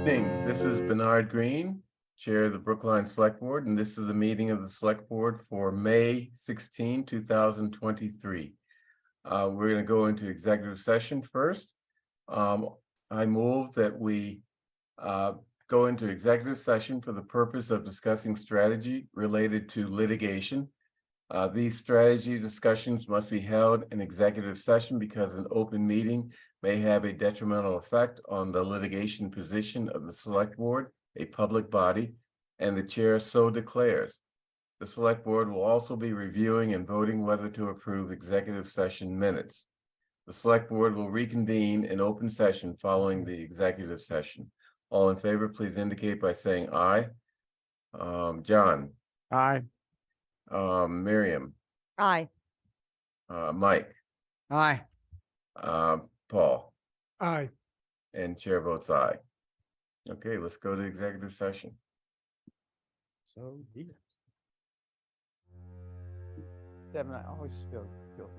evening. This is Bernard Green, Chair of the Brookline Select Board, and this is a meeting of the Select Board for May 16, 2023. We're going to go into executive session first. I move that we go into executive session for the purpose of discussing strategy related to litigation. These strategy discussions must be held in executive session because an open meeting may have a detrimental effect on the litigation position of the Select Board, a public body, and the chair so declares. The Select Board will also be reviewing and voting whether to approve executive session minutes. The Select Board will reconvene in open session following the executive session. All in favor, please indicate by saying aye. John. Aye. Miriam. Aye. Mike. Aye. Paul. Aye. And chair votes aye. Okay, let's go to executive session. So dear. Devin, I always feel guilty.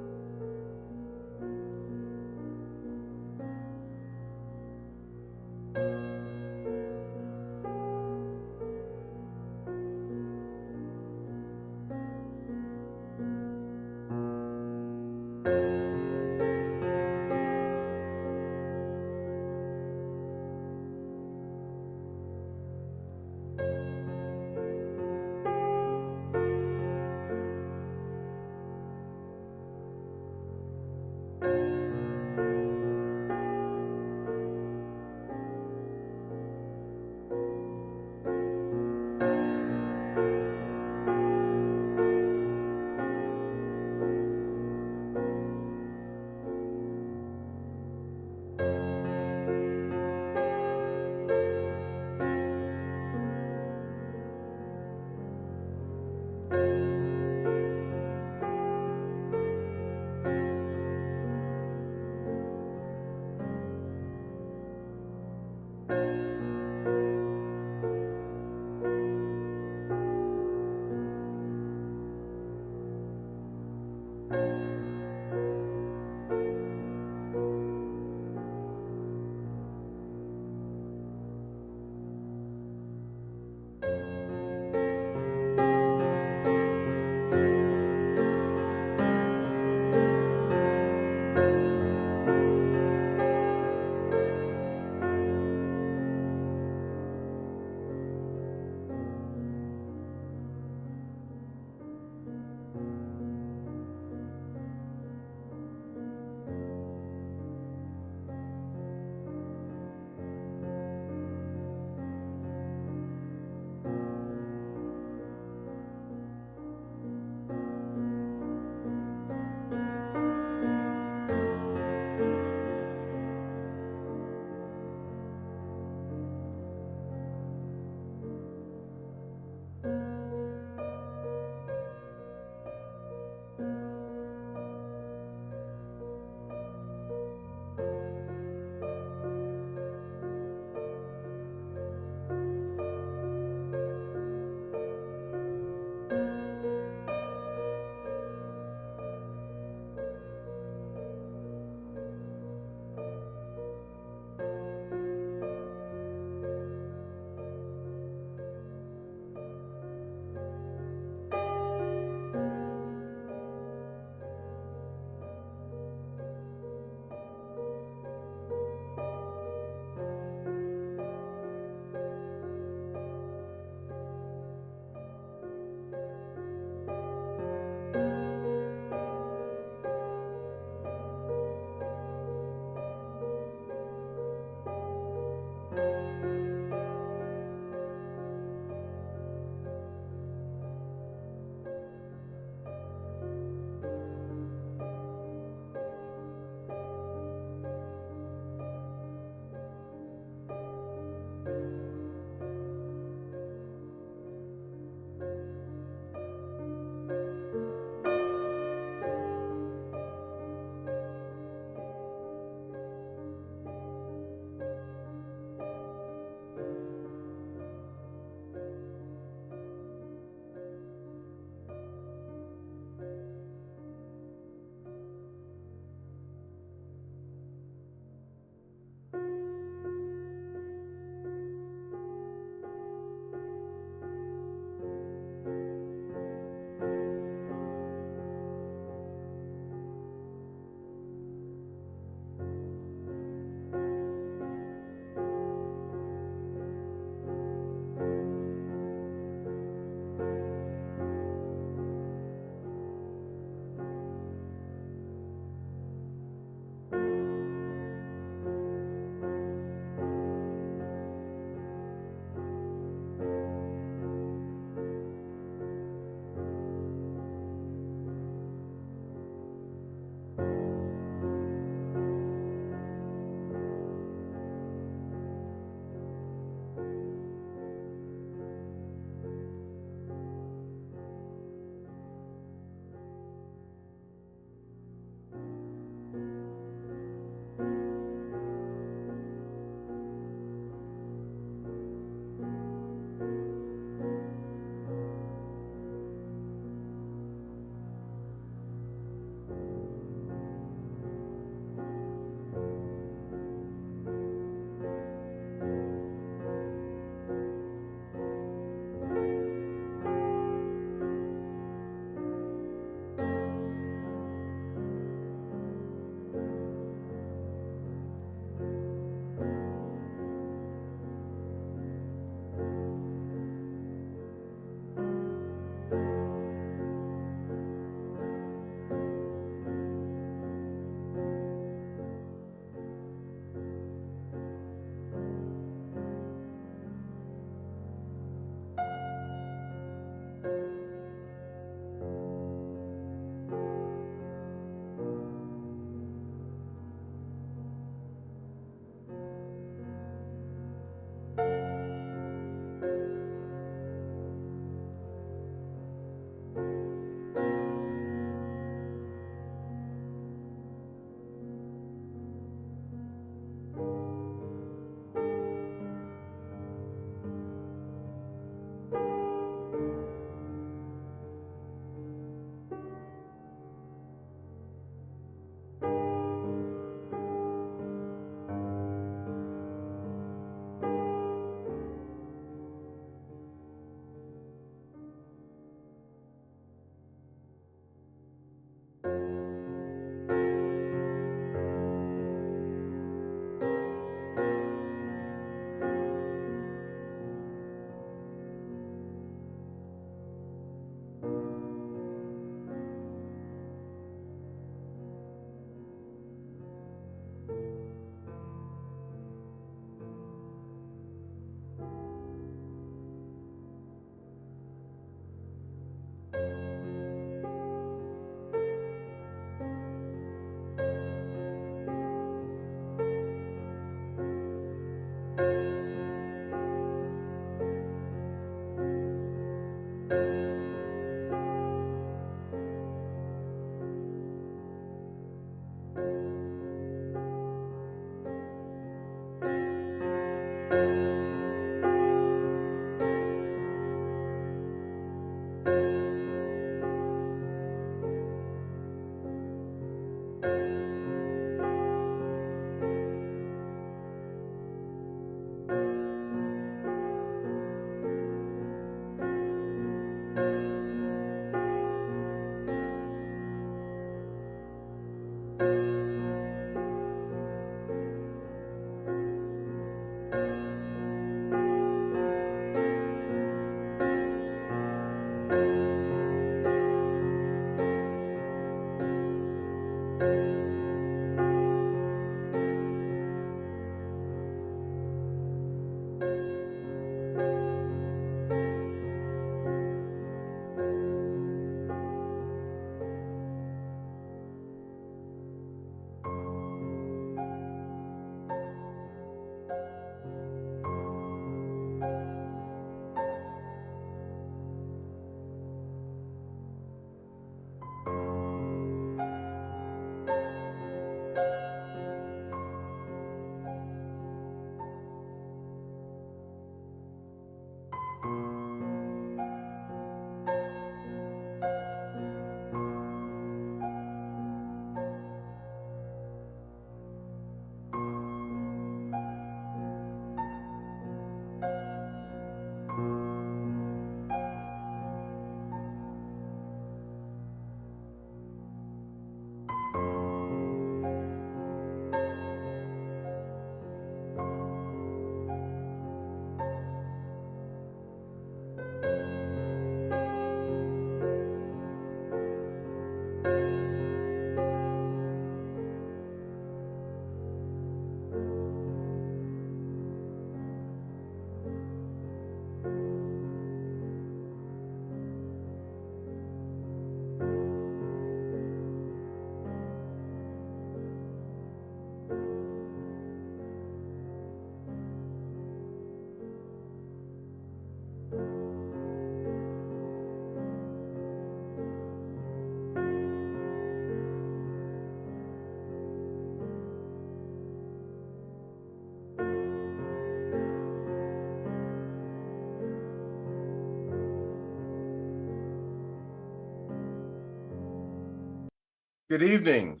Good evening.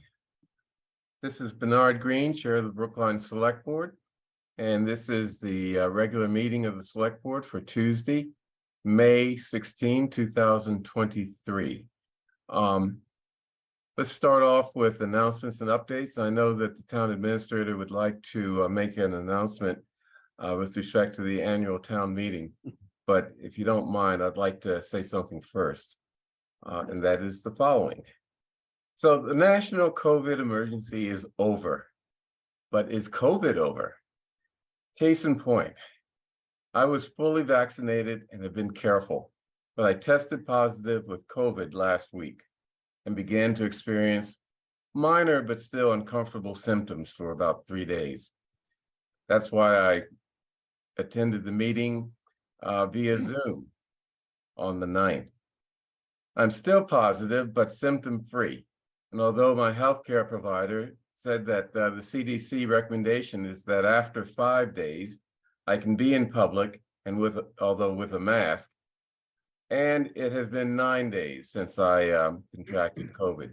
This is Bernard Green, Chair of the Brookline Select Board, and this is the regular meeting of the Select Board for Tuesday, May 16, 2023. Let's start off with announcements and updates. I know that the town administrator would like to make an announcement with respect to the annual town meeting, but if you don't mind, I'd like to say something first, and that is the following. So the national COVID emergency is over, but is COVID over? Case in point, I was fully vaccinated and have been careful, but I tested positive with COVID last week and began to experience minor but still uncomfortable symptoms for about 3 days. That's why I attended the meeting via Zoom on the 9th. I'm still positive, but symptom-free. And although my healthcare provider said that the CDC recommendation is that after 5 days, I can be in public and although with a mask, and it has been 9 days since I contracted COVID.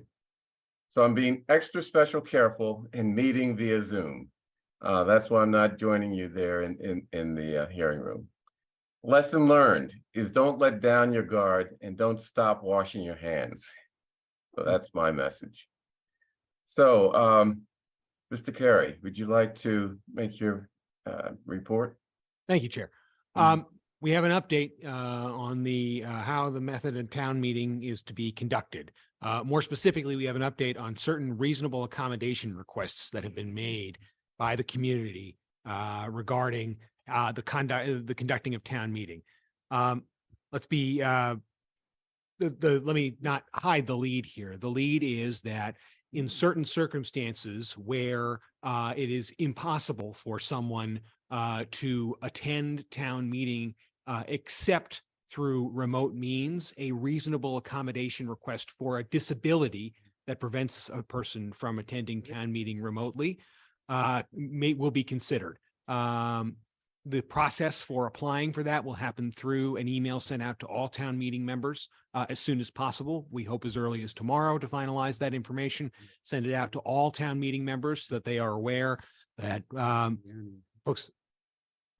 So I'm being extra special careful in meeting via Zoom. That's why I'm not joining you there in the hearing room. Lesson learned is don't let down your guard and don't stop washing your hands. So that's my message. So, Mr. Carey, would you like to make your report? Thank you, Chair. We have an update on the how the method of town meeting is to be conducted. More specifically, we have an update on certain reasonable accommodation requests that have been made by the community regarding the conducting of town meeting. Let's be let me not hide the lead here. The lead is that in certain circumstances where it is impossible for someone to attend town meeting except through remote means, a reasonable accommodation request for a disability that prevents a person from attending town meeting remotely will be considered. The process for applying for that will happen through an email sent out to all town meeting members as soon as possible. We hope as early as tomorrow to finalize that information, send it out to all town meeting members so that they are aware that folks,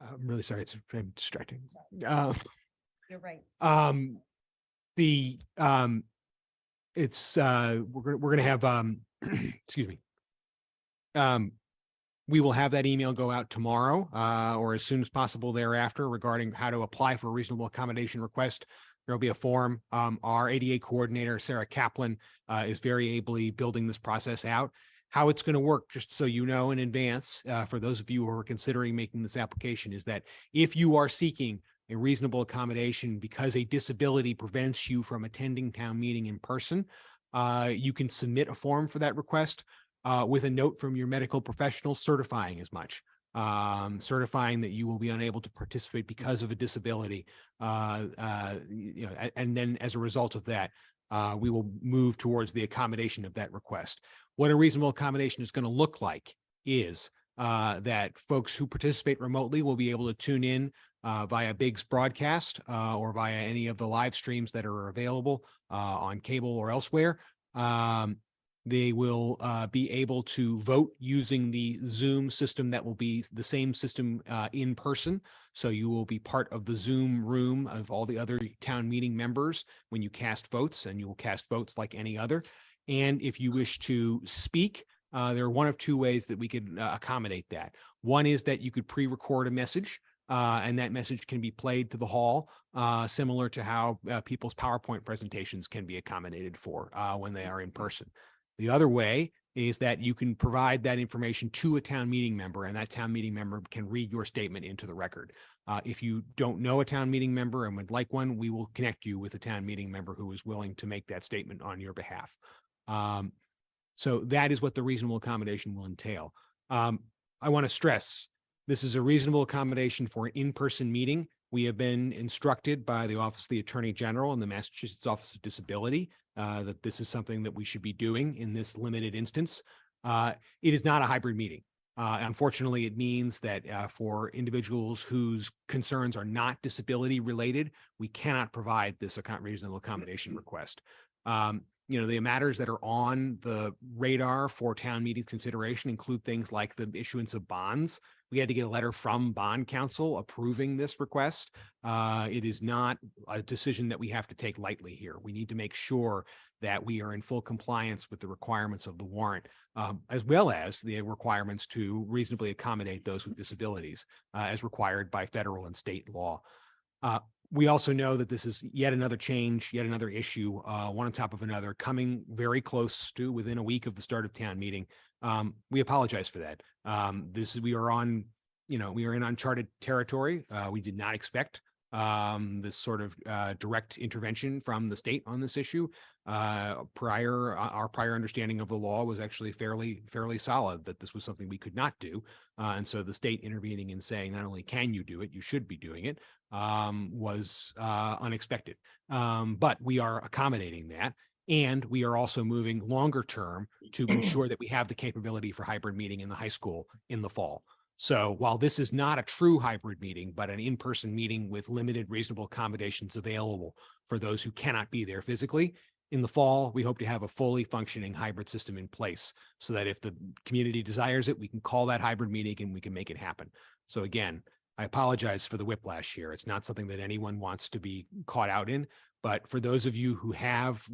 I'm really sorry, it's very distracting. You're right. It's we're gonna have excuse me. We will have that email go out tomorrow or as soon as possible thereafter regarding how to apply for a reasonable accommodation request. There'll be a form. Our ADA coordinator, Sarah Kaplan, is very ably building this process out. How it's going to work, just so you know in advance, for those of you who are considering making this application, is that if you are seeking a reasonable accommodation because a disability prevents you from attending town meeting in person, you can submit a form for that request with a note from your medical professional certifying as much, certifying that you will be unable to participate because of a disability. And then as a result of that, we will move towards the accommodation of that request. What a reasonable accommodation is going to look like is that folks who participate remotely will be able to tune in via Big's broadcast or via any of the live streams that are available on cable or elsewhere. They will be able to vote using the Zoom system that will be the same system in person. So you will be part of the Zoom room of all the other town meeting members when you cast votes, and you will cast votes like any other. And if you wish to speak, there are one of two ways that we could accommodate that. One is that you could pre-record a message, and that message can be played to the hall, similar to how people's PowerPoint presentations can be accommodated for when they are in person. The other way is that you can provide that information to a town meeting member, and that town meeting member can read your statement into the record. If you don't know a town meeting member and would like one, we will connect you with a town meeting member who is willing to make that statement on your behalf. So that is what the reasonable accommodation will entail. I want to stress, this is a reasonable accommodation for an in-person meeting. We have been instructed by the Office of the Attorney General and the Massachusetts Office of Disability that this is something that we should be doing in this limited instance. It is not a hybrid meeting. Unfortunately, it means that for individuals whose concerns are not disability related, we cannot provide this reasonable accommodation request. The matters that are on the radar for town meeting consideration include things like the issuance of bonds. We had to get a letter from bond counsel approving this request. It is not a decision that we have to take lightly here. We need to make sure that we are in full compliance with the requirements of the warrant, as well as the requirements to reasonably accommodate those with disabilities, as required by federal and state law. We also know that this is yet another change, yet another issue, one on top of another, coming very close to within a week of the start of town meeting. We apologize for that. We are in uncharted territory. We did not expect this sort of direct intervention from the state on this issue. Our prior understanding of the law was actually fairly solid that this was something we could not do. And so the state intervening and saying, not only can you do it, you should be doing it, was unexpected. But we are accommodating that. And we are also moving longer term to ensure that we have the capability for hybrid meeting in the high school in the fall. So while this is not a true hybrid meeting, but an in-person meeting with limited reasonable accommodations available for those who cannot be there physically, in the fall, we hope to have a fully functioning hybrid system in place so that if the community desires it, we can call that hybrid meeting and we can make it happen. So again, I apologize for the whiplash here. It's not something that anyone wants to be caught out in. But for those of you who have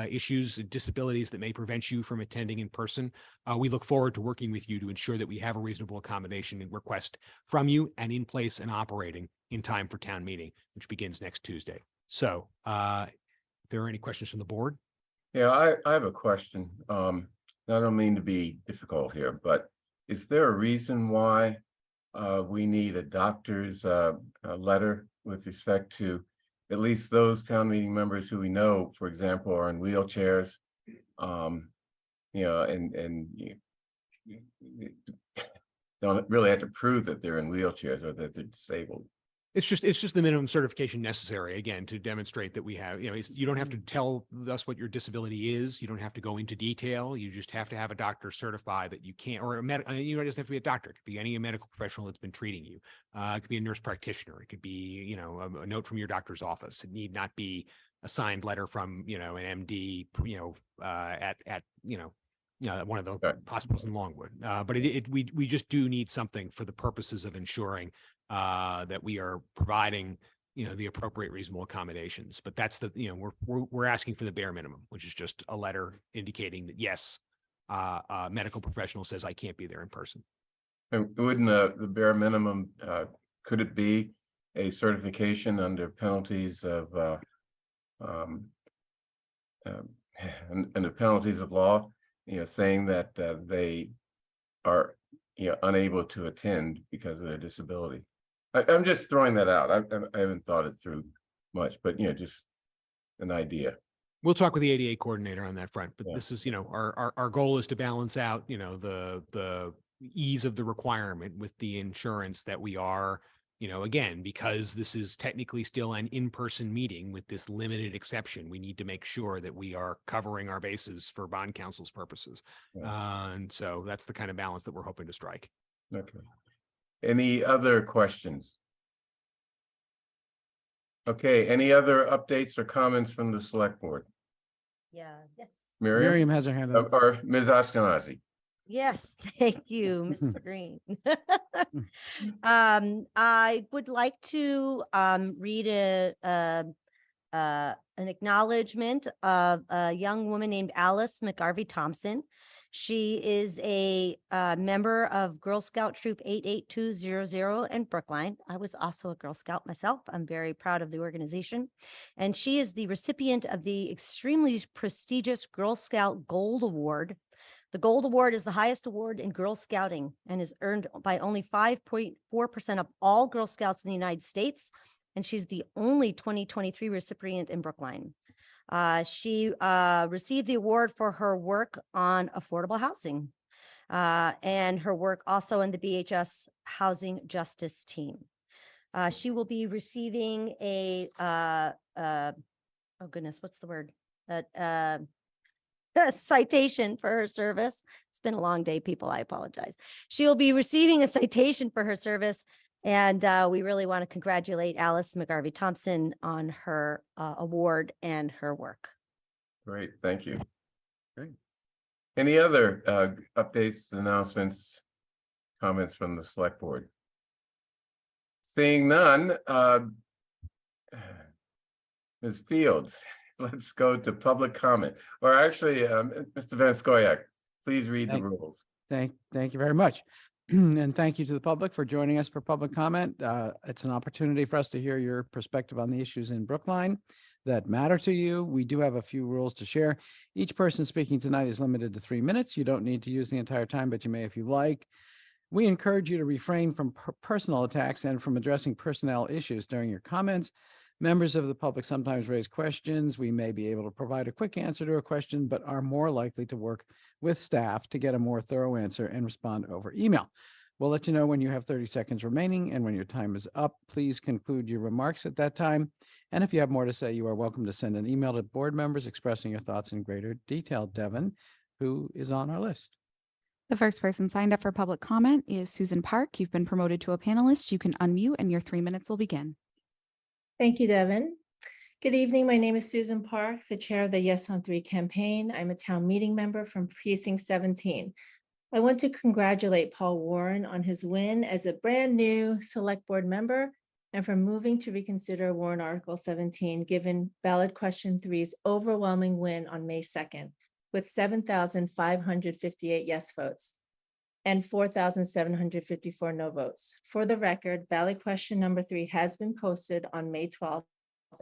issues, disabilities that may prevent you from attending in person, we look forward to working with you to ensure that we have a reasonable accommodation and request from you and in place and operating in time for town meeting, which begins next Tuesday. So if there are any questions from the board. Yeah, I have a question. I don't mean to be difficult here, but is there a reason why we need a doctor's letter with respect to at least those town meeting members who we know, for example, are in wheelchairs, and you don't really have to prove that they're in wheelchairs or that they're disabled. It's just the minimum certification necessary, again, to demonstrate that we have, you don't have to tell us what your disability is. You don't have to go into detail. You just have to have a doctor certify that you can't, or you don't just have to be a doctor. It could be any medical professional that's been treating you. It could be a nurse practitioner. It could be, a note from your doctor's office. It need not be a signed letter from, an MD, at one of the Right. hospitals in Longwood. But we just do need something for the purposes of ensuring that we are providing, the appropriate reasonable accommodations. But that's we're asking for the bare minimum, which is just a letter indicating that, yes, a medical professional says I can't be there in person. And wouldn't the bare minimum, could it be a certification under penalties of and the penalties of law, saying that they are unable to attend because of their disability? I'm just throwing that out. I haven't thought it through much, but just an idea. We'll talk with the ADA coordinator on that front, but Yeah. this is, our goal is to balance out, the ease of the requirement with the insurance that we are, again, because this is technically still an in-person meeting with this limited exception, we need to make sure that we are covering our bases for bond counsel's purposes. And so that's the kind of balance that we're hoping to strike. Okay. Any other questions? Okay, any other updates or comments from the select board? Yeah, yes. Miriam has her hand up. or Ms. Ashkenazi? Yes, thank you, Mr. Green. I would like to read an acknowledgement of a young woman named Alice McGarvey Thompson. She is a member of Girl Scout Troop 88200 in Brookline. I was also a Girl Scout myself. I'm very proud of the organization. And she is the recipient of the extremely prestigious Girl Scout Gold Award. The Gold Award is the highest award in Girl Scouting and is earned by only 5.4% of all Girl Scouts in the United States. And she's the only 2023 recipient in Brookline. She received the award for her work on affordable housing and her work also in the BHS Housing Justice Team. She will be receiving oh goodness, what's the word? A citation for her service. It's been a long day, people. I apologize. She will be receiving a citation for her service. And we really want to congratulate Alice McGarvey Thompson on her award and her work. Great, thank you. Great. Any other updates, announcements, comments from the select board? Seeing none, Ms. Fields, let's go to public comment. Or actually, Mr. Van Scoyac, please read the rules. Thank you very much. And thank you to the public for joining us for public comment. It's an opportunity for us to hear your perspective on the issues in Brookline that matter to you. We do have a few rules to share. Each person speaking tonight is limited to 3 minutes. You don't need to use the entire time, but you may if you like. We encourage you to refrain from personal attacks and from addressing personnel issues during your comments. Members of the public sometimes raise questions. We may be able to provide a quick answer to a question, but are more likely to work with staff to get a more thorough answer and respond over email. We'll let you know when you have 30 seconds remaining, and when your time is up, please conclude your remarks at that time. And if you have more to say, you are welcome to send an email to board members expressing your thoughts in greater detail. Devin, who is on our list? The first person signed up for public comment is Susan Park. You've been promoted to a panelist. You can unmute and your 3 minutes will begin. Thank you, Devin. Good evening. My name is Susan Park, the chair of the Yes on 3 campaign. I'm a town meeting member from Precinct 17. I want to congratulate Paul Warren on his win as a brand new select board member and for moving to reconsider Warrant Article 17, given ballot question 3's overwhelming win on May 2nd, with 7,558 yes votes and 4,754 no votes. For the record, ballot question number 3 has been posted on May 12th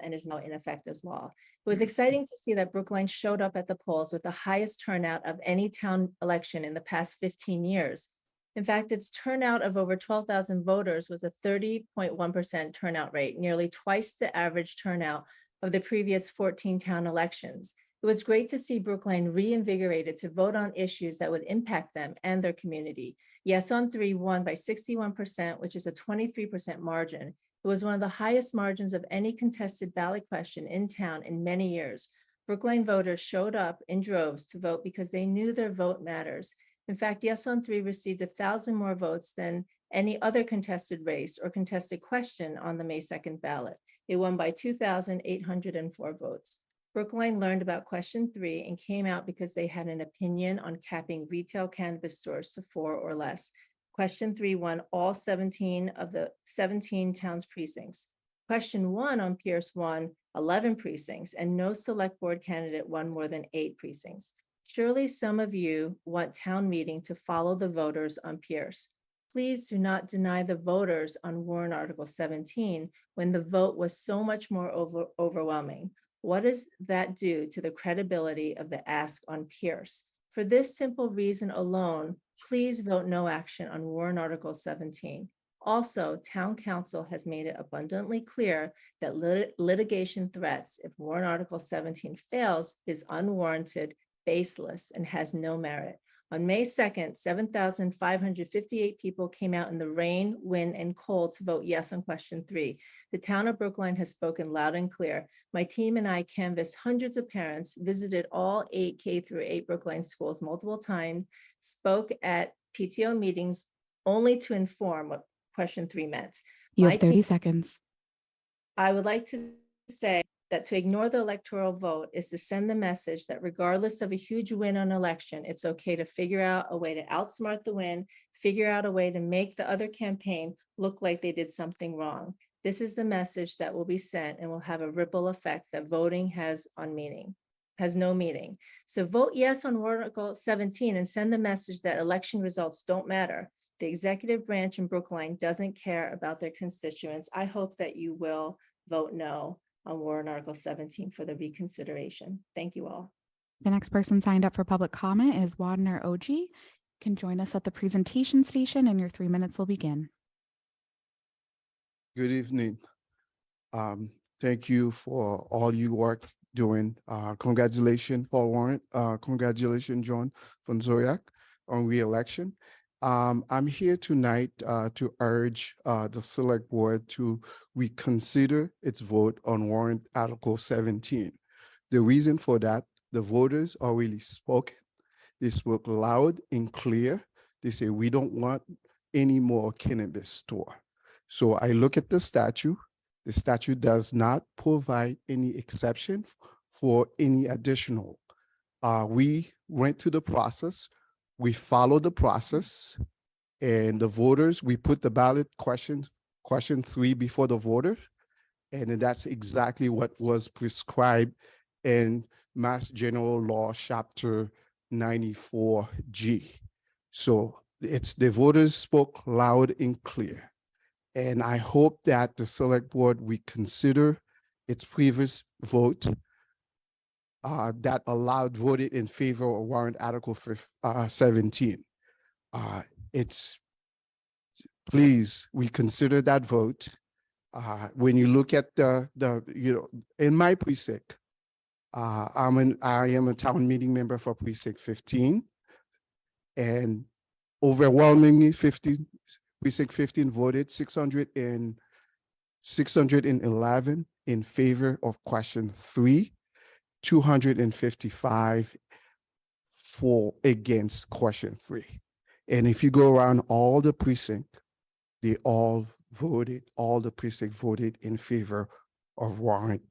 and is now in effect as law. It was exciting to see that Brookline showed up at the polls with the highest turnout of any town election in the past 15 years. In fact, its turnout of over 12,000 voters was a 30.1% turnout rate, nearly twice the average turnout of the previous 14 town elections. It was great to see Brookline reinvigorated to vote on issues that would impact them and their community. Yes on 3 won by 61%, which is a 23% margin, It was one of the highest margins of any contested ballot question in town in many years. Brookline voters showed up in droves to vote because they knew their vote matters. In fact, Yes on 3 received 1,000 more votes than any other contested race or contested question on the May 2nd ballot. It won by 2,804 votes. Brookline learned about question 3 and came out because they had an opinion on capping retail cannabis stores to 4 or less. Question 3 won all 17 of the 17 towns precincts. Question 1 on Pierce won 11 precincts, and no select board candidate won more than 8 precincts. Surely some of you want town meeting to follow the voters on Pierce. Please do not deny the voters on warrant Article 17 when the vote was so much more overwhelming. What does that do to the credibility of the ask on Pierce? For this simple reason alone, please vote no action on warrant Article 17. Also, town council has made it abundantly clear that litigation threats, if warrant Article 17 fails, is unwarranted, baseless, and has no merit. On May 2nd, 7,558 people came out in the rain, wind, and cold to vote yes on question 3. The town of Brookline has spoken loud and clear. My team and I canvassed hundreds of parents, visited all 8 K-8 Brookline schools multiple times, spoke at PTO meetings only to inform what question 3 meant. You My have 30 team- seconds. I would like to say that to ignore the electoral vote is to send the message that regardless of a huge win on election, it's okay to figure out a way to outsmart the win, figure out a way to make the other campaign look like they did something wrong. This is the message that will be sent and will have a ripple effect that voting has no meaning. So vote yes on Article 17 and send the message that election results don't matter. The executive branch in Brookline doesn't care about their constituents. I hope that you will vote no on warrant Article 17 for the reconsideration. Thank you all. The next person signed up for public comment is Wadner OG. You can join us at the presentation station and your 3 minutes will begin. Good evening. Thank you for all you work doing. Congratulations, Paul Warren. Congratulations, John Fonzoyak, on re-election. I'm here tonight to urge the select board to reconsider its vote on warrant Article 17. The reason for that, the voters already spoken. They spoke loud and clear. They say, we don't want any more cannabis store. So I look at the statute. The statute does not provide any exception for any additional. We went through the process. We followed the process, and the voters, we put the ballot question 3 before the voter, and then that's exactly what was prescribed in Mass General Law, Chapter 94G. So it's the voters spoke loud and clear, and I hope that the select board reconsider its previous vote that allowed voted in favor of warrant Article 17. Please reconsider that vote. When you look at in my precinct, I am a town meeting member for precinct 15, and overwhelmingly precinct 15 voted 611 in favor of question 3. 255 against question 3. And if you go around all the precinct, all the precinct voted in favor of warrant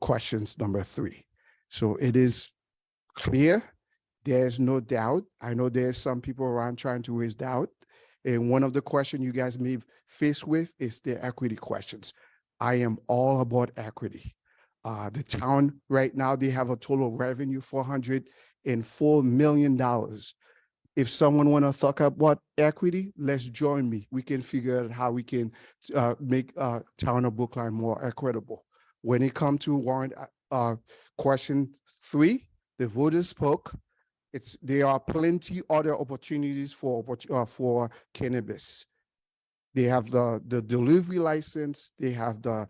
questions number 3. So it is clear. There's no doubt. I know there's some people around trying to raise doubt. And one of the questions you guys may face with is the equity questions. I am all about equity. The town right now, they have a total revenue, $404 million. If someone want to talk about equity, let's join me. We can figure out how we can make town of Brookline more equitable. When it comes to warrant question 3, the voters spoke. There are plenty other opportunities for cannabis. They have the delivery license. They have the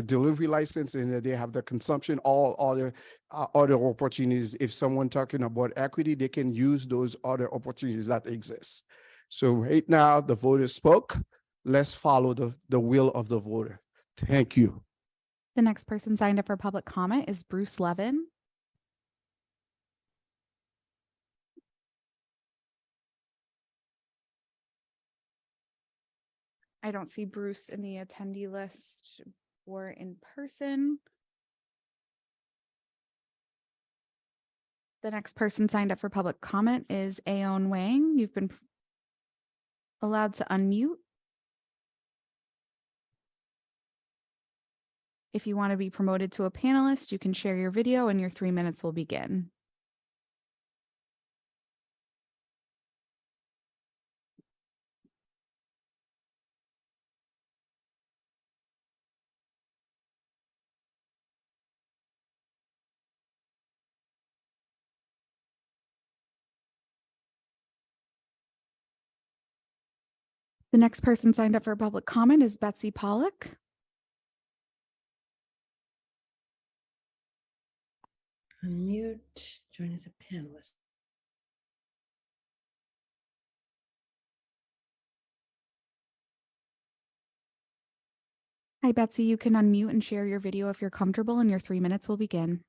delivery license, and they have the consumption, all other opportunities. If someone talking about equity, they can use those other opportunities that exist. So right now, the voter spoke. Let's follow the will of the voter. Thank you. The next person signed up for public comment is Bruce Levin. I don't see Bruce in the attendee list or in person. The next person signed up for public comment is Aeon Wang. You've been allowed to unmute. If you want to be promoted to a panelist, you can share your video and your 3 minutes will begin. The next person signed up for public comment is Betsy Pollock. Unmute, join as a panelist. Hi, Betsy. You can unmute and share your video if you're comfortable, and your 3 minutes will begin.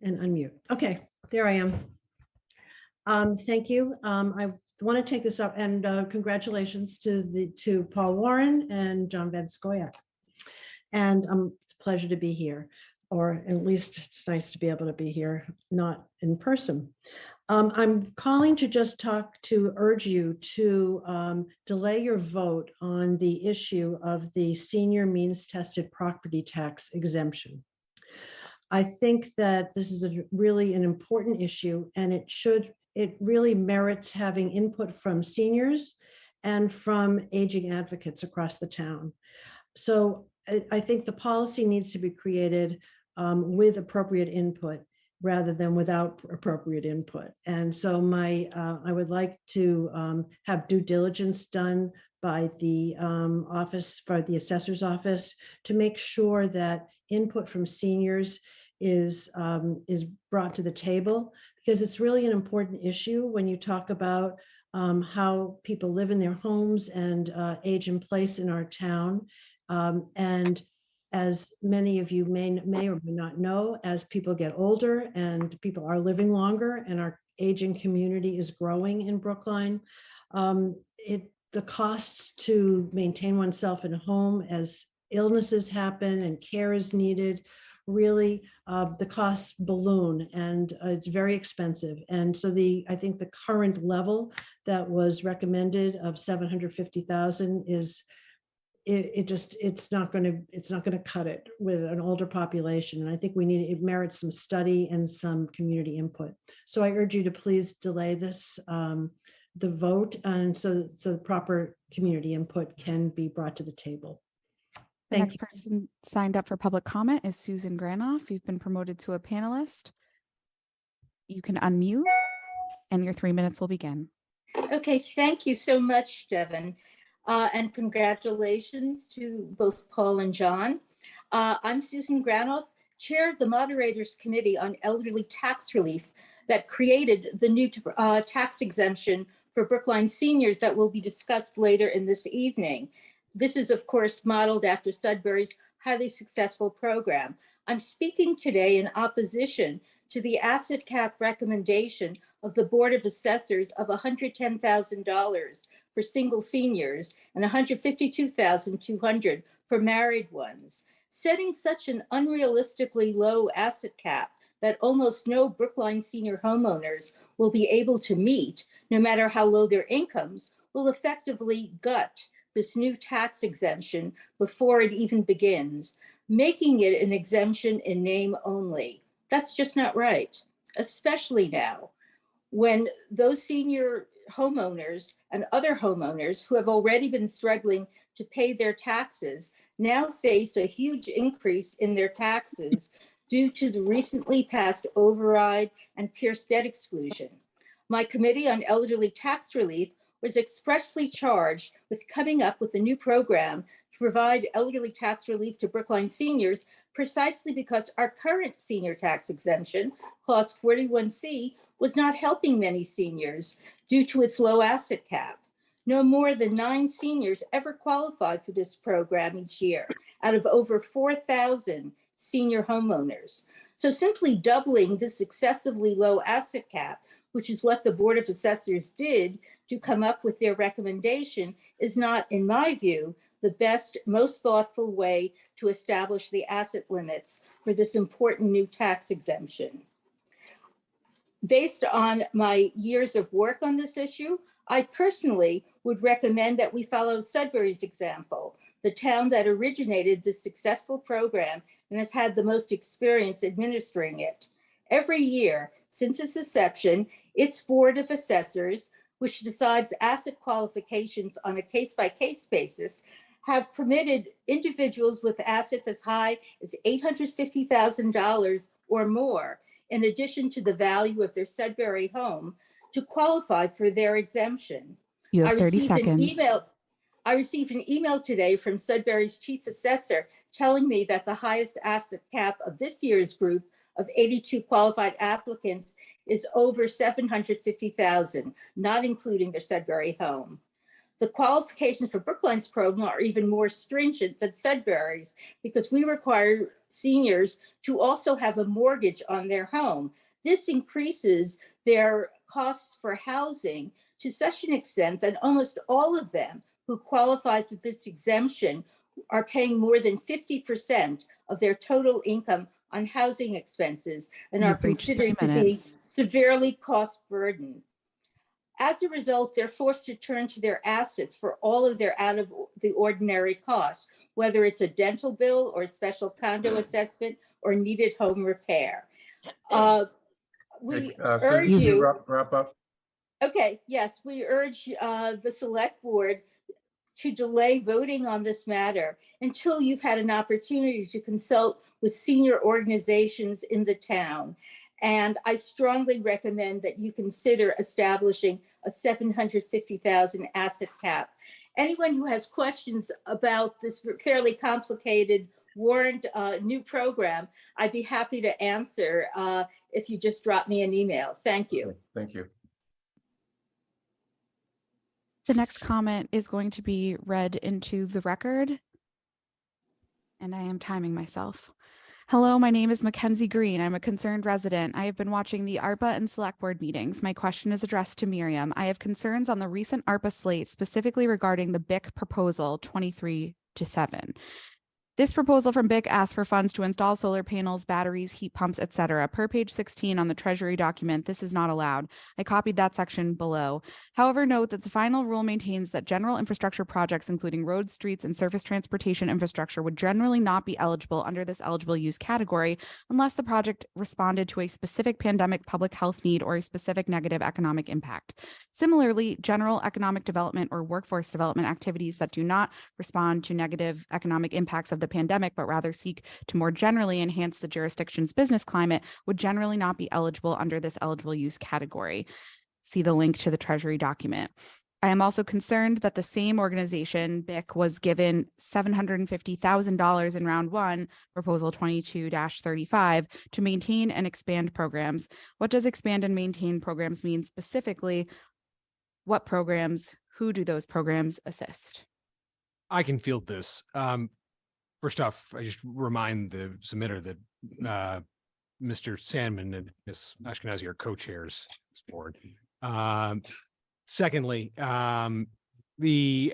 And unmute. Okay, there I am. Thank you. I want to take this up and congratulations to Paul Warren and John Van Scoyac. And it's a pleasure to be here, or at least it's nice to be able to be here, not in person. I'm calling to just urge you to delay your vote on the issue of the senior means tested property tax exemption. I think that this is really an important issue, and it really merits having input from seniors and from aging advocates across the town. So I think the policy needs to be created with appropriate input rather than without appropriate input. And so I would like to have due diligence done by the assessor's office to make sure that input from seniors is brought to the table, because it's really an important issue when you talk about how people live in their homes and age in place in our town. And as many of you may or may not know, as people get older and people are living longer and our aging community is growing in Brookline, the costs to maintain oneself in a home as illnesses happen and care is needed, really the costs balloon, and it's very expensive. And so I think the current level that was recommended of 750,000 is it's not going to cut it with an older population. And I think it merits some study and some community input. So I urge you to please delay this, the vote, and so the proper community input can be brought to the table. The next person signed up for public comment is Susan Granoff. You've been promoted to a panelist. You can unmute and your 3 minutes will begin. Okay, thank you so much, Devin. And congratulations to both Paul and John. I'm Susan Granoff, chair of the Moderators Committee on Elderly Tax Relief that created the new tax exemption for Brookline seniors that will be discussed later in this evening. This is, of course, modeled after Sudbury's highly successful program. I'm speaking today in opposition to the asset cap recommendation of the Board of Assessors of $110,000 for single seniors and $152,200 for married ones. Setting such an unrealistically low asset cap that almost no Brookline senior homeowners will be able to meet, no matter how low their incomes, will effectively gut this new tax exemption before it even begins, making it an exemption in name only. That's just not right, especially now when those senior homeowners and other homeowners who have already been struggling to pay their taxes now face a huge increase in their taxes due to the recently passed override and Pierce debt exclusion. My Committee on Elderly Tax Relief was expressly charged with coming up with a new program to provide elderly tax relief to Brookline seniors precisely because our current senior tax exemption, Clause 41C, was not helping many seniors due to its low asset cap. No more than 9 seniors ever qualified for this program each year out of over 4,000 senior homeowners. So simply doubling this excessively low asset cap, which is what the Board of Assessors did to come up with their recommendation, is not, in my view, the best, most thoughtful way to establish the asset limits for this important new tax exemption. Based on my years of work on this issue, I personally would recommend that we follow Sudbury's example, the town that originated this successful program and has had the most experience administering it. Every year since its inception, its Board of Assessors, which decides asset qualifications on a case-by-case basis, have permitted individuals with assets as high as $850,000 or more, in addition to the value of their Sudbury home, to qualify for their exemption. You have 30 seconds. I received an email today from Sudbury's chief assessor telling me that the highest asset cap of this year's group of 82 qualified applicants is over $750,000, not including their Sudbury home. The qualifications for Brookline's program are even more stringent than Sudbury's because we require seniors to also have a mortgage on their home. This increases their costs for housing to such an extent that almost all of them who qualify for this exemption are paying more than 50% of their total income on housing expenses and are You've reached 3 considered to be minutes. severely cost burdened. As a result, they're forced to turn to their assets for all of their out of the ordinary costs, whether it's a dental bill or a special condo assessment or needed home repair. We urge Susan, you. wrap up. Okay, yes, we urge the select board to delay voting on this matter until you've had an opportunity to consult with senior organizations in the town. And I strongly recommend that you consider establishing a $750,000 asset cap. Anyone who has questions about this fairly complicated warrant new program, I'd be happy to answer if you just drop me an email. Thank you. Okay, thank you. The next comment is going to be read into the record. And I am timing myself. Hello, my name is Mackenzie Green. I'm a concerned resident. I have been watching the ARPA and select board meetings. My question is addressed to Miriam. I have concerns on the recent ARPA slate, specifically regarding the BIC proposal 23-7. This proposal from BIC asks for funds to install solar panels, batteries, heat pumps, etc. Per page 16 on the Treasury document, this is not allowed. I copied that section below. However, note that the final rule maintains that general infrastructure projects, including roads, streets, and surface transportation infrastructure, would generally not be eligible under this eligible use category unless the project responded to a specific pandemic public health need or a specific negative economic impact. Similarly, general economic development or workforce development activities that do not respond to negative economic impacts of the pandemic, but rather seek to more generally enhance the jurisdiction's business climate, would generally not be eligible under this eligible use category. See the link to the Treasury document. I am also concerned that the same organization, BIC, was given $750,000 in round one, proposal 22-35, to maintain and expand programs. What does expand and maintain programs mean specifically? What programs? Who do those programs assist? I can field this. First off, I just remind the submitter that Mr. Sandman and Ms. Ashkenazi are co-chairs this board. Secondly, the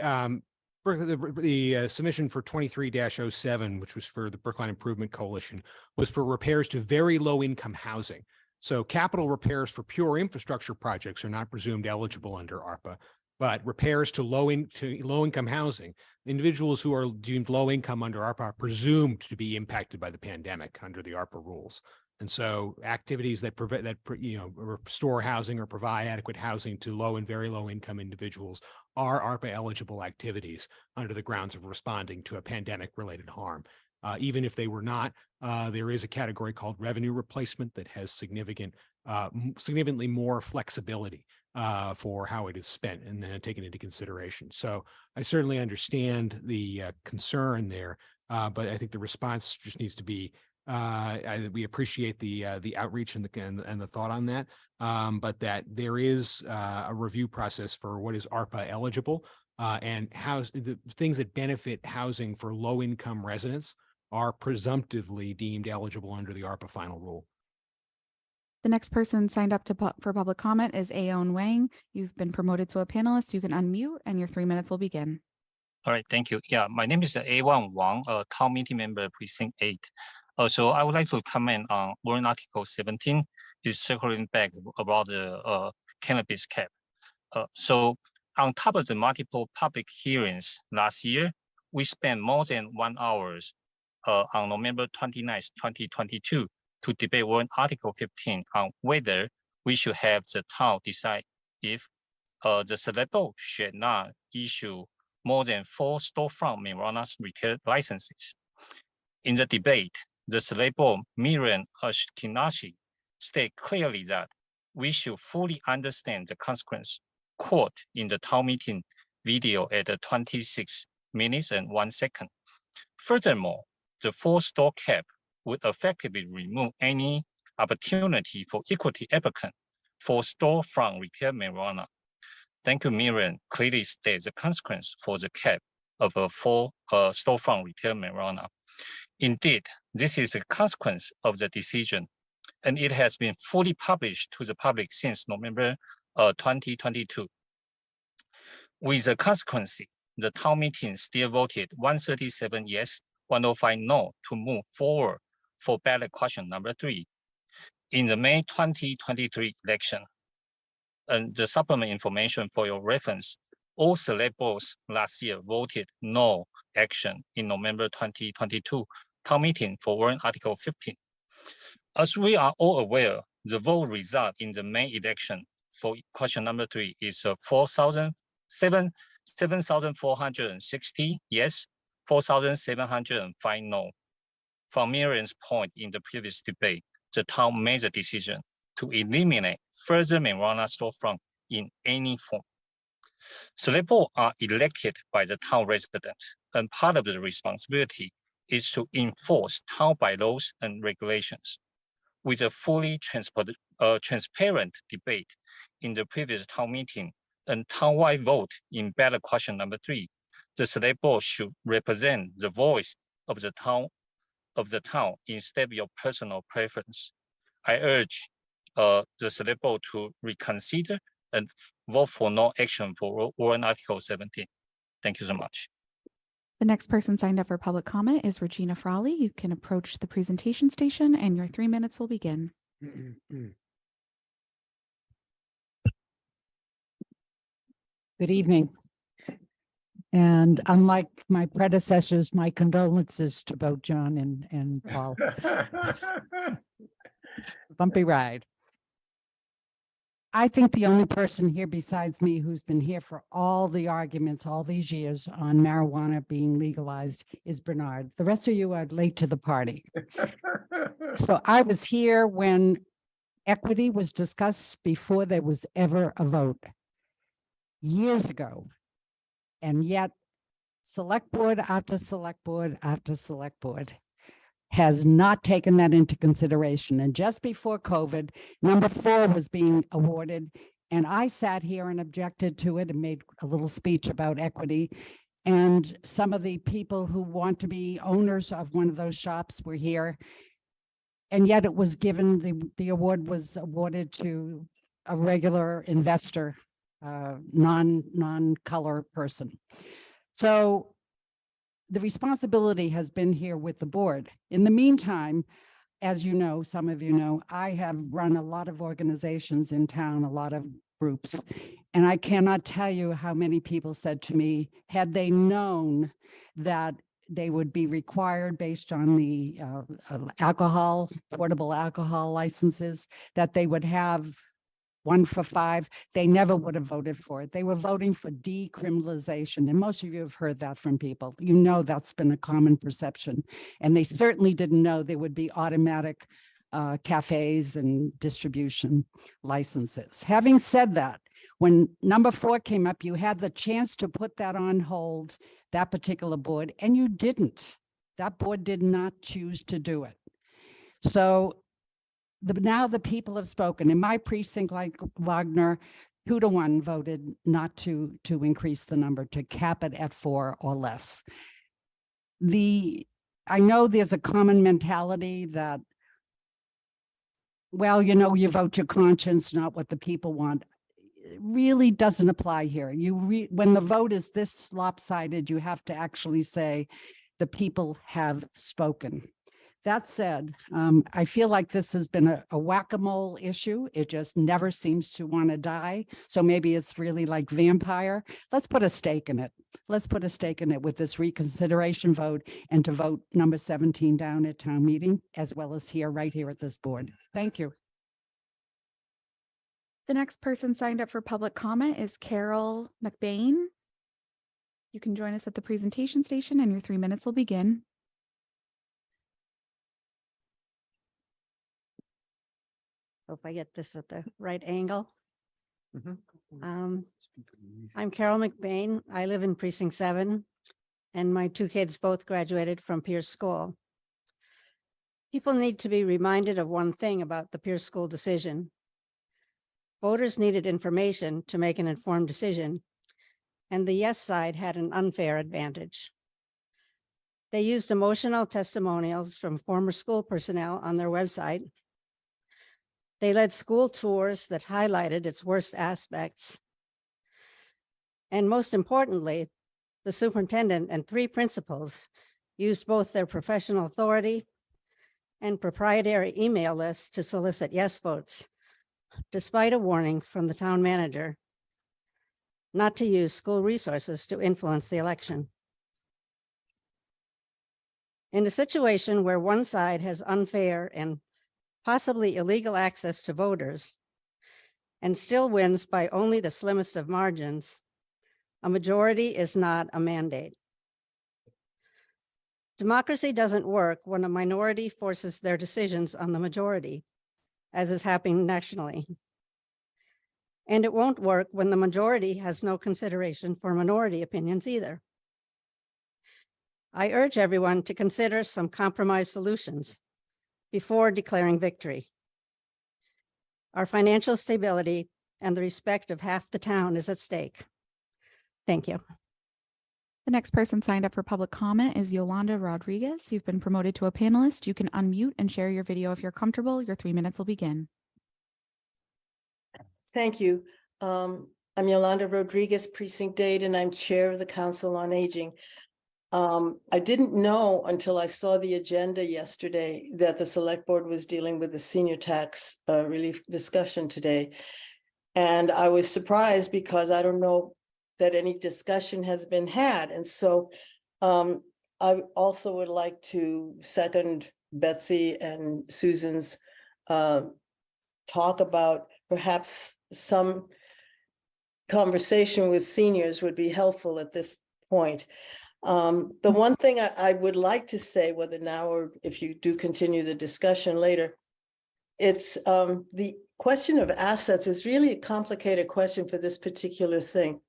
submission for 23-07, which was for the Brookline Improvement Coalition, was for repairs to very low income housing. So capital repairs for pure infrastructure projects are not presumed eligible under ARPA, but repairs to low income housing, individuals who are deemed low income under ARPA are presumed to be impacted by the pandemic under the ARPA rules. And so activities that restore housing or provide adequate housing to low and very low income individuals are ARPA eligible activities under the grounds of responding to a pandemic related harm. Even if they were not, there is a category called revenue replacement that has significantly more flexibility for how it is spent and then taken into consideration. So I certainly understand the concern there, but I think the response just needs to be, we appreciate the outreach and the thought on that, but that there is a review process for what is ARPA eligible, and the things that benefit housing for low income residents are presumptively deemed eligible under the ARPA final rule. The next person signed up for public comment is Aon Wang. You've been promoted to a panelist. You can unmute and your 3 minutes will begin. All right, thank you. Yeah, my name is A1 Wang, a town meeting member, precinct 8. So I would like to comment on warrant article 17 is circling back about the cannabis cap. So on top of the multiple public hearings last year, we spent more than 1 hour on November 29th, 2022 to debate warrant article 15 on whether we should have the town decide if the select board should not issue more than 4 storefront marijuana retail licenses. In the debate, the select board, Miriam Ashkenazi, state clearly that we should fully understand the consequence, quote in the town meeting video at 26 minutes and 1 second. Furthermore, the 4-store cap would effectively remove any opportunity for equity applicant for storefront retail marijuana. Thank you, Miriam. Clearly states the consequence for the cap of a storefront retail marijuana. Indeed, this is a consequence of the decision, and it has been fully published to the public since November 2022. With the consequence, the town meeting still voted 137 yes, 105 no to move forward for ballot question number 3. In the May 2023 election, and the supplement information for your reference, all select boards last year voted no action in November 2022 town meeting for warrant article 15. As we are all aware, the vote result in the May election for question number 3 is 7,460 yes, 4,705 no. From Miriam's point in the previous debate, the town made the decision to eliminate further marijuana storefront in any form. Select board are elected by the town residents, and part of the responsibility is to enforce town bylaws and regulations. With a fully transparent debate in the previous town meeting and townwide vote in ballot question number 3, the select board should represent the voice of the town instead of your personal preference. I urge the select board to reconsider and vote for no action for warrant article 17. Thank you so much. The next person signed up for public comment is Regina Frawley. You can approach the presentation station and your 3 minutes will begin. Good evening. And unlike my predecessors, my condolences to both John and Paul. Bumpy ride. I think the only person here besides me who's been here for all the arguments all these years on marijuana being legalized is Bernard. The rest of you are late to the party. So I was here when equity was discussed before there was ever a vote years ago. And yet select board after select board after select board has not taken that into consideration. And just before COVID, number 4 was being awarded. And I sat here and objected to it and made a little speech about equity. And some of the people who want to be owners of one of those shops were here. And yet it was given, the award was awarded to a regular investor, non-color person. So the responsibility has been here with the board. In the meantime, as you know, some of you know, I have run a lot of organizations in town, a lot of groups, and I cannot tell you how many people said to me, had they known that they would be required based on the alcohol, portable alcohol licenses, that they would have 1 for 5, they never would have voted for it. They were voting for decriminalization. And most of you have heard that from people. You know, that's been a common perception. And they certainly didn't know there would be automatic cafes and distribution licenses. Having said that, When number 4 came up, you had the chance to put that on hold, that particular board, and you didn't. That board did not choose to do it. So now the people have spoken. In my precinct, like Wagner, 2-1 voted not to increase the number, to cap it at 4 or less. I know there's a common mentality that, well, you vote your conscience, not what the people want. It really doesn't apply here. When the vote is this lopsided, you have to actually say the people have spoken. That said, I feel like this has been a whack-a-mole issue. It just never seems to want to die. So maybe it's really like vampire. Let's put a stake in it. Let's put a stake in it with this reconsideration vote and to vote number 17 down at town meeting, as well as right here at this board. Thank you. The next person signed up for public comment is Carol McBain. You can join us at the presentation station and your 3 minutes will begin. Hope I get this at the right angle. Mhm. I'm Carol McBain. I live in precinct 7 and my 2 kids both graduated from Pierce School. People need to be reminded of one thing about the Pierce School decision. Voters needed information to make an informed decision, and the yes side had an unfair advantage. They used emotional testimonials from former school personnel on their website. They led school tours that highlighted its worst aspects. And most importantly, the superintendent and 3 principals used both their professional authority and proprietary email lists to solicit yes votes, despite a warning from the town manager not to use school resources to influence the election. In a situation where one side has unfair and possibly illegal access to voters and still wins by only the slimmest of margins, a majority is not a mandate. Democracy doesn't work when a minority forces their decisions on the majority, as is happening nationally. And it won't work when the majority has no consideration for minority opinions either. I urge everyone to consider some compromise solutions before declaring victory. Our financial stability and the respect of half the town is at stake. Thank you. The next person signed up for public comment is Yolanda Rodriguez. You've been promoted to a panelist. You can unmute and share your video if you're comfortable. Your 3 minutes will begin. Thank you. I'm Yolanda Rodriguez, Precinct 8, and I'm Chair of the Council on Aging. I didn't know until I saw the agenda yesterday that the Select Board was dealing with the senior tax relief discussion today. And I was surprised because I don't know that any discussion has been had. And so I also would like to second Betsy and Susan's talk about perhaps some conversation with seniors would be helpful at this point. The one thing I would like to say, whether now or if you do continue the discussion later, it's the question of assets is really a complicated question for this particular thing.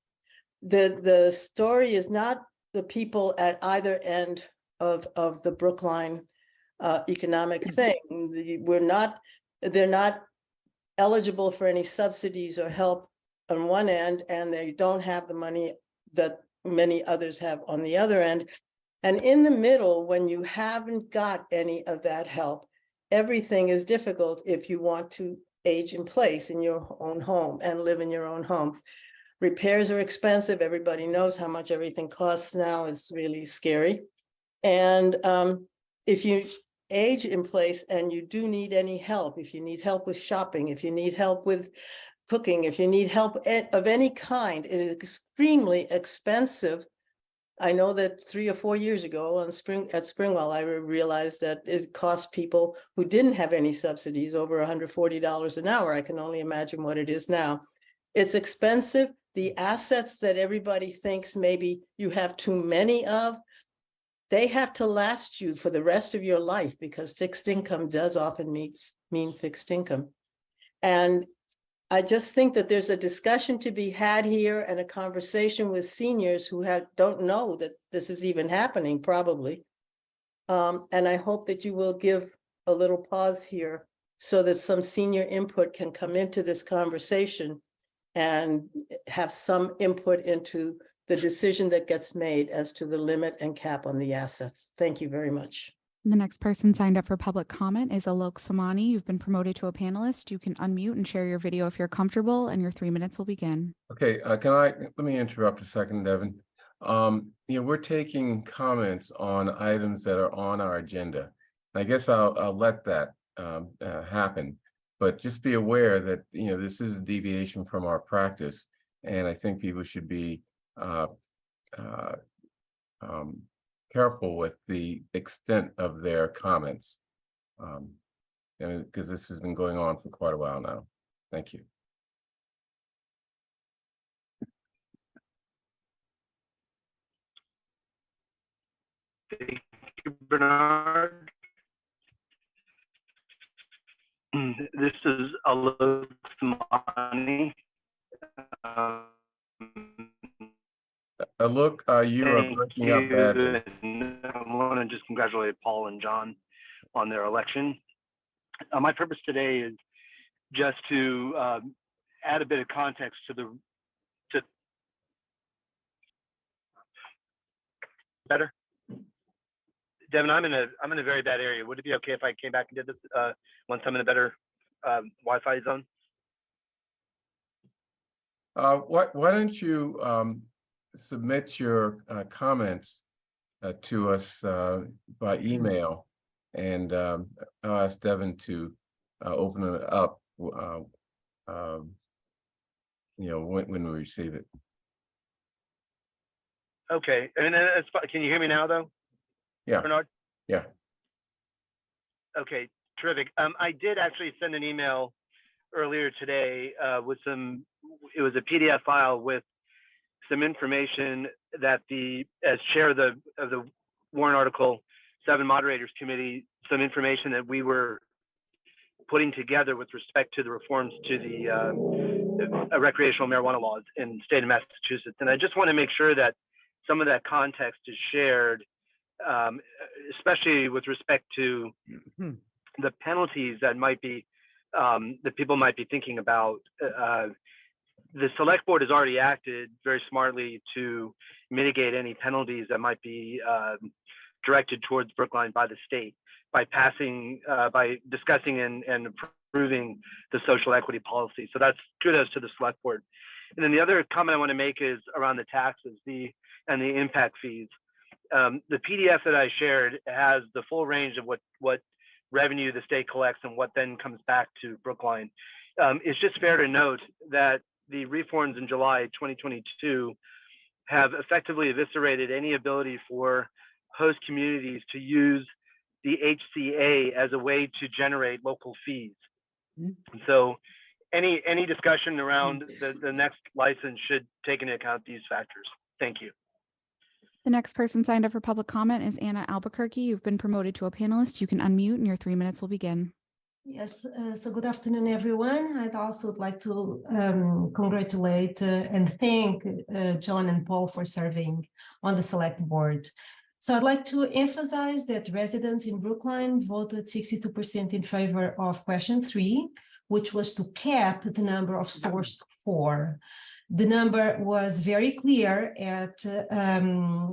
The story is not the people at either end of the Brookline economic thing. They're not eligible for any subsidies or help on one end, and they don't have the money that many others have on the other end. And in the middle, when you haven't got any of that help, everything is difficult if you want to age in place in your own home and live in your own home. Repairs are expensive. Everybody knows how much everything costs now. It's really scary. And if you age in place and you do need any help, if you need help with shopping, if you need help with cooking, if you need help of any kind, it is extremely expensive. I know that 3 or 4 years ago at Springwell, I realized that it cost people who didn't have any subsidies over $140 an hour. I can only imagine what it is now. It's expensive. The assets that everybody thinks maybe you have too many of, they have to last you for the rest of your life, because fixed income does often mean fixed income. And I just think that there's a discussion to be had here and a conversation with seniors who don't know that this is even happening, probably. And I hope that you will give a little pause here so that some senior input can come into this conversation and have some input into the decision that gets made as to the limit and cap on the assets. Thank you very much. The next person signed up for public comment is Alok Samani. You've been promoted to a panelist. You can unmute and share your video if you're comfortable, and your 3 minutes will begin. Okay, let me interrupt a second, Devin. We're taking comments on items that are on our agenda. I guess I'll let that happen, but just be aware that, this is a deviation from our practice, and I think people should be careful with the extent of their comments. Because this has been going on for quite a while now. Thank you. Thank you, Bernard. This is Alok Samani. Look, you are breaking up badly. I want to just congratulate Paul and John on their election. My purpose today is just to add a bit of context to better. Devin, I'm in a very bad area. Would it be okay if I came back and did this once I'm in a better Wi-Fi zone? Why don't you submit your comments to us by email, and I'll ask Devin to open it up when we receive it. Okay, and can you hear me now, though? Yeah. Bernard? Yeah. Okay, terrific. I did actually send an email earlier today with it was a PDF file with some information that as chair of the Warrant Article 7 Moderators Committee, some information that we were putting together with respect to the reforms to the recreational marijuana laws in the state of Massachusetts. And I just want to make sure that some of that context is shared, especially with respect to the penalties that might be that people might be thinking about. The select board has already acted very smartly to mitigate any penalties that might be directed towards Brookline by the state by discussing and approving the social equity policy. So that's kudos to the select board. And then the other comment I want to make is around the taxes and the impact fees. The PDF that I shared has the full range of what revenue the state collects and what then comes back to Brookline. It's just fair to note that the reforms in July 2022 have effectively eviscerated any ability for host communities to use the HCA as a way to generate local fees. And so any discussion around the next license should take into account these factors. Thank you. The next person signed up for public comment is Anna Albuquerque. You've been promoted to a panelist. You can unmute and your 3 minutes will begin. Yes, so good afternoon, everyone. I'd also like to congratulate and thank John and Paul for serving on the select board. So I'd like to emphasize that residents in Brookline voted 62% in favor of question 3, which was to cap the number of stores to 4. The number was very clear at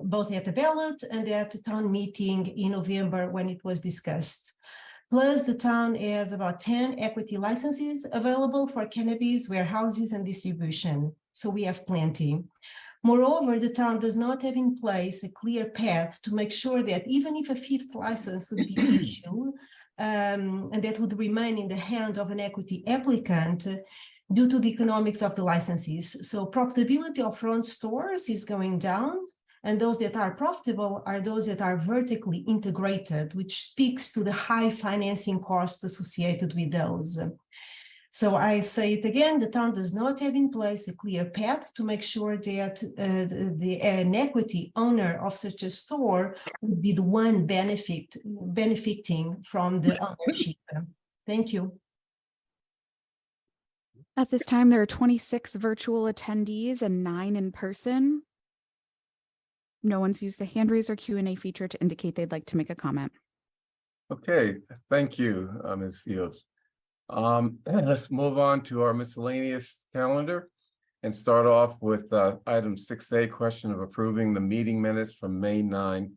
both at the ballot and at the town meeting in November when it was discussed. Plus, the town has about 10 equity licenses available for cannabis, warehouses, and distribution. So we have plenty. Moreover, the town does not have in place a clear path to make sure that even if a 5th license would be issued, and that would remain in the hand of an equity applicant due to the economics of the licenses. So profitability of front stores is going down, and those that are profitable are those that are vertically integrated, which speaks to the high financing costs associated with those. So I say it again, the town does not have in place a clear path to make sure that an equity owner of such a store would be the one benefiting from the ownership. Thank you. At this time, there are 26 virtual attendees and 9 in person. No one's used the hand raise or Q&A feature to indicate they'd like to make a comment. Okay, thank you, Ms. Fields. Let's move on to our miscellaneous calendar and start off with item 6A, question of approving the meeting minutes from May 9,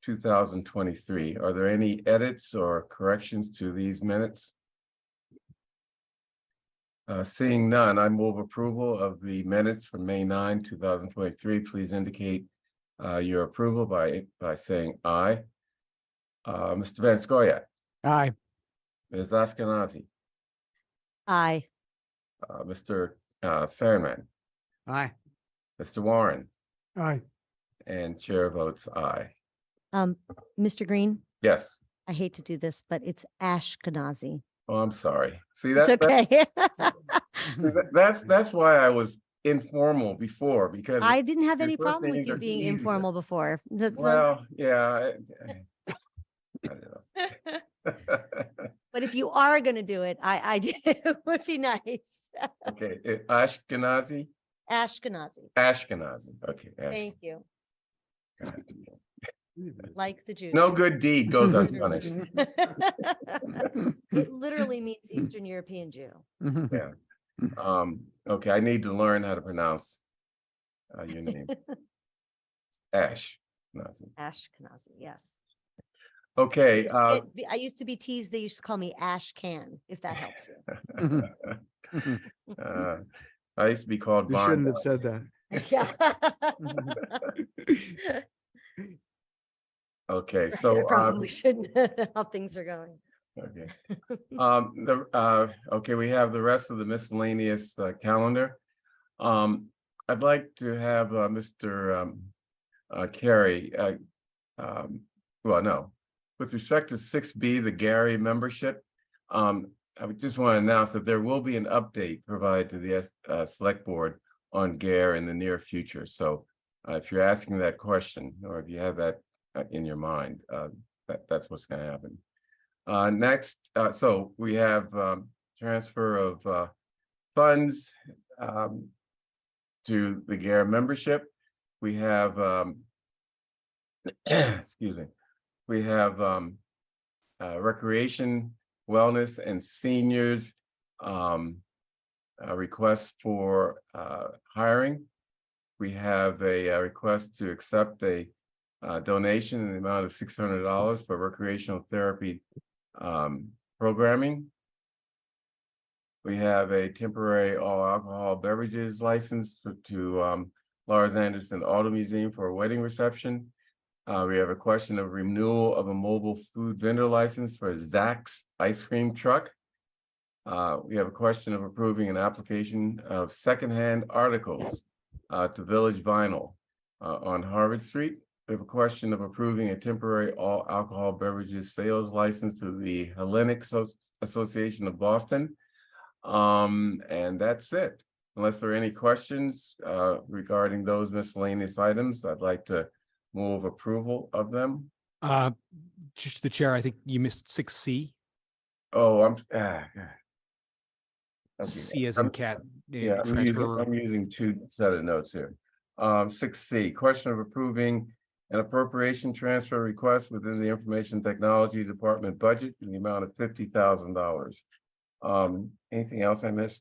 2023. Are there any edits or corrections to these minutes? Seeing none, I move approval of the minutes from May 9, 2023. Please indicate your approval by saying aye. Mr. Van Scoyac, Aye. Ms. Ashkenazi, Aye. Mr. Sandman, Aye. Mr. Warren, Aye. and chair votes aye. Mr. Green, Yes. I hate to do this, but it's Ashkenazi. Oh, I'm sorry. See, It's okay. that's why I was informal before, because I didn't have your any first problem with names you are being easier. informal before. That's, Well, yeah. I don't know. but if you are going to do it, it would be nice. Okay, Ashkenazi, Ashkenazi. Ashkenazi. Okay. Thank you. Like the Jews. No good deed goes unpunished. It literally means Eastern European Jew. Yeah. Okay, I need to learn how to pronounce your name. Ash. Ashkenazi, yes. Okay. I used to be teased, they used to call me Ash Can, if that helps you. I used to be called You shouldn't have said that. Yeah. Okay, I so probably shouldn't, how things are going. okay. Okay, we have the rest of the miscellaneous calendar. I'd like to have Mr. Carey, well, no, with respect to 6B, the Gary membership, I would just want to announce that there will be an update provided to the select board on GARE in the near future. So if you're asking that question, or if you have that in your mind, that's what's going to happen. Next, so we have transfer of funds to the GARE membership. We have, excuse me, we have recreation, wellness, and seniors request for hiring. We have a request to accept a donation in the amount of $600 for recreational therapy programming. We have a temporary all alcohol beverages license to Lars Anderson Auto Museum for a wedding reception. We have a question of renewal of a mobile food vendor license for Zach's ice cream truck. We have a question of approving an application of secondhand articles to Village Vinyl on Harvard Street. We have a question of approving a temporary all alcohol beverages sales license to the Hellenic Association of Boston. And that's it. Unless there are any questions regarding those miscellaneous items, I'd like to move approval of them. Just the chair, I think you missed 6C. Oh, okay. C as in cat. Yeah, I'm using two set of notes here. 6C, question of approving an appropriation transfer request within the Information Technology Department budget in the amount of $50,000. Anything else I missed?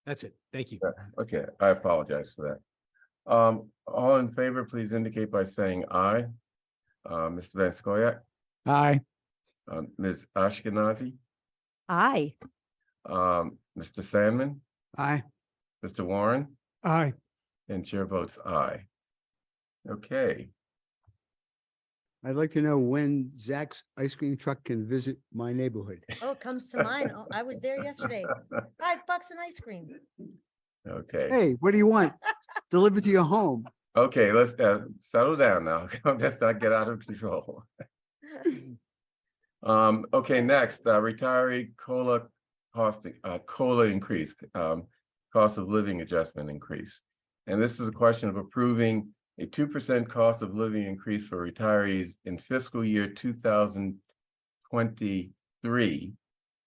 That's it. Thank you. Okay, I apologize for that. All in favor, please indicate by saying aye. Mr. Van Scoyac, Aye. Ms. Ashkenazi, Aye. Mr. Sandman, Aye. Mr. Warren, Aye. and chair votes aye. Okay. I'd like to know when Zach's ice cream truck can visit my neighborhood. Oh, it comes to mind. Oh, I was there yesterday. $5 an ice cream. Okay. Hey, what do you want? Delivered to your home. Okay, let's settle down now. Let's not get out of control. Okay, next, retiree COLA increase, cost of living adjustment increase. And this is a question of approving a 2% cost of living increase for retirees in fiscal year 2023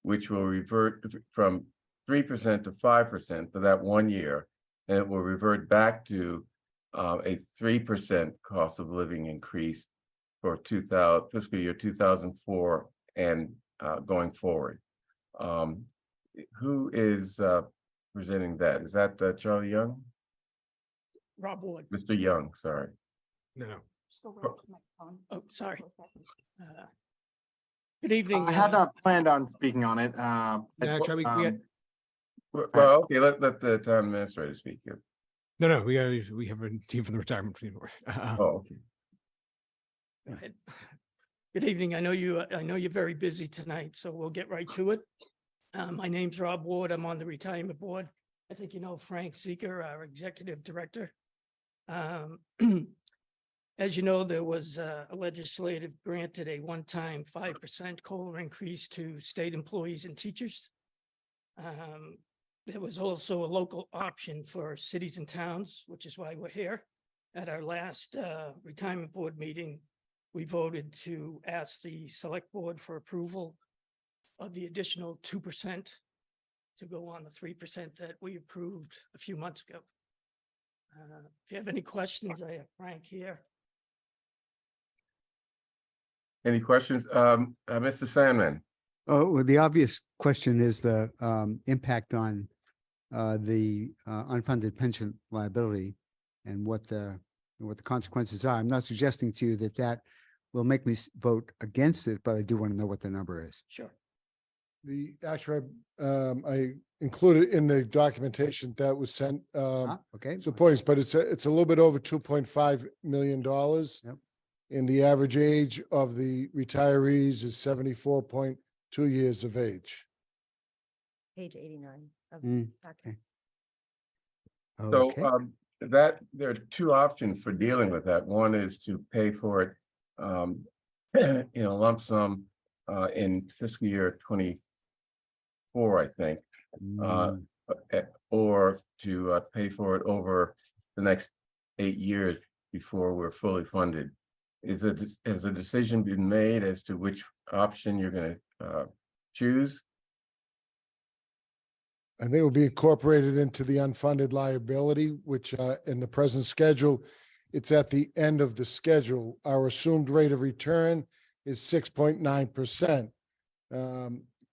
which will revert from 3% to 5% for that 1 year. And it will revert back to a 3% cost of living increase for fiscal year 2004 and going forward. Who is presenting that? Is that Charlie Young? Rob Ward. Mr. Young, sorry. No. Oh, sorry. Good evening. I had not planned on speaking on it. No, Charlie, Well, okay, let the town administrator speak here. no, we have a team from the retirement team. Oh, okay. Go ahead. Good evening. I know you're very busy tonight, so we'll get right to it. My name's Rob Ward. I'm on the retirement board. I think you know Frank Zeker, our executive director. As you know, there was a legislative granted a one-time 5% COLA increase to state employees and teachers. There was also a local option for cities and towns, which is why we're here. At our last retirement board meeting, we voted to ask the select board for approval of the additional 2% to go on the 3% that we approved a few months ago. If you have any questions, I have Frank here. Any questions? Mr. Sandman? Oh, well, the obvious question is the impact on the unfunded pension liability and what the consequences are. I'm not suggesting to you that that will make me vote against it, but I do want to know what the number is. Sure. Actually, I included in the documentation that was sent. Okay. Supporting, but it's a little bit over $2.5 million. Yep. And the average age of the retirees is 74.2 years of age. Page 89 of Mm, the packet. So Okay. there are two options for dealing with that. One is to pay for it in a lump sum in fiscal year 24, I think, or to pay for it over the next 8 years before we're fully funded. Has a decision been made as to which option you're going to choose? And they will be incorporated into the unfunded liability, which in the present schedule, it's at the end of the schedule. Our assumed rate of return is 6.9%.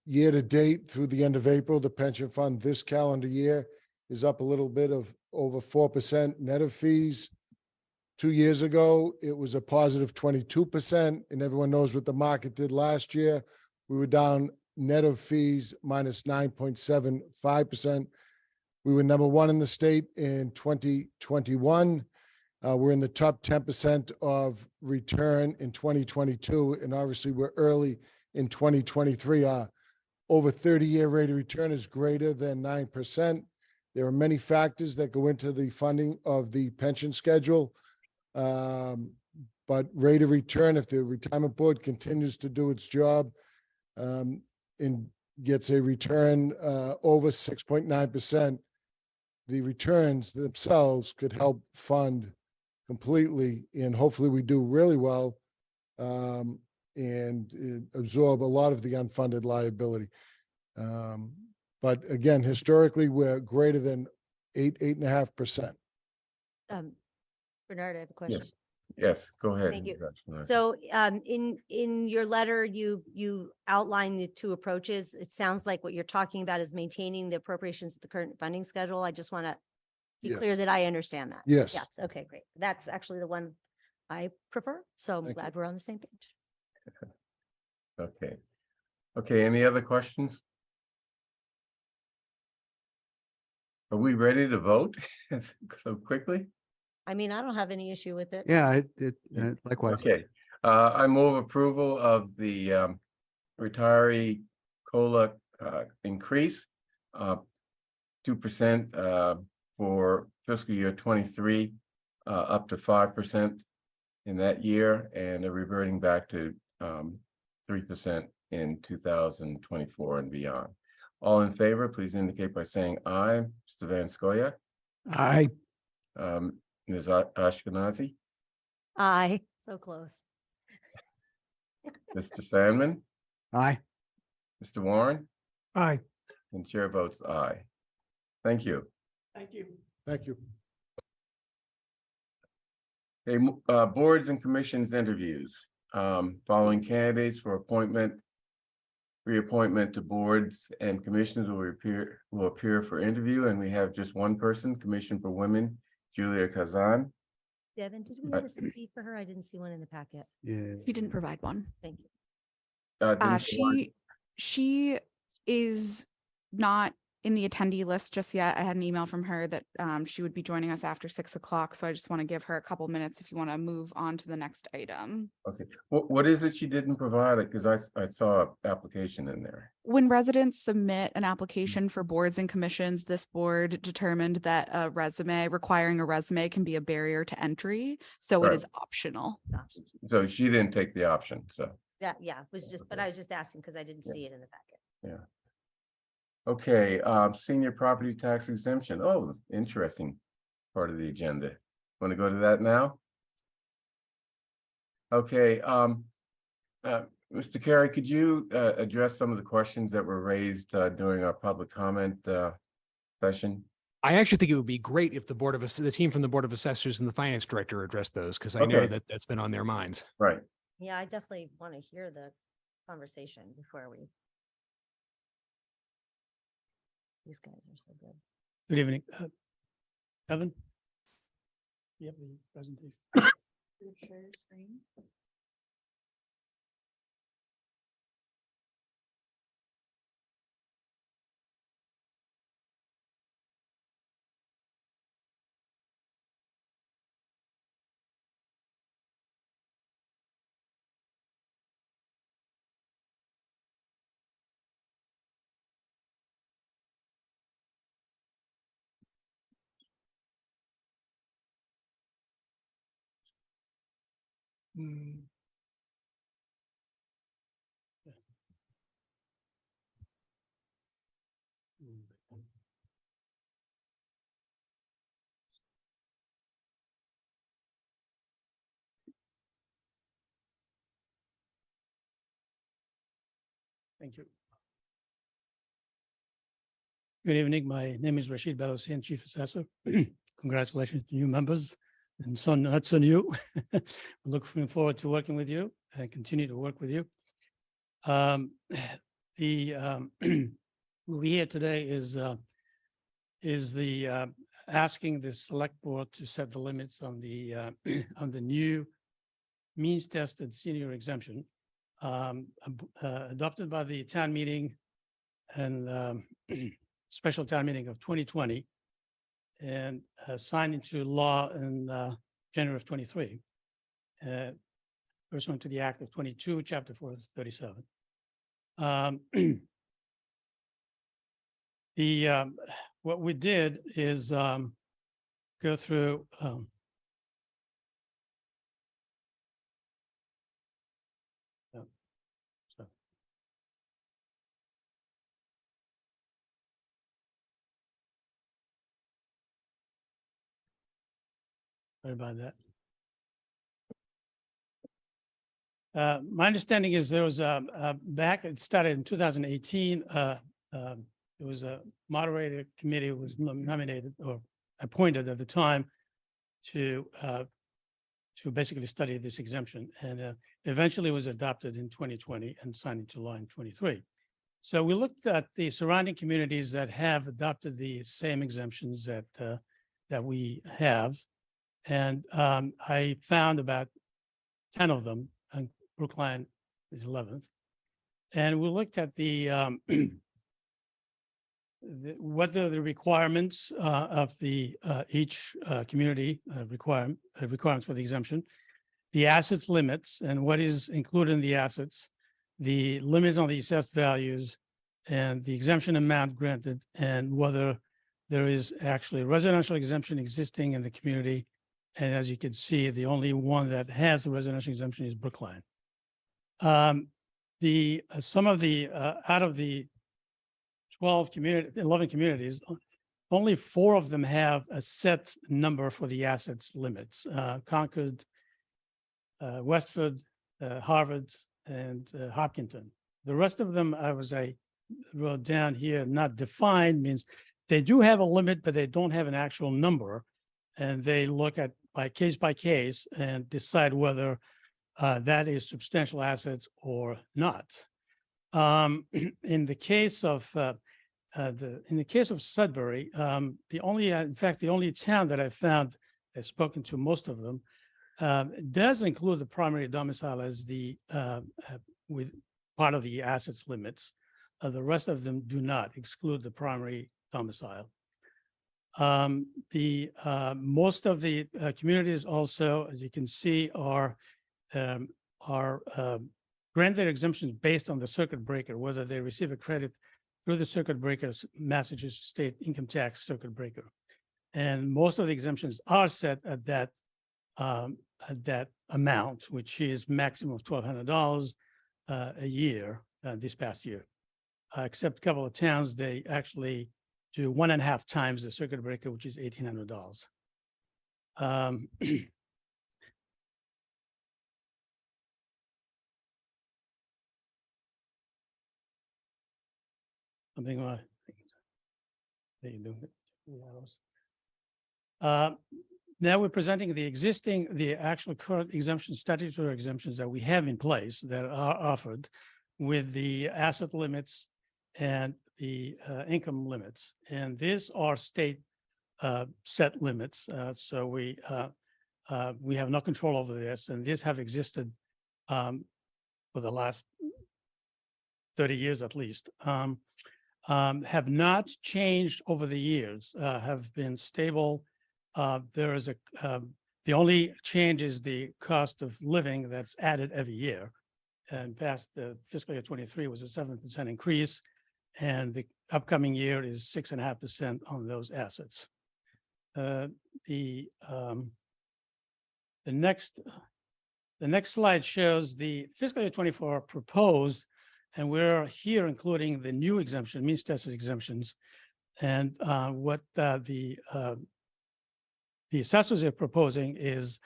Year to date through the end of April, the pension fund this calendar year is up a little bit of over 4% net of fees. 2 years ago, it was a positive 22%, and everyone knows what the market did last year. We were down net of fees minus 9.75%. We were number one in the state in 2021. We're in the top 10% of return in 2022, and obviously we're early in 2023. Over 30-year rate of return is greater than 9%. There are many factors that go into the funding of the pension schedule. But rate of return, if the retirement board continues to do its job and gets a return over 6.9%, the returns themselves could help fund completely, and hopefully we do really well and absorb a lot of the unfunded liability. But again, historically, we're greater than 8.5%. Bernard, I have a question. Yes, go ahead. Thank you. Judge. So in your letter, you outline the two approaches. It sounds like what you're talking about is maintaining the appropriations at the current funding schedule. I just want to be clear Yes. that I understand that. Yes. Yes. Okay, great. That's actually the one I prefer. So I'm Thank you. glad we're on the same page. Okay. Okay, any other questions? Are we ready to vote so quickly? I mean, I don't have any issue with it. Yeah, likewise. Okay, I move approval of the retiree COLA increase, 2% for fiscal year 23, up to 5% in that year, and reverting back to 3% in 2024 and beyond. All in favor, please indicate by saying aye. Mr. Van Scoyac? Aye. Ms. Ashkenazi? Aye, so close. Mr. Sandman? Aye. Mr. Warren? Aye. And chair votes aye. Thank you. Thank you. Thank you. Okay, boards and commissions interviews. Following candidates for appointment, reappointment to boards and commissions will appear for interview, and we have just one person, Commission for Women, Julia Kazan. Devin, did we have a CV for her? I didn't see one in the packet. Yeah. He didn't provide one. Thank you. Didn't She is not in the attendee list just yet. I had an email from her that she would be joining us after 6 o'clock. So I just want to give her a couple minutes if you want to move on to the next item. Okay, what is it she didn't provide it? Because I saw an application in there. When residents submit an application for boards and commissions, this board determined that requiring a resume can be a barrier to entry. So Right. it is optional. So she didn't take the option, so, Yeah, it was just, but I was just asking because I didn't see it in the packet. yeah. Okay, senior property tax exemption. Oh, interesting part of the agenda. Want to go to that now? Okay, Mr. Carey, could you address some of the questions that were raised during our public comment session? I actually think it would be great if the team from the Board of Assessors and the Finance Director addressed those, because I know Okay. that that's been on their minds. Right. Yeah, I definitely want to hear the conversation before we. These guys are so good. Good evening. Evan? You have the presentation. Share your screen. Thank you. Good evening. My name is Rashid Balosian, Chief Assessor. Congratulations to new members and so not so new. Looking forward to working with you and continue to work with you. We here today is the asking the select board to set the limits on the on the new means tested senior exemption adopted by the town meeting and special town meeting of 2020 and signed into law in January of 23, pursuant to the Act of 22, Chapter 437. What we did is go through sorry about that. My understanding is there was back, it started in 2018. There was a moderator committee who was nominated or appointed at the time to basically study this exemption, and eventually was adopted in 2020 and signed into law in 23. So we looked at the surrounding communities that have adopted the same exemptions that we have, and I found about 10 of them, and Brookline is 11th. And we looked at what are the requirements of the each community requirements for the exemption, the assets limits and what is included in the assets, the limits on the assessed values, and the exemption amount granted, and whether there is actually a residential exemption existing in the community. And as you can see, the only one that has a residential exemption is Brookline. Some of the out of the 11 communities, only 4 of them have a set number for the assets limits. Concord, Westford, Harvard, and Hopkinton. The rest of them was a wrote down here, not defined, means they do have a limit, but they don't have an actual number. And they look at by case and decide whether that is substantial assets or not. In the case of Sudbury, in fact, the only town that I found, I've spoken to most of them, does include the primary domicile as the with part of the assets limits. The rest of them do not exclude the primary domicile. Most of the communities also, as you can see, are granted exemptions based on the circuit breaker, whether they receive a credit through the circuit breaker's Massachusetts state income tax circuit breaker. And most of the exemptions are set at that amount, which is maximum of $1,200 a year this past year. Except a couple of towns, they actually do 1.5 times the circuit breaker, which is $1,800. Something now we're presenting the actual current exemptions, statutory exemptions that we have in place that are offered with the asset limits and the income limits. And these are state set limits. So we have no control over this, and these have existed for the last 30 years at least. Have not changed over the years, have been stable. There is the only change is the cost of living that's added every year. And past the fiscal year 23 was a 7% increase, and the upcoming year is 6.5% on those assets. The next slide shows the fiscal year 24 proposed, and we're here including the new exemption, means tested exemptions, and what the assessors are proposing is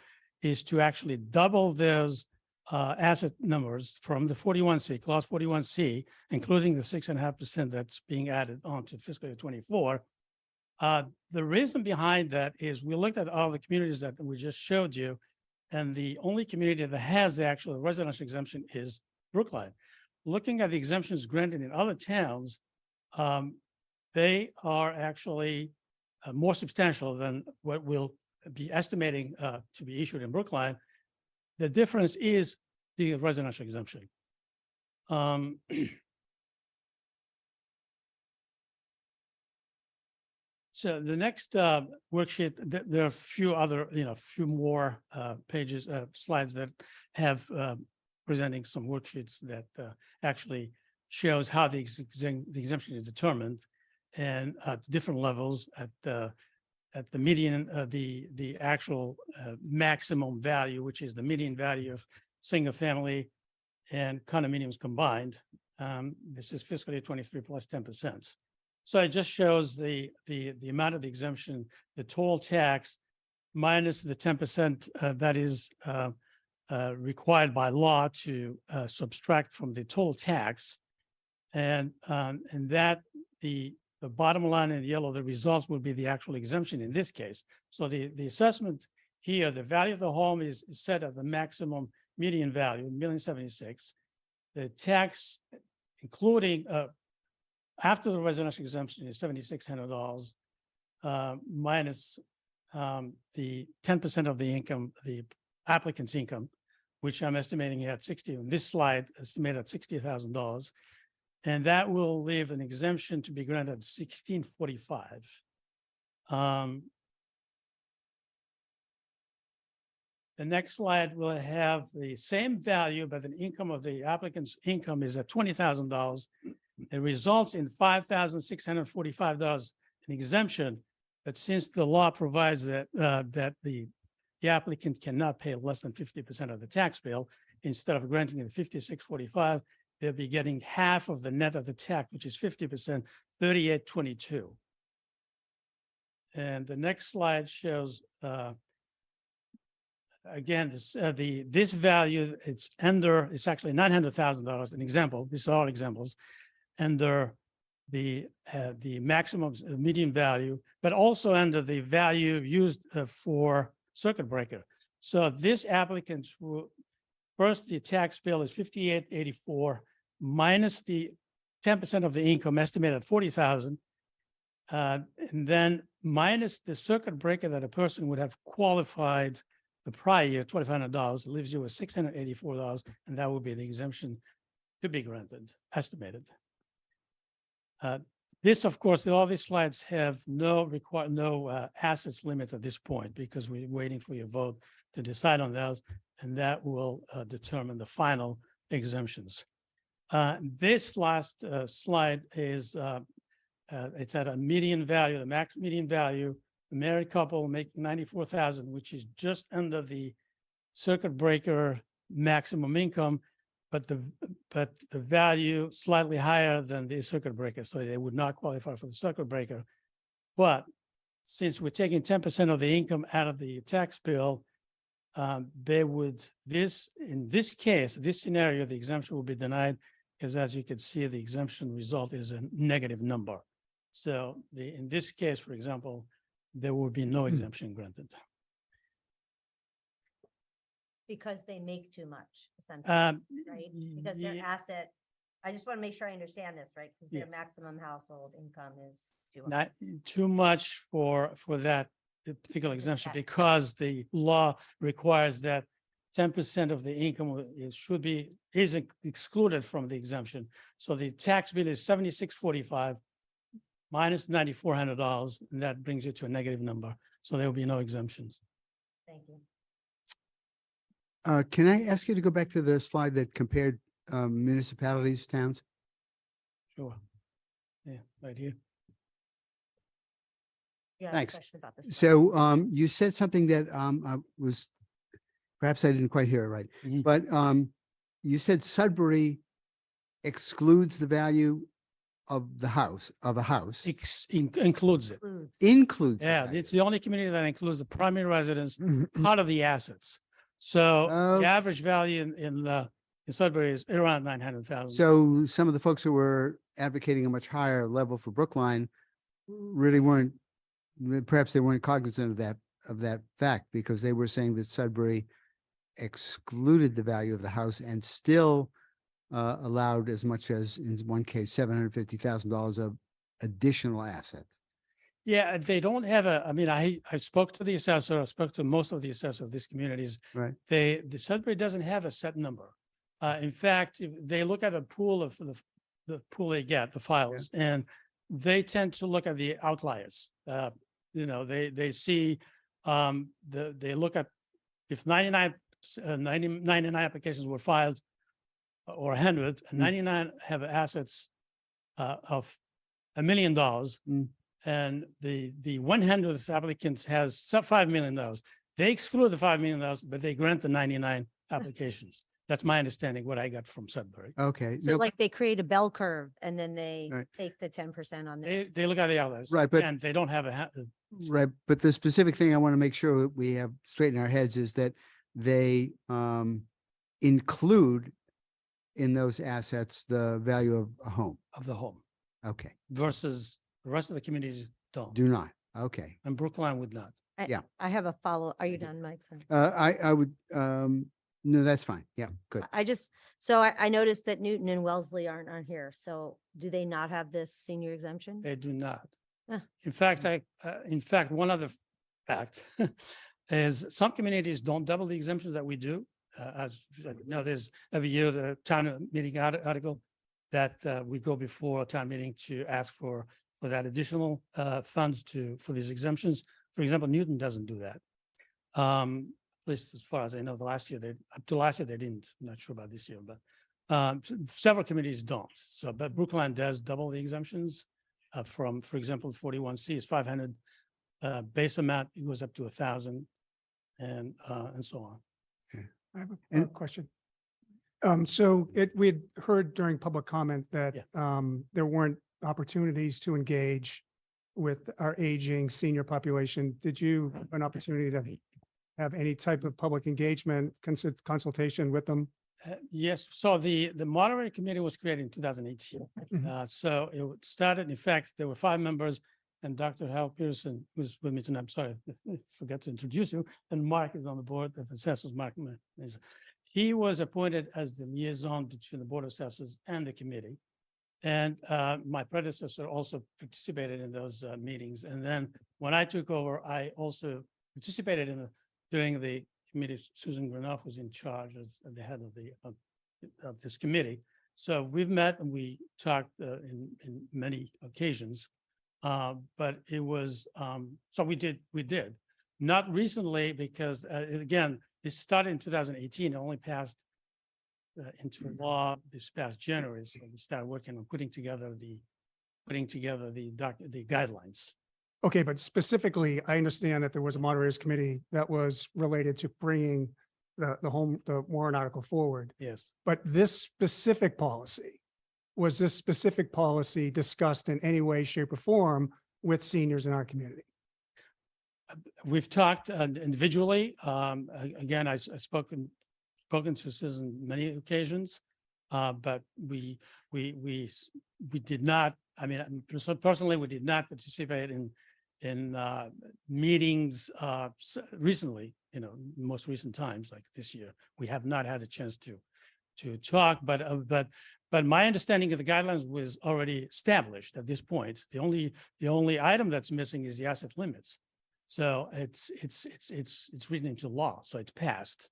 to actually double those asset numbers from the 41C, clause 41C, including the 6.5% that's being added onto fiscal year 24. The reason behind that is we looked at all the communities that we just showed you, and the only community that has the actual residential exemption is Brookline. Looking at the exemptions granted in other towns, they are actually more substantial than what we'll be estimating to be issued in Brookline. The difference is the residential exemption. So the next worksheet, there are a few other, few more pages, slides that have presenting some worksheets that actually shows how the exemption is determined, and at different levels at the median, the actual maximum value, which is the median value of single family and condominiums combined. This is fiscal year 23 plus 10%. So it just shows the amount of the exemption, the total tax minus the 10% that is required by law to subtract from the total tax, and that the bottom line in yellow, the results will be the actual exemption in this case. So the assessment here, the value of the home is set at the maximum median value, $1,076,000. The tax, including after the residential exemption, is $7,600 minus the 10% of the income, the applicant's income, which I'm estimating at 60. On this slide, estimated at $60,000. And that will leave an exemption to be granted $1,645. The next slide will have the same value, but the income of the applicant's income is at $20,000. It results in $5,645 in exemption. But since the law provides that the applicant cannot pay less than 50% of the tax bill, instead of granting the $5,645, they'll be getting half of the net of the tax, which is 50%, $3,822. And the next slide shows, again, this value, it's actually $900,000, an example. These are all examples. under the maximum median value, but also under the value used for circuit breaker. So this applicant will, first, the tax bill is 5884 minus the 10% of the income estimated at 40,000. And then minus the circuit breaker that a person would have qualified the prior year, $2,500, leaves you with $684, and that would be the exemption to be granted, estimated. This, of course, all these slides have no assets limits at this point because we're waiting for your vote to decide on those, and that will determine the final exemptions. This last slide is it's at a median value, the max median value. The married couple making 94,000, which is just under the circuit breaker maximum income, but the value slightly higher than the circuit breaker, so they would not qualify for the circuit breaker. But since we're taking 10% of the income out of the tax bill, they would, in this case, this scenario, the exemption will be denied, because as you can see, the exemption result is a negative number. So in this case, for example, there will be no exemption granted. Because they make too much, essentially, right? Because their yeah. asset, I just want to make sure I understand this, right? Because their Yeah. maximum household income is too much. Not too much for that particular exemption, that- because the law requires that 10% of the income is excluded from the exemption. So the tax bill is $76.45 minus $9,400, and that brings you to a negative number. So there will be no exemptions. Thank you. Can I ask you to go back to the slide that compared municipalities, towns? Sure. Yeah, right here. Yeah, Thanks. question about this. So you said something that I was, perhaps I didn't quite hear it right, Mhm. but you said Sudbury excludes the value of the house, of a house, Includes it. includes. the Yeah, value. it's the only community that includes the primary residence, Mhm. part of the assets. So Oh. the average value in Sudbury is around 900,000. So some of the folks who were advocating a much higher level for Brookline really weren't, perhaps they weren't cognizant of that fact, because they were saying that Sudbury excluded the value of the house and still allowed as much as, in one case, $750,000 of additional assets. Yeah, they don't have I spoke to the assessor, I spoke to most of the assessors of these communities. Right. The Sudbury doesn't have a set number. In fact, if they look at a pool of the pool they get, the files, and they tend to look at the outliers. They see, they look at if 99 applications were filed, or 100, and 99 have assets of $1 million. And the 100th applicants has $5 million. They exclude the $5 million, but they grant the 99 applications. That's my understanding, what I got from Sudbury. Okay. So like they create a bell curve and then they Right. take the 10% on this. They look at the outliers. Right, but- And they don't have Right, but the specific thing I want to make sure that we have straight in our heads is that they include in those assets the value of a home. of the home Okay, versus the rest of the communities don't. do not. Okay. And Brookline would not. Yeah. I have a follow. Are you done, Mike? Sorry. I would, no, that's fine. Yeah, good. I noticed that Newton and Wellesley aren't on here. So do they not have this senior exemption? They do not. Ah. In fact, one other fact is some communities don't double the exemptions that we do. As you know, there's every year the town meeting article that we go before a town meeting to ask for that additional funds for these exemptions. For example, Newton doesn't do that. At least as far as I know, up to last year they didn't. I'm not sure about this year, but several communities don't. So, but Brookline does double the exemptions. For example, 41C is 500 base amount. It goes up to 1,000, and so on. I have a question. So we had heard during public comment that there weren't opportunities to engage with our aging senior population. Did you have an opportunity to have any type of public engagement, consultation with them? Yes, so the moderator committee was created in 2018. So it started, in fact, there were 5 members, and Dr. Hal Pearson, who's with me tonight, I'm sorry, I forgot to introduce you, and Mark is on the board, the assessors, Mark. He was appointed as the liaison between the Board of Assessors and the committee. And my predecessor also participated in those meetings. And then when I took over, I also participated during the committee. Susan Granoff was in charge as the head of this committee. So we've met and we talked in many occasions. But it was, so we did. Not recently, because again, this started in 2018, it only passed into law this past January. So we started working on putting together the guidelines. Okay, but specifically, I understand that there was a moderators committee that was related to bringing the warrant article forward. Yes. But this specific policy, was this specific policy discussed in any way, shape, or form with seniors in our community? We've talked individually. Again, I've spoken to Susan many occasions, but we did not. I mean, personally, we did not participate in meetings recently. You know, most recent times, like this year, we have not had a chance to talk. But my understanding of the guidelines was already established at this point. The only item that's missing is the asset limits. So it's written into law, so it's passed.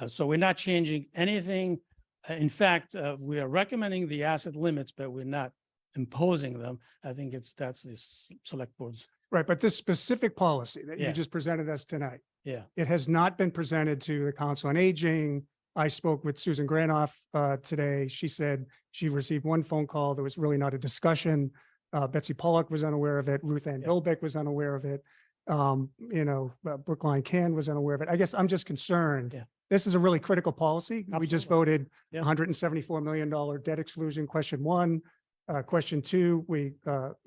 So we're not changing anything. In fact, we are recommending the asset limits, but we're not imposing them. I think that's the select board's. Right, but this specific policy that Yeah. you just presented us tonight, Yeah. it has not been presented to the Council on Aging. I spoke with Susan Granoff today. She said she received one phone call. There was really not a discussion. Betsy Pollock was unaware of it. Ruth Ann Dolbeck was unaware of it. Brookline Can was unaware of it. I guess I'm just concerned. Yeah. This is a really critical policy. We just voted Yeah. $174 million debt exclusion, question 1. Question 2, we are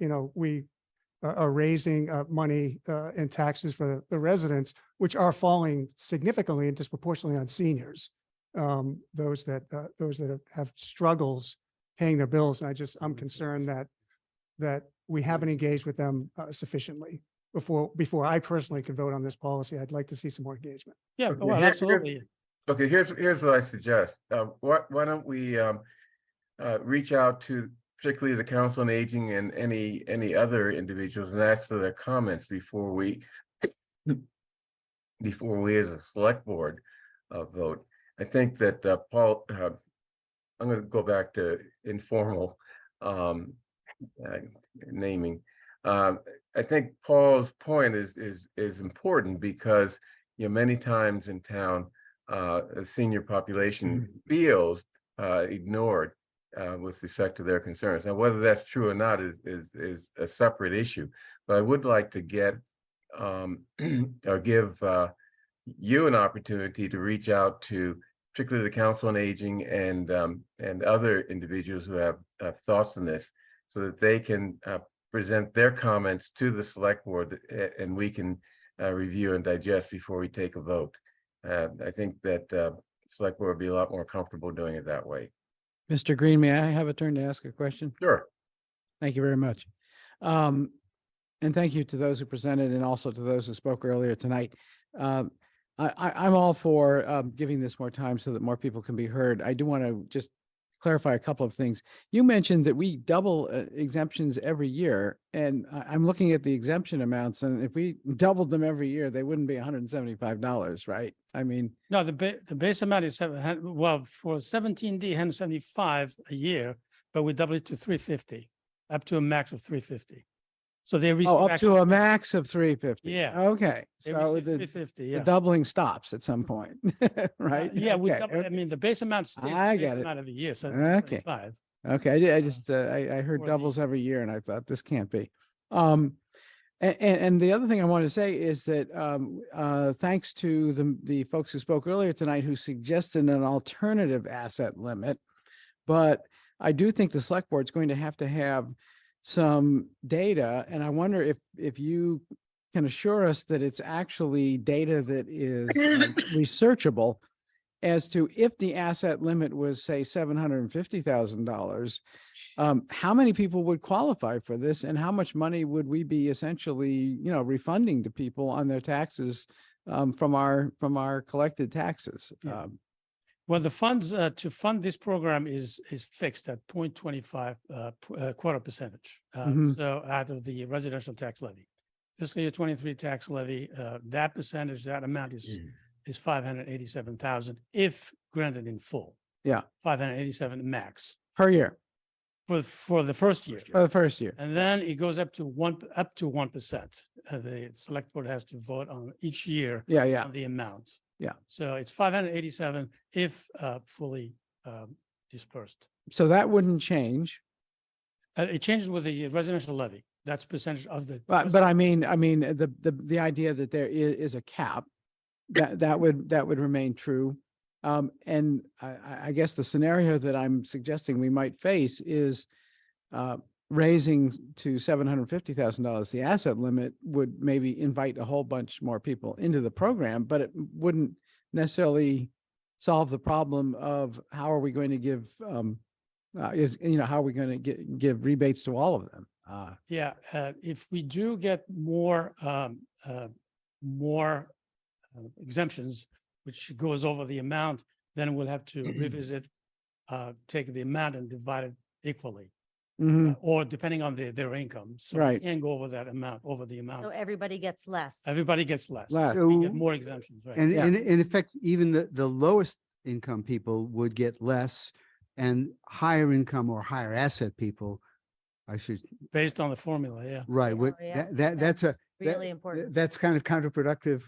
raising money in taxes for the residents, which are falling significantly and disproportionately on seniors. Those that have struggles paying their bills. And I'm concerned that we haven't engaged with them sufficiently before I personally can vote on this policy. I'd like to see some more engagement. Yeah, Okay, well, absolutely. Okay, here's what I suggest. Why don't we reach out to particularly the Council on Aging and any other individuals and ask for their comments before we as a select board vote. I think that Paul, I'm going to go back to informal naming. I think Paul's point is important because many times in town, the senior population feels ignored with respect to their concerns. Now, whether that's true or not is a separate issue. But I would like to get or give you an opportunity to reach out to particularly the Council on Aging and other individuals who have thoughts on this, so that they can present their comments to the select board and we can review and digest before we take a vote. I think that select board would be a lot more comfortable doing it that way. Mr. Green, may I have a turn to ask a question? Sure. Thank you very much. And thank you to those who presented and also to those who spoke earlier tonight. I'm all for giving this more time so that more people can be heard. I do want to just clarify a couple of things. You mentioned that we double exemptions every year, and I'm looking at the exemption amounts, and if we doubled them every year, they wouldn't be $175, right? I mean, No, the base amount is for 17D, 175 a year, but we double it to 350, up to a max of 350. So they up to a max of 350. Yeah. Okay. They So receive the 350, yeah. doubling stops at some point, right? Yeah, we Okay, double, I mean, the base amount stays I the base get it. amount of the year, so Okay. 75. Okay, I just I heard or doubles every year, and I thought this can't be. And the other thing I want to say is that thanks to the folks who spoke earlier tonight who suggested an alternative asset limit, but I do think the select board is going to have some data, and I wonder if you can assure us that it's actually data that is researchable as to if the asset limit was, say, $750,000, how many people would qualify for this, and how much money would we be essentially, refunding to people on their taxes from our collected taxes? Yeah. Well, the funds to fund this program is fixed at 0.25 quarter percentage. Mhm. So out of the residential tax levy, fiscal year 23 tax levy, that percentage, that amount is 587,000 if granted in full. Yeah, 587 max per year, for the first year. for the first year. And then it goes up to 1%. The select board has to vote on each year Yeah, yeah, on the amount. yeah. So it's 587 if fully dispersed. So that wouldn't change. It changes with the residential levy. That's percentage of the. But I mean, the idea that there is a cap, that would remain true. And I guess the scenario that I'm suggesting we might face is raising to $750,000 the asset limit would maybe invite a whole bunch more people into the program, but it wouldn't necessarily solve the problem of how are we going to give how are we going to give rebates to all of them? Yeah, if we do get more exemptions, which goes over the amount, then we'll have to revisit, take the amount and divide it equally, Mhm. or depending on their income. So we Right. can't go over that amount, over the So amount. everybody gets less. Everybody gets less. Less. We get So- more exemptions, right? And Yeah. in effect, even the lowest income people would get less, and higher income or higher asset people, I should, Based on the formula, yeah. right, Oh, what, yeah, that's a, Really important. that's kind of counterproductive,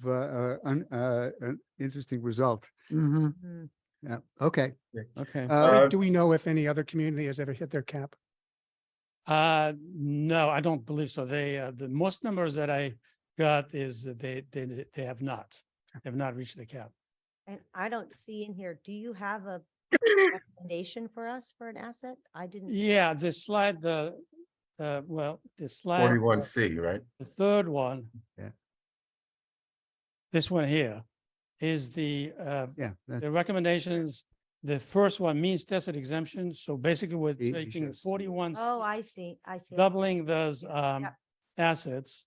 an interesting result. Mhm. Mhm. Yeah, okay. Okay. Do we know if any other community has ever hit their cap? No, I don't believe so. The most numbers that I got is that they have not. Have not reached the cap. And I don't see in here, do you have a recommendation for us for an asset? I didn't. see Yeah, the slide, the slide. 41C, right? The third one. Yeah. This one here is Yeah. the recommendations. The first one means tested exemption. So basically we're You taking should- 41, Oh, I see. doubling those Yeah. assets.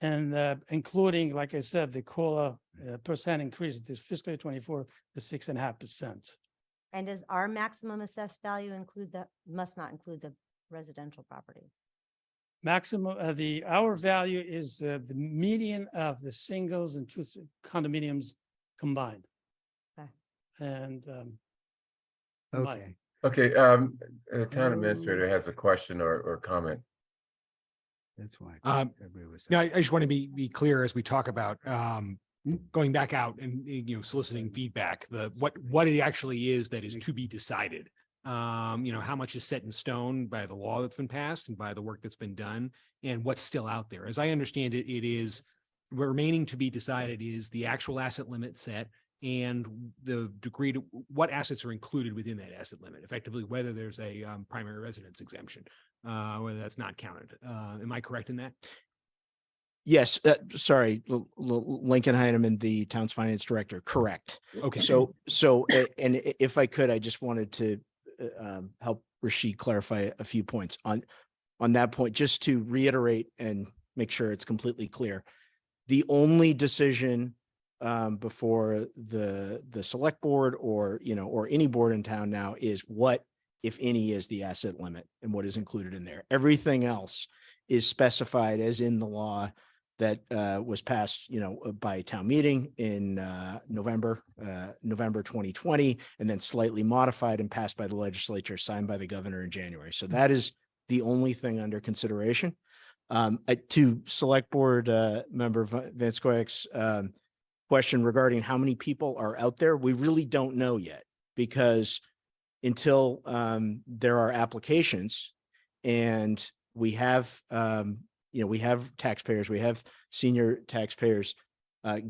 And including, like I said, the COLA percent increase, this fiscal year 24 to 6.5%. And does our maximum assessed value include that, must not include the residential property? Maximum, our value is the median of the singles and two condominiums combined. Okay. And Okay. Okay, the town administrator has a question or comment. That's why. everybody was- No, I just want to be clear as we talk about going back out and soliciting feedback, what it actually is that is to be decided. How much is set in stone by the law that's been passed and by the work that's been done, and what's still out there. As I understand it, it is remaining to be decided is the actual asset limit set and the degree to what assets are included within that asset limit, effectively whether there's a primary residence exemption, whether that's not counted. Am I correct in that? Yes, sorry, Lincoln Heineman, the town's finance director, correct. Okay. So, and if I could, I just wanted to help Rashid clarify a few points on that point, just to reiterate and make sure it's completely clear. The only decision before the select board or any board in town now is what, if any, is the asset limit and what is included in there. Everything else is specified as in the law that was passed, by town meeting in November 2020, and then slightly modified and passed by the legislature, signed by the governor in January. So that is the only thing under consideration. To select board member Vance Goyek's question regarding how many people are out there, we really don't know yet, because until there are applications and we have we have taxpayers, we have senior taxpayers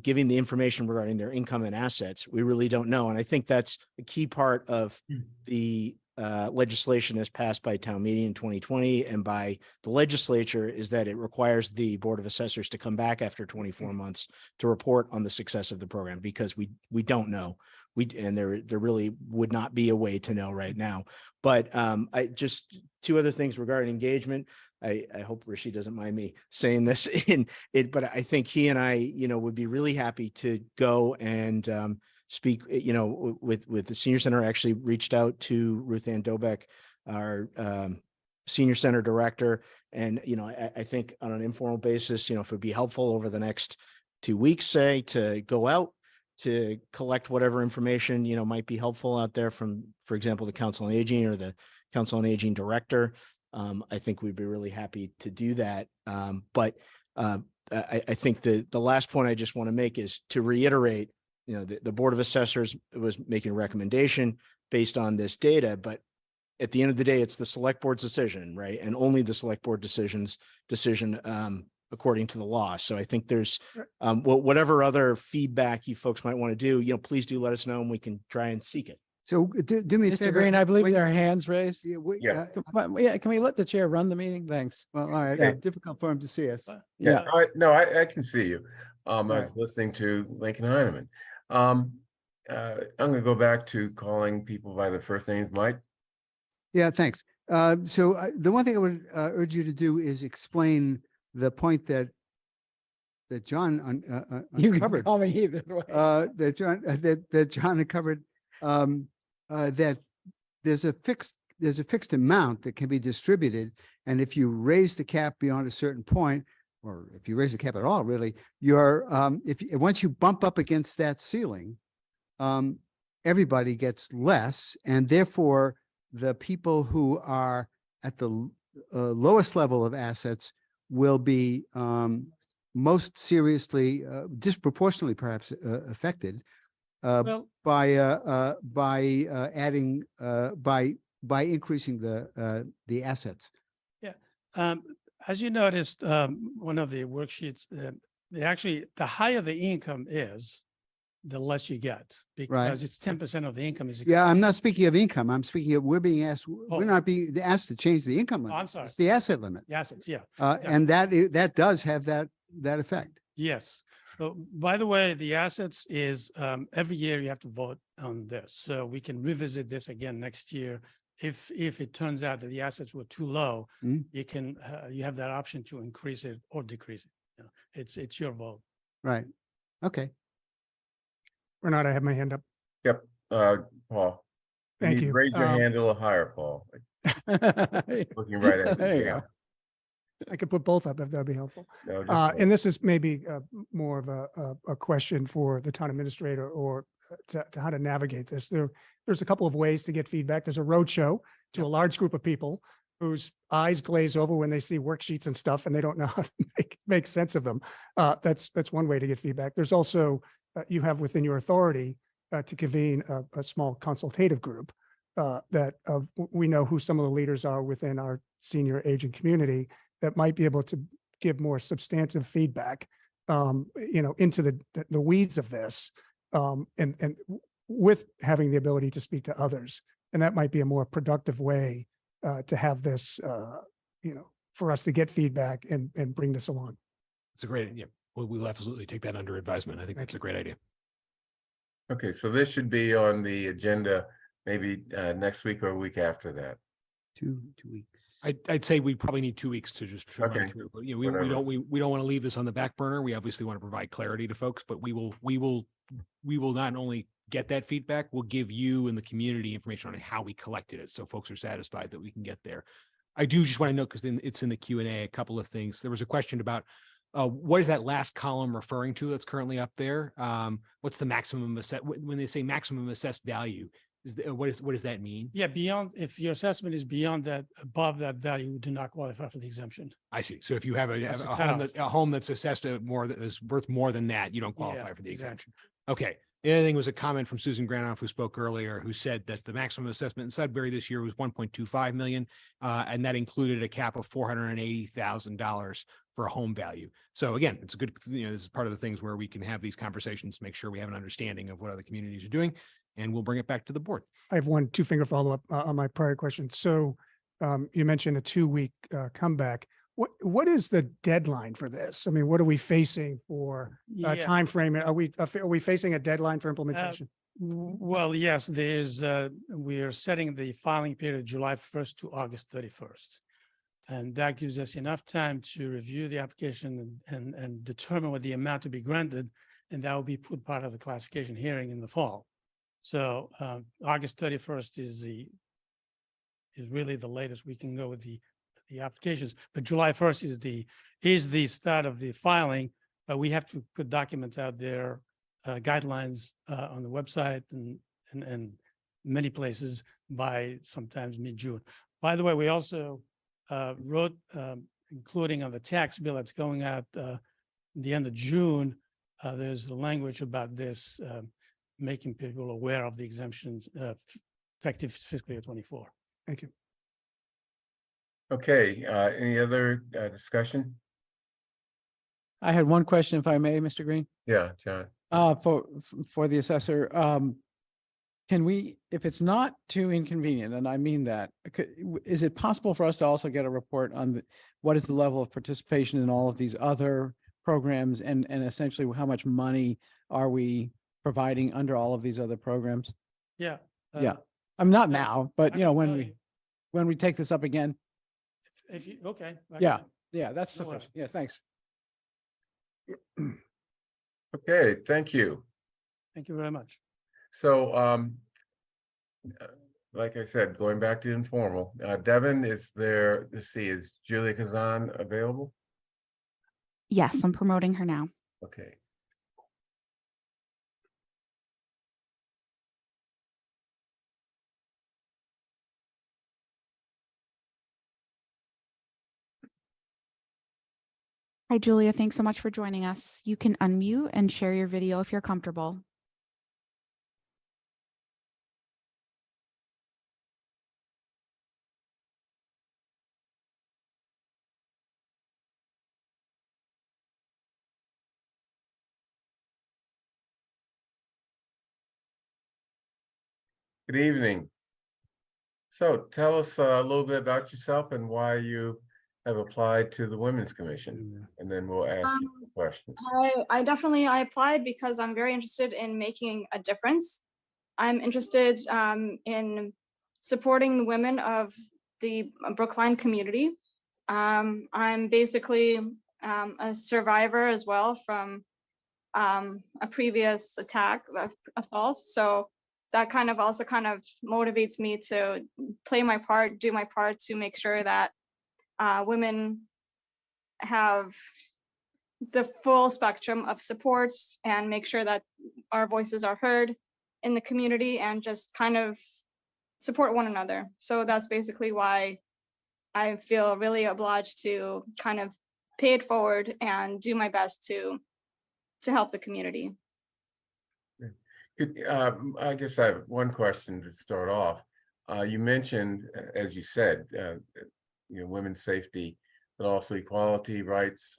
giving the information regarding their income and assets, we really don't know. And I think that's a key part of the legislation that's passed by town meeting in 2020 and by the legislature, is that it requires the Board of Assessors to come back after 24 months to report on the success of the program, because we don't know and there really would not be a way to know right now. But I just two other things regarding engagement. I hope Rishi doesn't mind me saying this in it, but I think he and I, would be really happy to go and speak, with the senior center. I actually reached out to Ruth Ann Dobeck, our senior center director. And, I think on an informal basis, if it'd be helpful over the next 2 weeks, say, to go out to collect whatever information, might be helpful out there from, for example, the Council on Aging or the Council on Aging director. I think we'd be really happy to do that. But I think the last point I just want to make is to reiterate, the Board of Assessors was making a recommendation based on this data, but at the end of the day, it's the select board's decision, right? And only the select board decision according to the law. So I think there's whatever other feedback you folks might want to do, please do let us know and we can try and seek it. So do me a Mr. favor. Green, I believe there are hands raised. Yeah. Yeah, can we let the chair run the meeting? Thanks. Well, all right. Yeah. Difficult for him to see us. Yeah. All right. No, I can see you. I was right. listening to Lincoln Heineman. I'm going to go back to calling people by their first names. Mike? Yeah, thanks. So the one thing I would urge you to do is explain the point that John You can uncovered. call me either way. That John uncovered, that there's a fixed amount that can be distributed, and if you raise the cap beyond a certain point, or if you raise the cap at all, really, once you bump up against that ceiling, everybody gets less, and therefore the people who are at the lowest level of assets will be most seriously, disproportionately perhaps affected by increasing the assets. Yeah. As you noticed, one of the worksheets, the higher the income is, the less you get, because it's 10% of the income is. Yeah, I'm not speaking of income. I'm speaking of, we're being asked, we're not being asked to change the income limit. I'm sorry. It's the asset limit. The assets, yeah. And that does have that effect. Yes. So, by the way, the assets is every year you have to vote on this. So we can revisit this again next year. If it turns out that the assets were too low, you can you have that option to increase it or decrease it. It's your vote. Right. Okay. Bernard, I have my hand up. Yep. Paul. Thank you. Raise your hand a little higher, Paul. Looking right at There you you. go. I could put both up if that'd be helpful. No, just And this is maybe more of a question for the town administrator or to how to navigate this. There's a couple of ways to get feedback. There's a roadshow to a large group of people whose eyes glaze over when they see worksheets and stuff and they don't know how to make sense of them. That's one way to get feedback. There's also, you have within your authority to convene a small consultative group that we know who some of the leaders are within our senior aging community that might be able to give more substantive feedback, into the weeds of this, and with having the ability to speak to others. And that might be a more productive way to have this, for us to get feedback and bring this along. It's a great idea. We'll absolutely take that under advisement. I think that's a great idea. Okay, so this should be on the agenda maybe next week or a week after that. 2 weeks. I'd say we probably need 2 weeks to just run Okay. through. But, we don't want to leave this on the back burner. We obviously want to provide clarity to folks, but we will not only get that feedback, we'll give you and the community information on how we collected it, so folks are satisfied that we can get there. I do just want to note, because then it's in the Q&A, a couple of things. There was a question about what is that last column referring to that's currently up there? What's the maximum when they say maximum assessed value? What does that mean? Yeah, beyond, if your assessment is beyond that, above that value, you do not qualify for the exemption. I see. So if you have That's a a home cutoff. a home that's assessed at more, that is worth more than that, you don't qualify Yeah, for the exactly. exemption. Okay. The other thing was a comment from Susan Granoff, who spoke earlier, who said that the maximum assessment in Sudbury this year was 1.25 million, and that included a cap of $480,000 for a home value. So again, it's a good, this is part of the things where we can have these conversations, make sure we have an understanding of what other communities are doing, and we'll bring it back to the board. I have one 2-finger follow-up on my prior question. So you mentioned a 2-week comeback. What is the deadline for this? I mean, what are we facing for Yeah. time frame? Are we facing a deadline for implementation? Well, yes, we are setting the filing period July 1st to August 31st. And that gives us enough time to review the application and determine what the amount to be granted. And that will be put part of the classification hearing in the fall. So August 31st is really the latest we can go with the applications. But July 1st is the start of the filing. But we have to put documents out there, guidelines on the website and many places by sometimes mid-June. By the way, we also wrote, including on the tax bill that's going out the end of June, there's the language about this, making people aware of the exemptions effective fiscal year 24. Thank you. Okay, any other discussion? I had one question, if I may, Mr. Green. Yeah, John. For the assessor, can we, if it's not too inconvenient, and I mean that, is it possible for us to also get a report on what is the level of participation in all of these other programs and essentially how much money are we providing under all of these other programs? Yeah. Yeah, I'm not now, but I you know, can when tell we, you. when we take this up again. If you, okay. I Yeah, can- yeah, that's No worries. sufficient. Yeah, thanks. Okay, thank you. Thank you very much. So, like I said, going back to informal, Devin, is there, let's see, is Julia Kazan available? Yes, I'm promoting her now. Okay. Hi, Julia. Thanks so much for joining us. You can unmute and share your video if you're comfortable. Good evening. So tell us a little bit about yourself and why you have applied to the Women's Commission, and then we'll ask you questions. I applied because I'm very interested in making a difference. I'm interested in supporting the women of the Brookline community. I'm basically a survivor as well from a previous assault. So that kind of also motivates me to play my part, do my part to make sure that women have the full spectrum of supports and make sure that our voices are heard in the community and just kind of support one another. So that's basically why I feel really obliged to kind of pay it forward and do my best to help the community. I guess I have one question to start off. You mentioned, as you said, women's safety, but also equality, rights,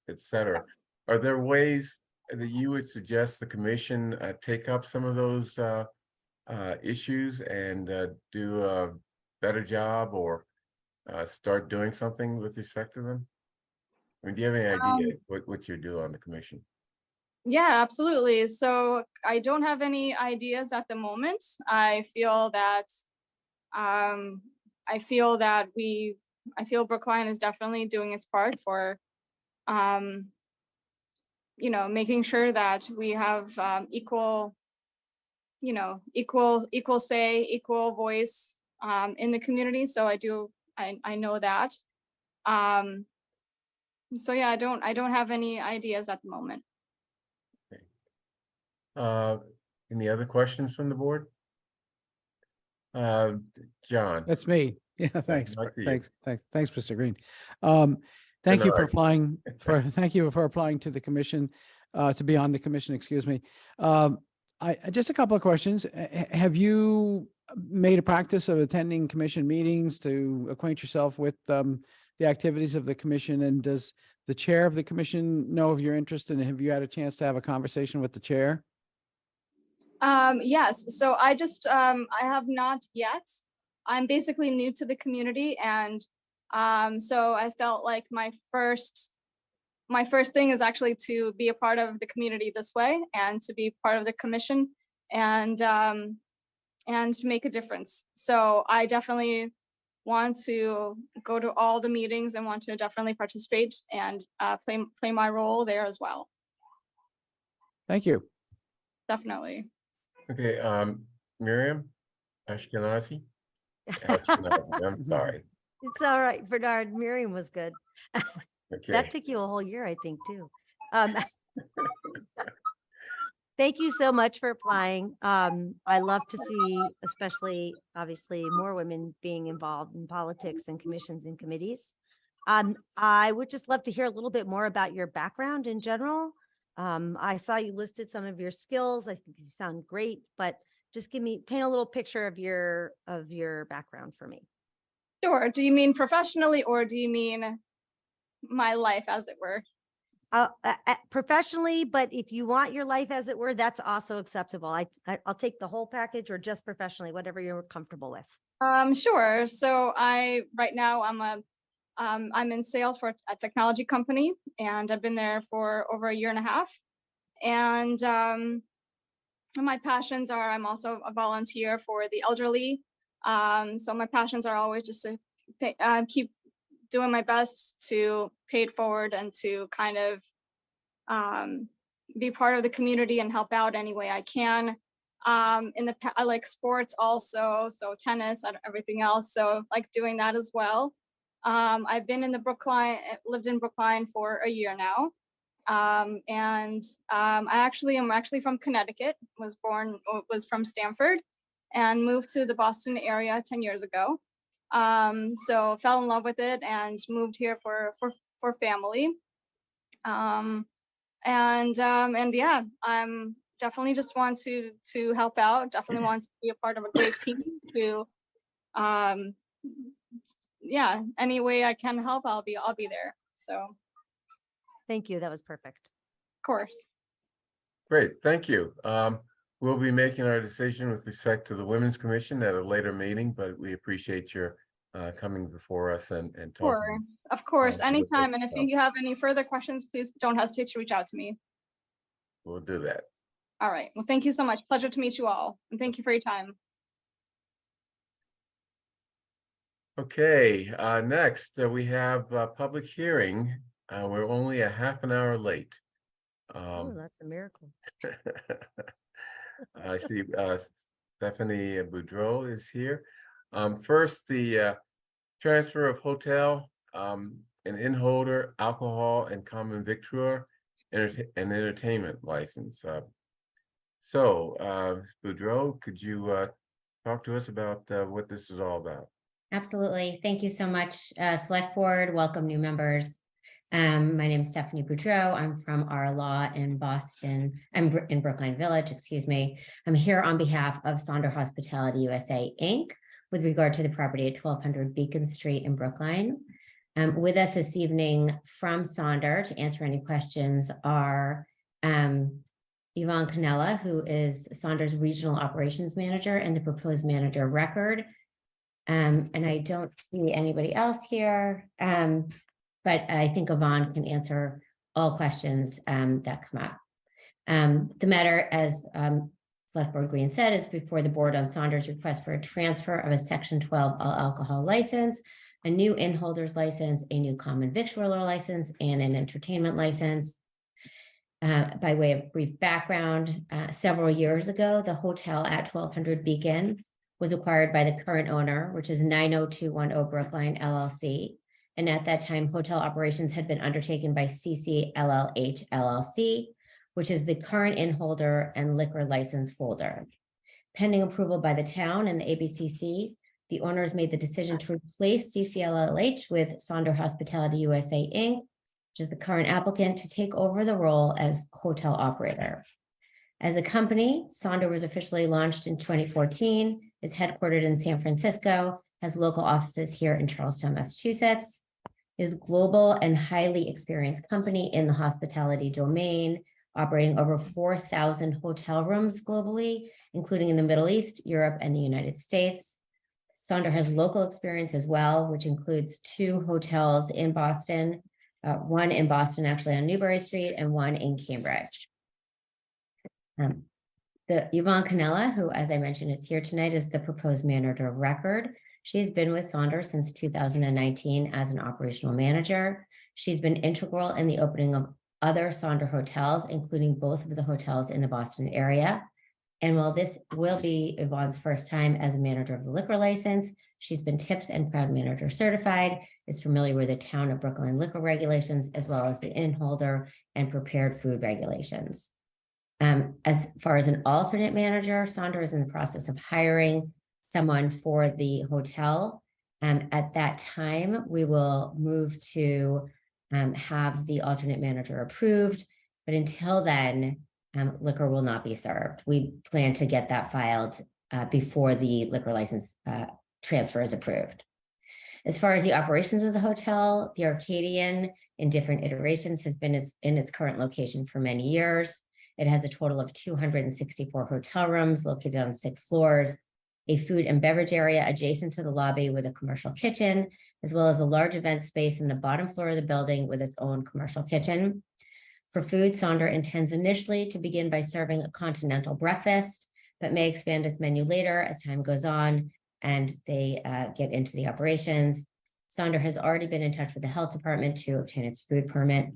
et cetera. Are there ways that you would suggest the commission take up some of those issues and do a better job or start doing something with respect to them? I mean, do you have any idea what you do on the commission? Yeah, absolutely. So I don't have any ideas at the moment. I feel Brookline is definitely doing its part for, making sure that we have equal say, equal voice in the community. So I know that. So yeah, I don't have any ideas at the moment. Any other questions from the board? John. That's me. Yeah, thanks. back to you. Thanks, Mr. Green. Thank you for Bernard. applying thank you for applying to the commission, to be on the commission, excuse me. I just a couple of questions. Have you made a practice of attending commission meetings to acquaint yourself with the activities of the commission? And does the chair of the commission know of your interest? And have you had a chance to have a conversation with the chair? Yes, so I have not yet. I'm basically new to the community, and so I felt like my first thing is actually to be a part of the community this way and to be part of the commission and make a difference. So I definitely want to go to all the meetings and want to definitely participate and play my role there as well. Thank you. Definitely. Okay, Miriam Ashkenazi? Ashkenazi, I'm sorry. It's all right, Bernard. Miriam was good. Okay. That took you a whole year, I think, too. Thank you so much for applying. I love to see, especially obviously, more women being involved in politics and commissions and committees. I would just love to hear a little bit more about your background in general. I saw you listed some of your skills. I think you sound great, but just paint a little picture of your background for me. Sure. Do you mean professionally or do you mean my life, as it were? Professionally, but if you want your life, as it were, that's also acceptable. I'll take the whole package or just professionally, whatever you're comfortable with. Sure. So right now I'm in sales for a technology company, and I've been there for over a year and a half. And my passions are, I'm also a volunteer for the elderly. So my passions are always just to keep doing my best to pay it forward and to kind of be part of the community and help out any way I can. I like sports also, so tennis and everything else. So like doing that as well. I've been in lived in Brookline for a year now. I'm actually from Connecticut, was from Stamford and moved to the Boston area 10 years ago. So fell in love with it and moved here for family. And yeah, I'm definitely just want to help out, definitely want to be a part of a great team to, yeah, any way I can help, I'll be there. So. Thank you. That was perfect. Of course. Great, thank you. We'll be making our decision with respect to the Women's Commission at a later meeting, but we appreciate your coming before us and talking. Sure, of course, with us anytime. And if about- you have any further questions, please don't hesitate to reach out to me. We'll do that. All right. Well, thank you so much. Pleasure to meet you all. And thank you for your time. Okay, next we have a public hearing. We're only a half an hour late. Oh, that's a miracle. I see Stephanie Boudreau is here. First, the transfer of hotel, an inn holder, alcohol, and common victualler, and entertainment license. So, Boudreau, could you talk to us about what this is all about? Absolutely. Thank you so much, Select Board. Welcome, new members. My name is Stephanie Boudreau. I'm from our law in Boston. I'm in Brookline Village, excuse me. I'm here on behalf of Sonder Hospitality USA, Inc. with regard to the property at 1200 Beacon Street in Brookline. With us this evening from Sonder to answer any questions are Yvonne Canella, who is Sonder's Regional Operations Manager and the proposed manager of record. And I don't see anybody else here, but I think Yvonne can answer all questions that come up. The matter, as Select Board Green said, is before the board on Sonder's request for a transfer of a Section 12 all alcohol license, a new inn holder's license, a new common victualler license, and an entertainment license. By way of brief background, several years ago, the hotel at 1200 Beacon was acquired by the current owner, which is 90210 Brookline LLC. And at that time, hotel operations had been undertaken by CCLLH LLC, which is the current inn holder and liquor license holder. Pending approval by the town and the ABCC, the owners made the decision to replace CCLLH with Sonder Hospitality USA, Inc., which is the current applicant, to take over the role as hotel operator. As a company, Sonder was officially launched in 2014, is headquartered in San Francisco, has local offices here in Charlestown, Massachusetts, is global and highly experienced company in the hospitality domain, operating over 4,000 hotel rooms globally, including in the Middle East, Europe, and the United States. Sonder has local experience as well, which includes 2 hotels in Boston, one in Boston actually on Newbury Street and one in Cambridge. Yvonne Canella, who, as I mentioned, is here tonight, is the proposed manager of record. She's been with Sonder since 2019 as an operational manager. She's been integral in the opening of other Sonder hotels, including both of the hotels in the Boston area. And while this will be Yvonne's first time as a manager of the liquor license, she's been TIPS and Proud Manager certified, is familiar with the town of Brookline liquor regulations, as well as the inn holder and prepared food regulations. As far as an alternate manager, Sonder is in the process of hiring someone for the hotel. At that time, we will move to have the alternate manager approved. But until then, liquor will not be served. We plan to get that filed before the liquor license transfer is approved. As far as the operations of the hotel, the Arcadian in different iterations has been in its current location for many years. It has a total of 264 hotel rooms located on 6 floors, a food and beverage area adjacent to the lobby with a commercial kitchen, as well as a large event space in the bottom floor of the building with its own commercial kitchen. For food, Sonder intends initially to begin by serving a continental breakfast, but may expand its menu later as time goes on and they get into the operations. Sonder has already been in touch with the health department to obtain its food permit.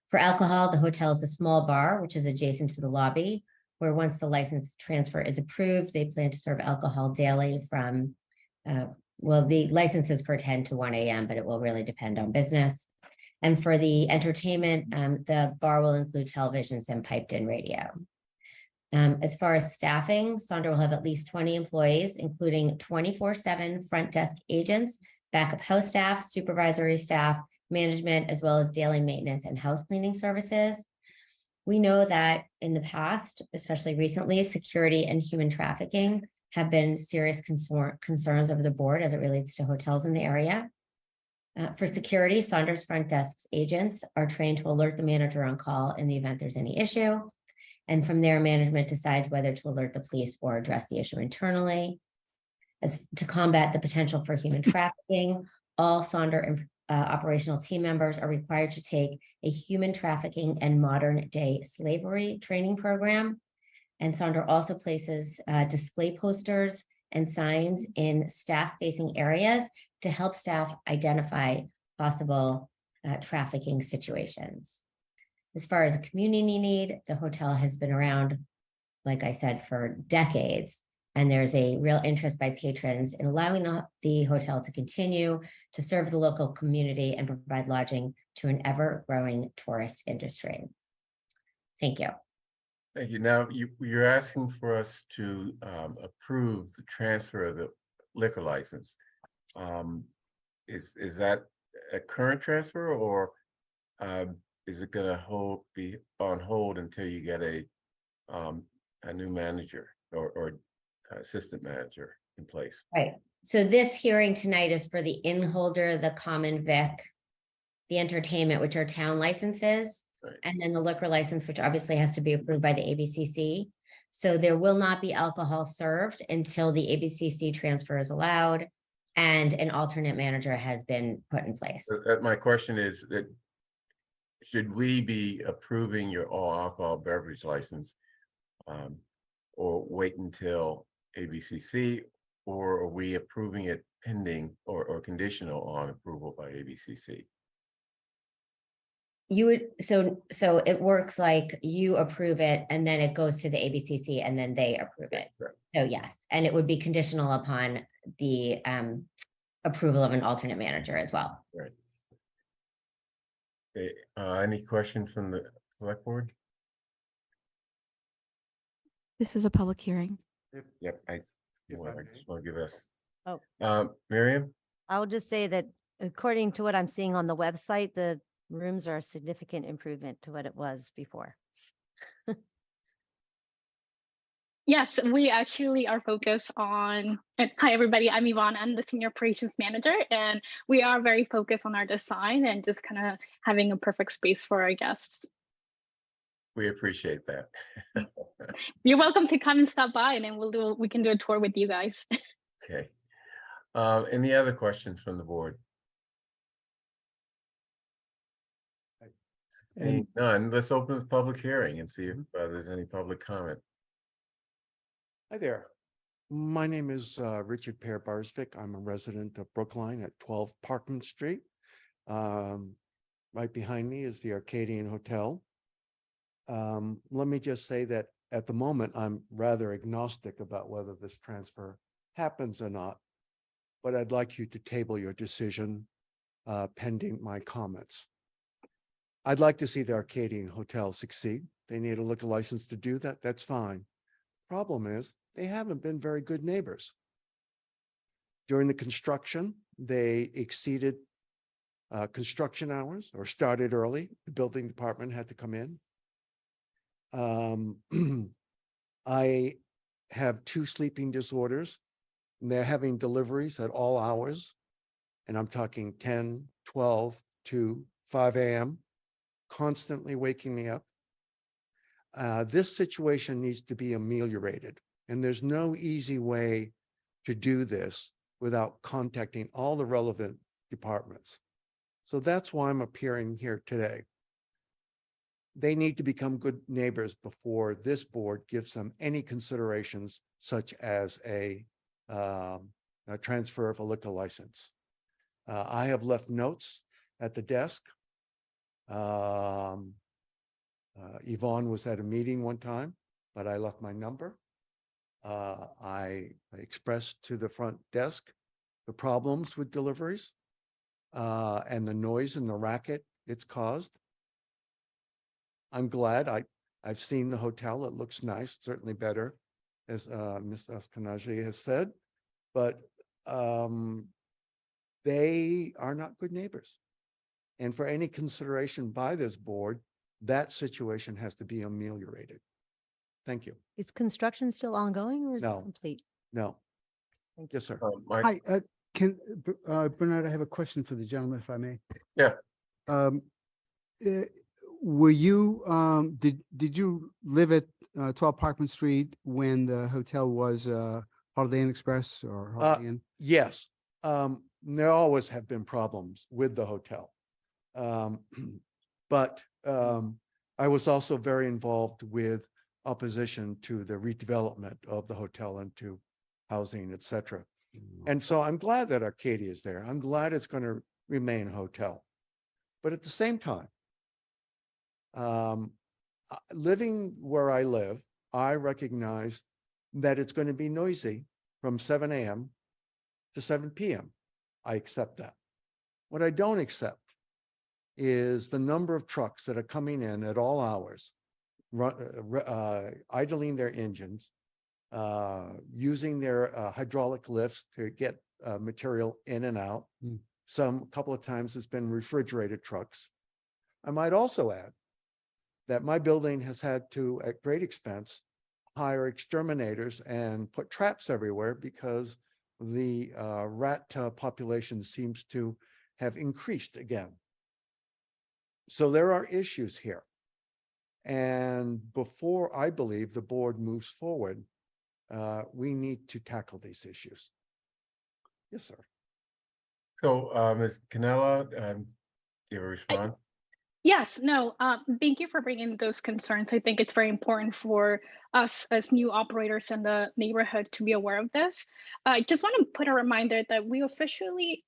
For alcohol, the hotel is a small bar, which is adjacent to the lobby, where once the license transfer is approved, they plan to serve alcohol daily from, the license is for 10 to 1 a.m., but it will really depend on business. And for the entertainment, the bar will include televisions and piped-in radio. As far as staffing, Sonder will have at least 20 employees, including 24/7 front desk agents, backup house staff, supervisory staff, management, as well as daily maintenance and house cleaning services. We know that in the past, especially recently, security and human trafficking have been serious concerns of the board as it relates to hotels in the area. For security, Sonder's front desk agents are trained to alert the manager on call in the event there's any issue. And from there, management decides whether to alert the police or address the issue internally. As to combat the potential for human trafficking, all Sonder operational team members are required to take a human trafficking and modern day slavery training program. And Sonder also places display posters and signs in staff-facing areas to help staff identify possible trafficking situations. As far as a community need, the hotel has been around, like I said, for decades. And there's a real interest by patrons in allowing the hotel to continue to serve the local community and provide lodging to an ever-growing tourist industry. Thank you. Thank you. Now, you're asking for us to approve the transfer of the liquor license. Is that a current transfer, or is it going to be on hold until you get a new manager or assistant manager in place? Right. So this hearing tonight is for the inn holder, the common vic, the entertainment, which are town licenses, right, and then the liquor license, which obviously has to be approved by the ABCC. So there will not be alcohol served until the ABCC transfer is allowed and an alternate manager has been put in place. My question is that should we be approving your all alcohol beverage license or wait until ABCC, or are we approving it pending or conditional on approval by ABCC? You would, so it works like you approve it and then it goes to the ABCC and then they approve it. Right. So yes, and it would be conditional upon the approval of an alternate manager as well. Right. Okay, any questions from the select board? This is a public hearing. Yep, I just want to give us. Oh. Miriam? I will just say that according to what I'm seeing on the website, the rooms are a significant improvement to what it was before. Yes, we actually are focused on, hi everybody, I'm Yvonne, I'm the Senior Operations Manager, and we are very focused on our design and just kind of having a perfect space for our guests. We appreciate that. You're welcome to come and stop by and then we can do a tour with you guys. Okay. Any other questions from the board? None. Let's open the public hearing and see if there's any public comment. Hi there. My name is Richard Pear Barsvik. I'm a resident of Brookline at 12 Parkman Street. Right behind me is the Arcadian Hotel. Let me just say that at the moment, I'm rather agnostic about whether this transfer happens or not, but I'd like you to table your decision pending my comments. I'd like to see the Arcadian Hotel succeed. They need a liquor license to do that. That's fine. Problem is, they haven't been very good neighbors. During the construction, they exceeded construction hours or started early. The building department had to come in. I have 2 sleeping disorders, and they're having deliveries at all hours. And I'm talking 10, 12 to 5 a.m., constantly waking me up. This situation needs to be ameliorated, and there's no easy way to do this without contacting all the relevant departments. So that's why I'm appearing here today. They need to become good neighbors before this board gives them any considerations such as a transfer of a liquor license. I have left notes at the desk. Yvonne was at a meeting one time, but I left my number. I expressed to the front desk the problems with deliveries and the noise and the racket it's caused. I'm glad I've seen the hotel. It looks nice, certainly better, as Ms. Eskenazi has said, but they are not good neighbors. And for any consideration by this board, that situation has to be ameliorated. Thank you. Is construction still ongoing or is it No. complete? No. Yes, sir. Hi, Bernard, I have a question for the gentleman, if I may. Yeah. Were you, did you live at 12 Parkman Street when the hotel was Holiday Inn Express or Holiday Inn? Yes. There always have been problems with the hotel. But I was also very involved with opposition to the redevelopment of the hotel into housing, et cetera. And so I'm glad that Arcadia is there. I'm glad it's going to remain a hotel. But at the same time, living where I live, I recognize that it's going to be noisy from 7 a.m. to 7 p.m. I accept that. What I don't accept is the number of trucks that are coming in at all hours, idling their engines, using their hydraulic lifts to get material in and out. A couple of times it's been refrigerated trucks. I might also add that my building has had to, at great expense, hire exterminators and put traps everywhere because the rat population seems to have increased again. So there are issues here. And before I believe the board moves forward, we need to tackle these issues. Yes, sir. So, Ms. Canella, do you have a response? Yes, no, thank you for bringing those concerns. I think it's very important for us as new operators in the neighborhood to be aware of this. I just want to put a reminder that we officially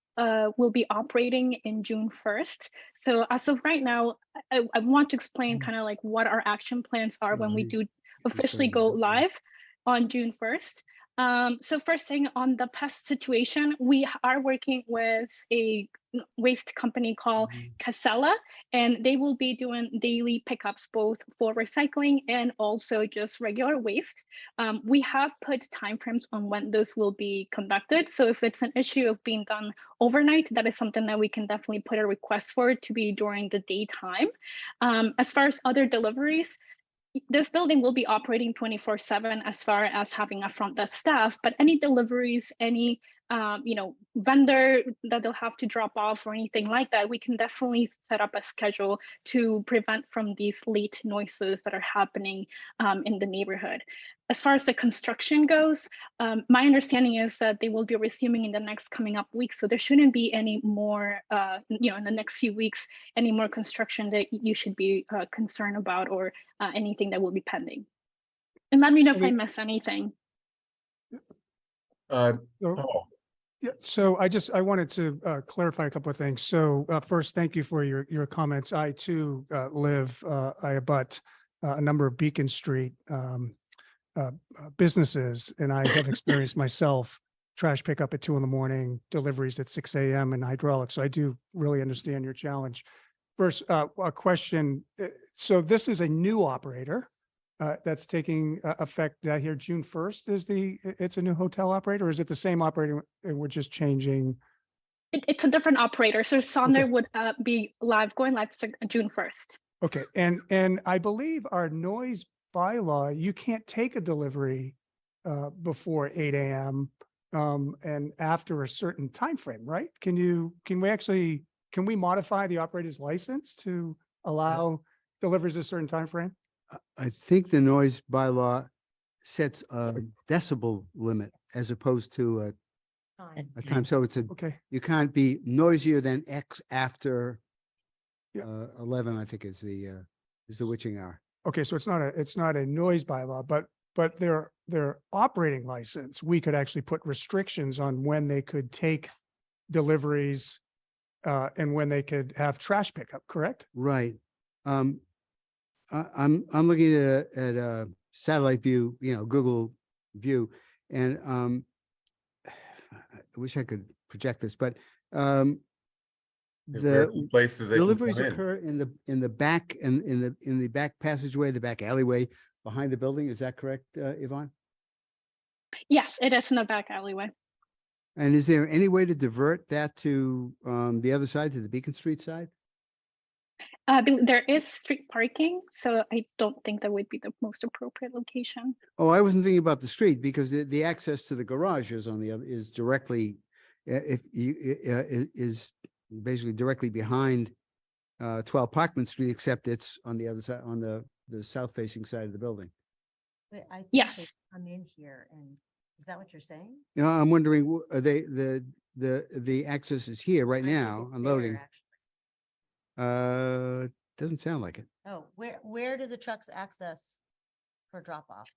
will be operating in June 1st. So as of right now, I want to explain kind of like what our action plans are when we do officially go live on June 1st. So first thing on the pest situation, we are working with a waste company called Casella, and they will be doing daily pickups both for recycling and also just regular waste. We have put timeframes on when those will be conducted. So if it's an issue of being done overnight, that is something that we can definitely put a request for to be during the daytime. As far as other deliveries, this building will be operating 24/7 as far as having a front desk staff, but any deliveries, any vendor that they'll have to drop off or anything like that, we can definitely set up a schedule to prevent from these late noises that are happening in the neighborhood. As far as the construction goes, my understanding is that they will be resuming in the next coming up weeks. So there shouldn't be any more, in the next few weeks, any more construction that you should be concerned about or anything that will be pending. And let me know if I miss anything. So- Paul, Yeah, so I wanted to clarify a couple of things. So first, thank you for your comments. I too I abut a number of Beacon Street businesses, and I have experienced myself trash pickup at 2 a.m, deliveries at 6 a.m. and hydraulics. So I do really understand your challenge. First, a question. So this is a new operator that's taking effect here June 1st. It's a new hotel operator, or is it the same operator and we're just changing? It's a different operator. So Sonder Okay. would be going live June 1st. Okay, and I believe our noise bylaw, you can't take a delivery before 8 a.m. And after a certain time frame, right? Can we modify the operator's license to allow deliveries a certain time frame? I think the noise bylaw sets a decibel limit as opposed to a time. So it's Okay. you can't be noisier than X after Yeah. 11, I think is the witching hour. Okay, so it's not a noise bylaw, but their operating license, we could actually put restrictions on when they could take deliveries and when they could have trash pickup, correct? Right. I'm looking at a satellite view, Google view, and I wish I could project this, but there are the two places they can deliveries come in. occur in the back and in the back passageway, the back alleyway behind the building. Is that correct, Yvonne? Yes, it is in the back alleyway. And is there any way to divert that to the other side, to the Beacon Street side? There is street parking, so I don't think that would be the most appropriate location. Oh, I wasn't thinking about the street because the access to the garage is on the other, is directly, is basically directly behind 12 Parkman Street, except it's on the other side, on the south facing side of the building. But I think Yes. they come in here, and is that what you're saying? You know, I'm wondering, are the access is here right I think now, it's unloading. there, actually. Doesn't sound like it. Oh, where do the trucks access for drop off?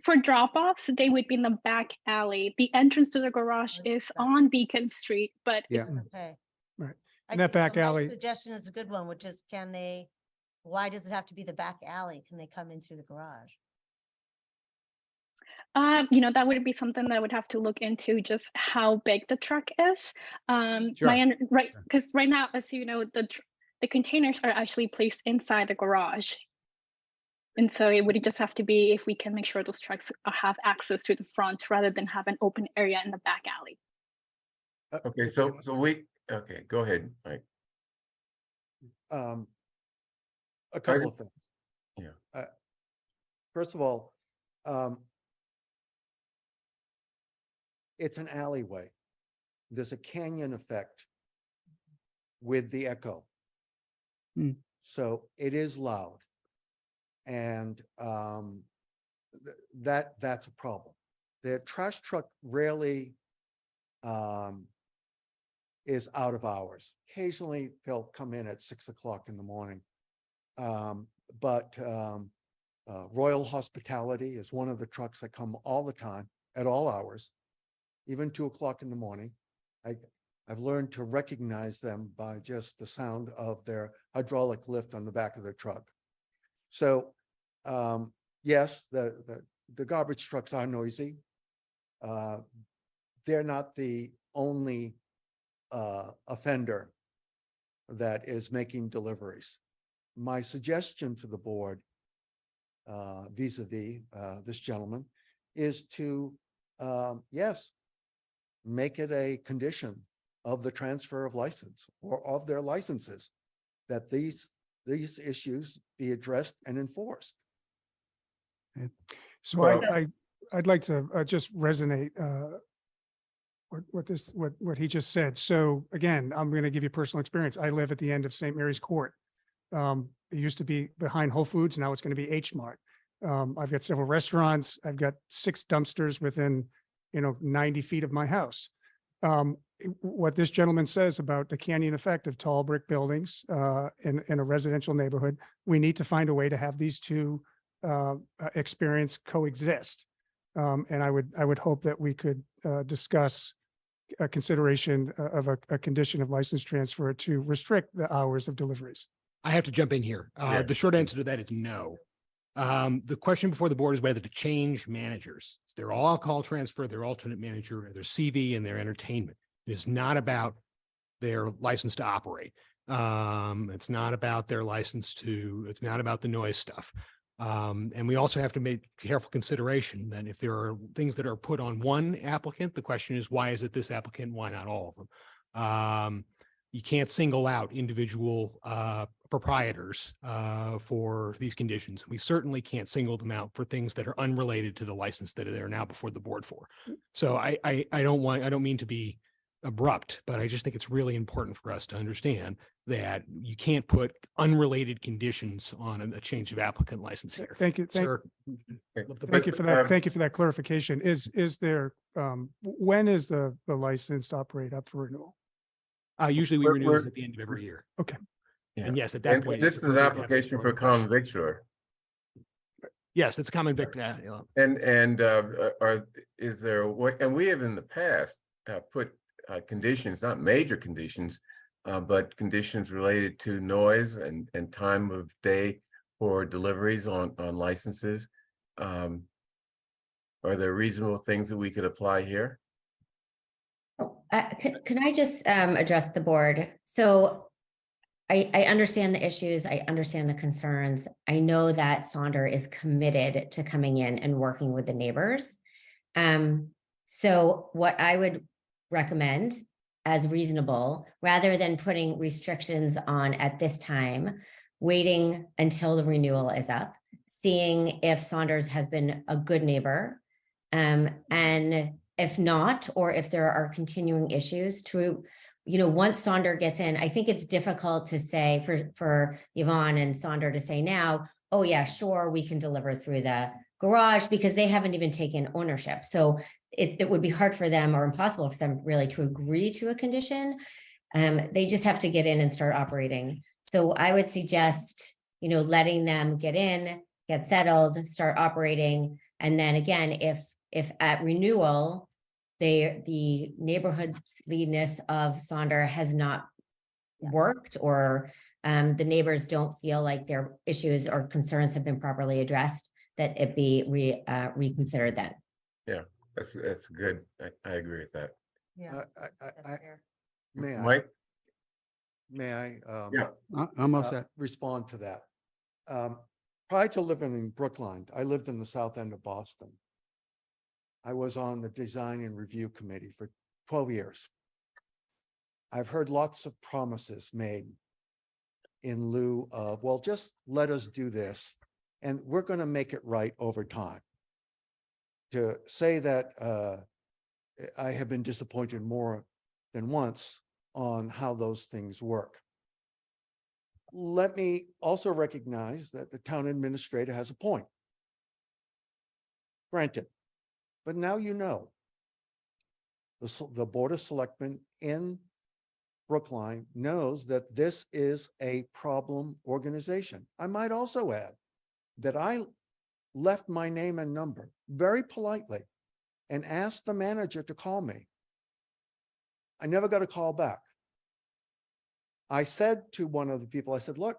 For drop-offs, they would be in the back alley. The entrance to the garage is on Beacon Street, but Yeah. Okay. Right. I And that see. back So my alley, suggestion is a good one, which is why does it have to be the back alley? Can they come in through the garage? that would be something that I would have to look into, just how big the truck is. Sure. Right, because right now, as you know, the containers are actually placed inside the garage. And so it would just have to be if we can make sure those trucks have access to the front rather than have an open area in the back alley. Okay, okay, go ahead, Mike. A couple of things. Yeah. First of all, it's an alleyway. There's a canyon effect with the echo. Hmm. So it is loud. And that's a problem. The trash truck rarely is out of hours. Occasionally they'll come in at 6 o'clock in the morning. But Royal Hospitality is one of the trucks that come all the time at all hours, even 2 o'clock in the morning. I've learned to recognize them by just the sound of their hydraulic lift on the back of their truck. So yes, the garbage trucks are noisy. They're not the only offender that is making deliveries. My suggestion to the board vis-a-vis this gentleman is to, yes, make it a condition of the transfer of license or of their licenses that these issues be addressed and enforced. so Well- I'd like to just resonate what he just said. So again, I'm going to give you personal experience. I live at the end of St. Mary's Court. It used to be behind Whole Foods. Now it's going to be H Mart. I've got several restaurants. I've got 6 dumpsters within, 90 feet of my house. What this gentleman says about the canyon effect of tall brick buildings in a residential neighborhood, we need to find a way to have these two experience coexist. And I would hope that we could discuss a consideration of a condition of license transfer to restrict the hours of deliveries. I have to jump in here. Yeah. The short answer to that is no. The question before the board is whether to change managers. They're all alcohol transfer, their alternate manager, their CV, and their entertainment. It is not about their license to operate. It's not about their license to, it's not about the noise stuff. And we also have to make careful consideration that if there are things that are put on one applicant, the question is, why is it this applicant? Why not all of them? You can't single out individual proprietors for these conditions. We certainly can't single them out for things that are unrelated to the license that they're now before the board for. So I don't mean to be abrupt, but I just think it's really important for us to understand that you can't put unrelated conditions on a change of applicant license here. Thank you. Sir. Thank you for that. Thank you for that clarification. Is there, when is the license to operate up for renewal? Usually we We're- renew we're- at the end of every year. Okay. Yeah. And yes, at that And point. this it's is an appropriate to have application the for board- common victular. Yes, it's a common vic. And is there a way, and we have in the past put conditions, not major conditions, but conditions related to noise and time of day for deliveries on licenses. Are there reasonable things that we could apply here? Can I just address the board? So I understand the issues. I understand the concerns. I know that Sonder is committed to coming in and working with the neighbors. So what I would recommend as reasonable, rather than putting restrictions on at this time, waiting until the renewal is up, seeing if Saunders has been a good neighbor, and if not, or if there are continuing issues to, once Sonder gets in, I think it's difficult to say for Yvonne and Sonder to say now, oh yeah, sure, we can deliver through the garage, because they haven't even taken ownership. So it would be hard for them, or impossible for them really, to agree to a condition. They just have to get in and start operating. So I would suggest, letting them get in, get settled, start operating. And then again, if at renewal, the neighborhoodliness of Sonder has not worked, or the neighbors don't feel like their issues or concerns have been properly addressed, that it be reconsidered then. Yeah, that's good. I agree with that. Yeah. May I? Mike? May I? Yeah. I'm all set. Respond to that. Prior to living in Brookline, I lived in the south end of Boston. I was on the design and review committee for 12 years. I've heard lots of promises made in lieu of, well, just let us do this, and we're going to make it right over time. To say that I have been disappointed more than once on how those things work. Let me also recognize that the town administrator has a point. Granted, but now you know. The Board of Selectmen in Brookline knows that this is a problem organization. I might also add that I left my name and number very politely and asked the manager to call me. I never got a call back. I said to one of the people, I said, look,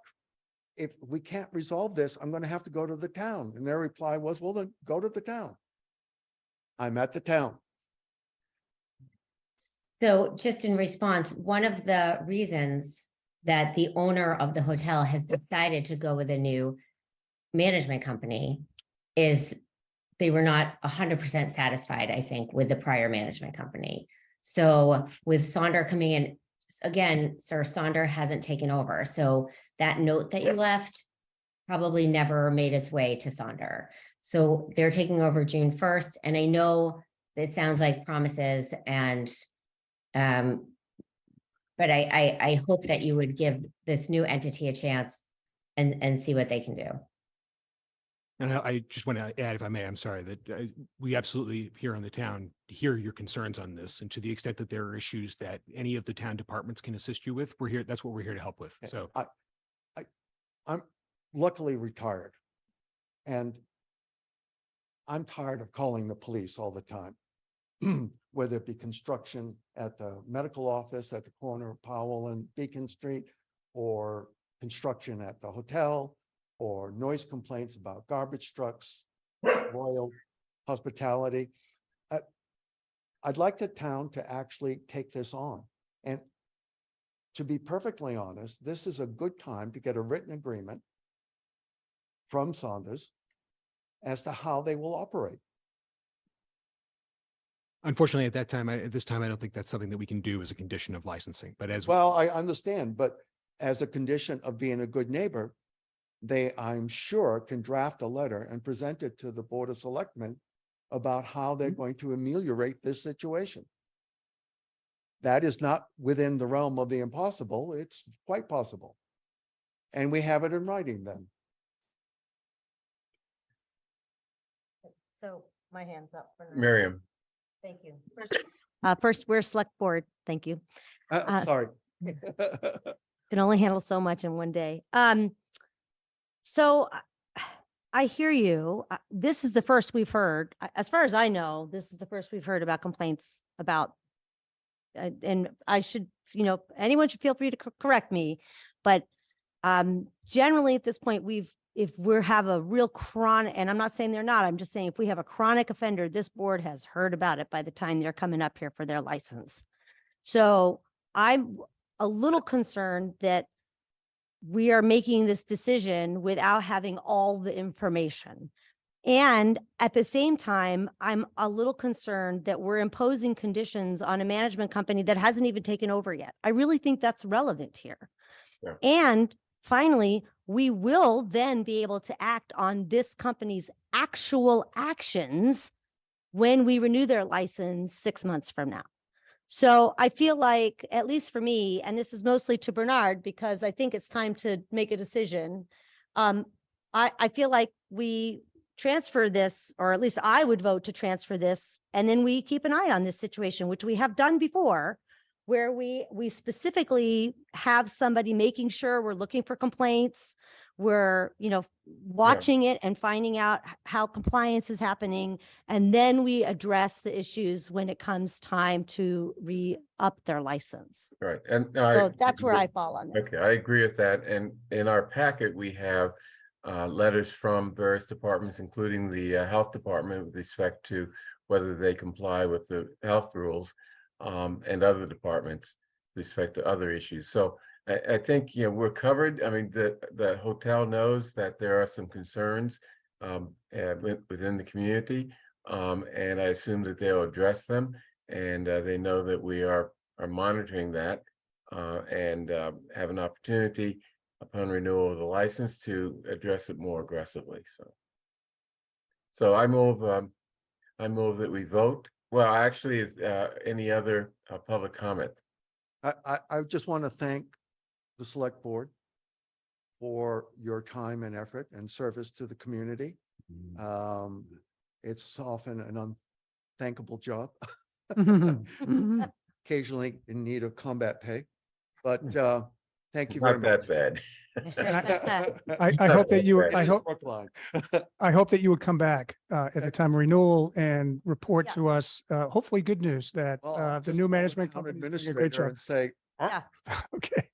if we can't resolve this, I'm going to have to go to the town. And their reply was, well, then go to the town. I'm at the town. So just in response, one of the reasons that the owner of the hotel has decided to go with a new management company is they were not 100% satisfied, I think, with the prior management company. So with Sonder coming in, again, Sir, Sonder hasn't taken over. So that note that you left probably never made its way to Sonder. So they're taking over June 1st. And I know it sounds like promises, and but I hope that you would give this new entity a chance and see what they can do. And I just want to add, if I may, I'm sorry, that we absolutely here on the town hear your concerns on this. And to the extent that there are issues that any of the town departments can assist you with, we're here. That's what we're here to help with. So I'm luckily retired, and I'm tired of calling the police all the time. Whether it be construction at the medical office at the corner of Powell and Beacon Street, or construction at the hotel, or noise complaints about garbage trucks, Royal Hospitality. I'd like the town to actually take this on. And to be perfectly honest, this is a good time to get a written agreement from Saunders as to how they will operate. Unfortunately, at this time, I don't think that's something that we can do as a condition of licensing, but as. Well, I understand, but as a condition of being a good neighbor, they, I'm sure, can draft a letter and present it to the Board of Selectmen about how they're going to ameliorate this situation. That is not within the realm of the impossible. It's quite possible. And we have it in writing then. So my hand's up for now. Miriam. Thank you. First, we're select board. Thank you. Sorry. Can only handle so much in one day. So I hear you. This is the first we've heard, as far as I know, this is the first we've heard about complaints about, and I should, anyone should feel free to correct me, but generally at this point, if we have a real chronic, and I'm not saying they're not, I'm just saying if we have a chronic offender, this board has heard about it by the time they're coming up here for their license. So I'm a little concerned that we are making this decision without having all the information. And at the same time, I'm a little concerned that we're imposing conditions on a management company that hasn't even taken over yet. I really think that's relevant here. Yeah. And finally, we will then be able to act on this company's actual actions when we renew their license 6 months from now. So I feel like, at least for me, and this is mostly to Bernard, because I think it's time to make a decision. I feel like we transfer this, or at least I would vote to transfer this, and then we keep an eye on this situation, which we have done before, where we specifically have somebody making sure we're looking for complaints, we're, watching it and finding out how compliance is happening. And then we address the issues when it comes time to re-up their license. Right. And So that's where I fall on this. Okay, I agree with that. And in our packet, we have letters from various departments, including the health department, with respect to whether they comply with the health rules, and other departments with respect to other issues. So I think, we're covered. I mean, the hotel knows that there are some concerns within the community, and I assume that they'll address them. And they know that we are monitoring that and have an opportunity upon renewal of the license to address it more aggressively. So I move that we vote. Well, actually, is any other public comment? I just want to thank the select board for your time and effort and service to the community. It's often an unthankable job, occasionally in need of combat pay, but thank you very much. Not that And bad. I hope that you, It I is hope, Brookline. I hope that you would come back at the time of renewal and report to us, hopefully good news that Well, I'll the just new call the management town company is doing a great administrator job. and say, Yeah. Okay.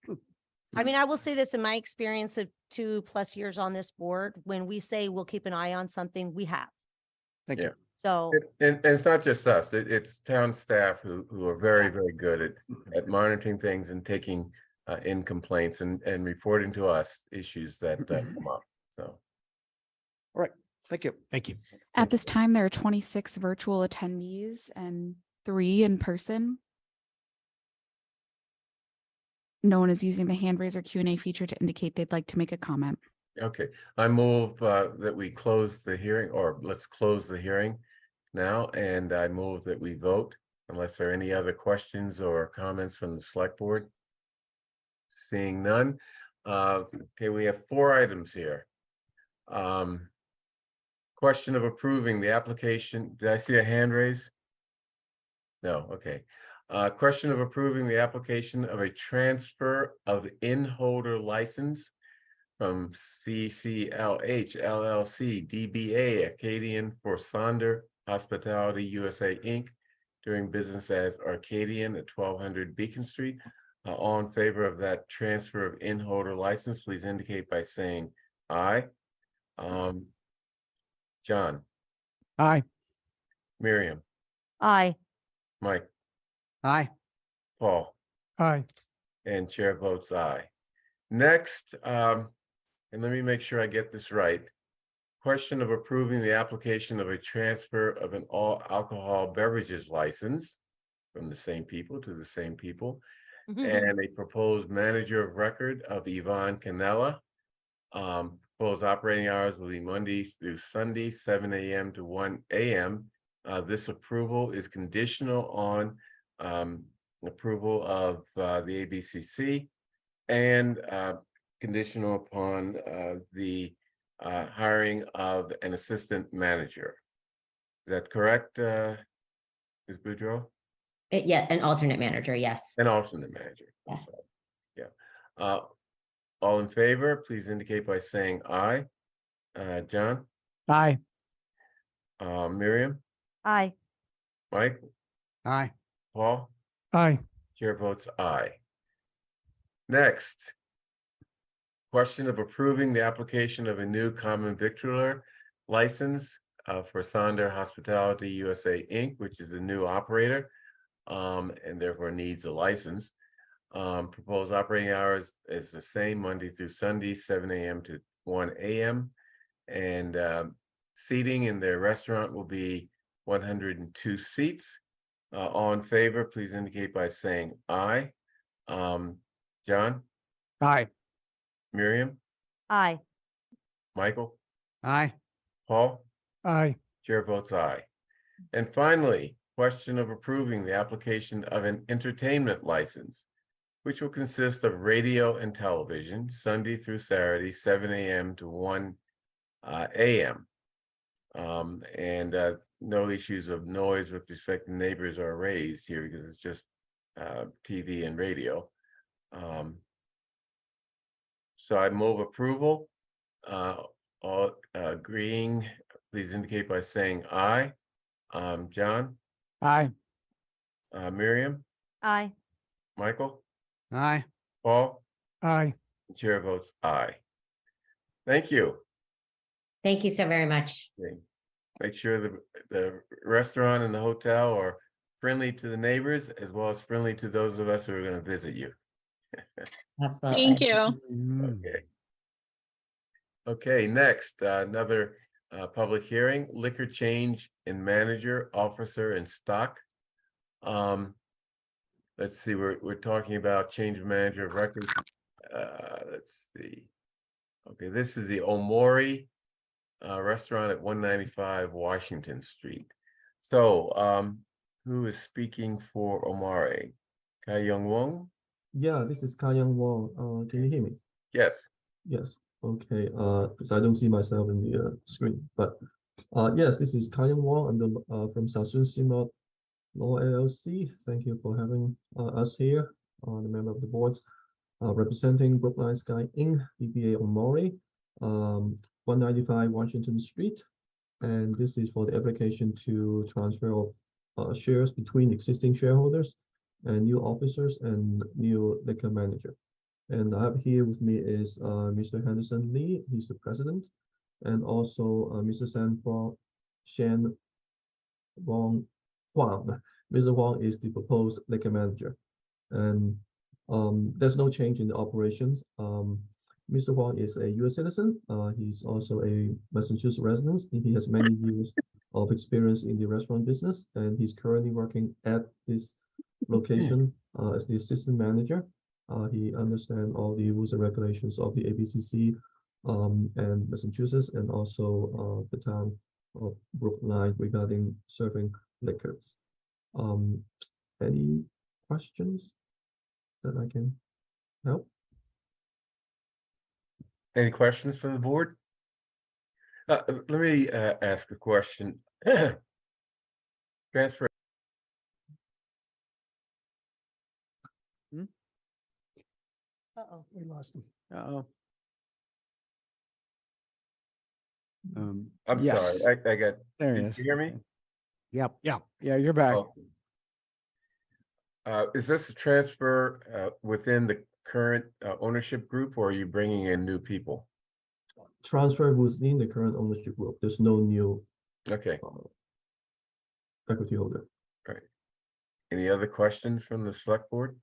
I mean, I will say this in my experience of 2+ years on this board, when we say we'll keep an eye on something, we have. thank you. So And it's not just us, it's town staff who are very, very good at monitoring things and taking in complaints and reporting to us issues that come up, so. All right, thank you. Thank you. At this time, there are 26 virtual attendees and 3 in person. No one is using the hand raise or Q&A feature to indicate they'd like to make a comment. Okay, I move that we close the hearing, or let's close the hearing now, and I move that we vote unless there are any other questions or comments from the select board. Seeing none. Okay, we have 4 items here. Question of approving the application. Did I see a hand raise? No, okay. Question of approving the application of a transfer of in-holder license from CCLH LLC DBA Arcadian for Sonder Hospitality USA Inc. doing business as Arcadian at 1200 Beacon Street. All in favor of that transfer of in-holder license, please indicate by saying aye. John, Aye. Miriam, Aye. Mike, Aye. Paul, Aye. and chair votes aye. Next, and let me make sure I get this right. Question of approving the application of a transfer of an all alcohol beverages license from the same people to the same people, and a proposed manager of record of Yvonne Canella. Proposed operating hours will be Mondays through Sunday, 7 a.m. to 1 a.m. This approval is conditional on approval of the ABCC and conditional upon the hiring of an assistant manager. Is that correct, Ms. Boudreau? Yeah, an alternate manager, yes. An alternate manager. Yes. Yeah. All in favor, please indicate by saying aye. John, Aye. Miriam, Aye. Mike, Aye. Paul, Aye. chair votes aye. Next, question of approving the application of a new common victualler license for Sonder Hospitality USA Inc., which is a new operator and therefore needs a license. Proposed operating hours is the same Monday through Sunday, 7 a.m. to 1 a.m. And seating in their restaurant will be 102 seats. All in favor, please indicate by saying aye. John, Aye. Miriam, Aye. Michael, Aye. Paul, Aye. chair votes aye. And finally, question of approving the application of an entertainment license, which will consist of radio and television, Sunday through Saturday, 7 a.m. to 1 a.m. And no issues of noise with respect to neighbors are raised here because it's just TV and radio. So I move approval. All agreeing, please indicate by saying aye. John, Aye. Miriam, Aye. Michael, Aye. Paul, Aye. chair votes aye. Thank you. Thank you so very much. Okay. Make sure the restaurant and the hotel are friendly to the neighbors as well as friendly to those of us who are going to visit you. Absolutely. Thank you. Okay. Okay, next, another public hearing, liquor change in manager, officer, and stock. Let's see, we're talking about change of manager of record. Let's see. Okay, this is the Omori restaurant at 195 Washington Street. So, who is speaking for Omori? Kai Young Wong? Yeah, this is Kai Young Wong. Can you hear me? Yes. Yes. Okay. Because I don't see myself in the screen, but yes, this is Kai Young Wong. I'm the from Sasun Simot Law LLC. Thank you for having us here, the member of the board, representing Brookline Sky Inc., DBA Omori, 195 Washington Street. And this is for the application to transfer of shares between existing shareholders and new officers and new liquor manager. And I have here with me is Mr. Henderson Lee, he's the president, and also Mr. Shan Wong Huang. Mr. Huang is the proposed liquor manager. And there's no change in the operations. Mr. Huang is a U.S. citizen. He's also a Massachusetts resident. He has many years of experience in the restaurant business, and he's currently working at this location as the assistant manager. He understands all the rules and regulations of the ABCC and Massachusetts, and also the town of Brookline regarding serving liquors. Any questions that I can help? Any questions from the board? Let me ask a question. Transfer. Uh-oh. We lost him. Uh-oh. I'm Yes. sorry, I got, There he did is. you hear me? Yep. Yeah. Yeah, you're back. Oh. Is this a transfer within the current ownership group, or are you bringing in new people? Transfer within the current ownership group. There's no new Okay, equity holder. all right. Any other questions from the select board?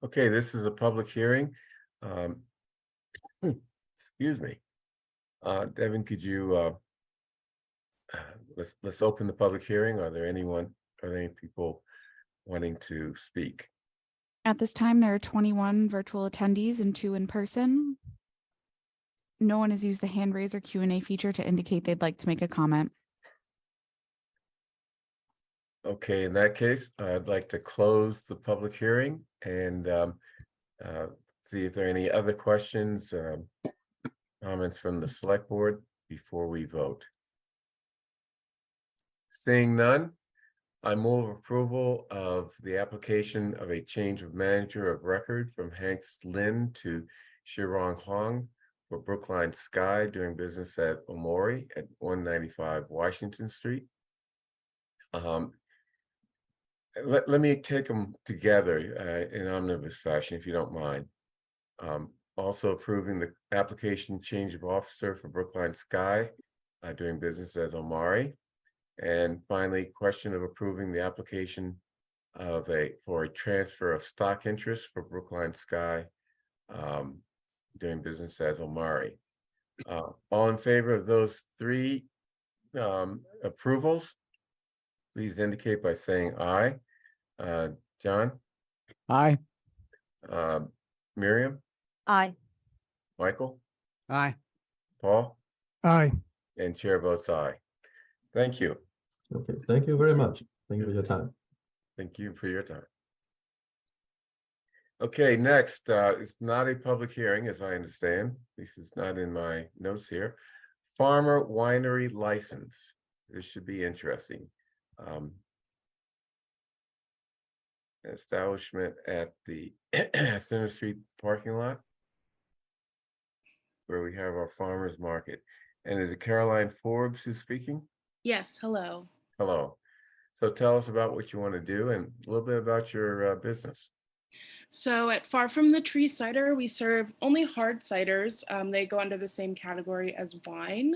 Okay, this is a public hearing. Excuse me. Devin, could you let's open the public hearing. Are there any people wanting to speak? At this time, there are 21 virtual attendees and 2 in person. No one has used the hand raise or Q&A feature to indicate they'd like to make a comment. Okay, in that case, I'd like to close the public hearing and see if there are any other questions, comments from the select board before we vote. Seeing none, I move approval of the application of a change of manager of record from Hanks Lin to Shirong Hong for Brookline Sky doing business at Omori at 195 Washington Street. Let me take them together in omnibus fashion, if you don't mind. Also approving the application change of officer for Brookline Sky doing business as Omari. And finally, question of approving the application of for a transfer of stock interest for Brookline Sky doing business as Omari. All in favor of those 3 approvals, please indicate by saying aye. John? Aye. Miriam? Aye. Michael? Aye. Paul? Aye. And chair votes aye. Thank you. Okay, thank you very much. Thank you for your time. Thank you for your time. Okay, next, it's not a public hearing, as I understand. This is not in my notes here. Farmer winery license. This should be interesting. Establishment at the Center Street parking lot, where we have our farmers market. And is it Caroline Forbes who's speaking? Yes, hello. Hello. So tell us about what you want to do and a little bit about your business. So at Far From the Tree Cider, we serve only hard ciders. They go under the same category as wine.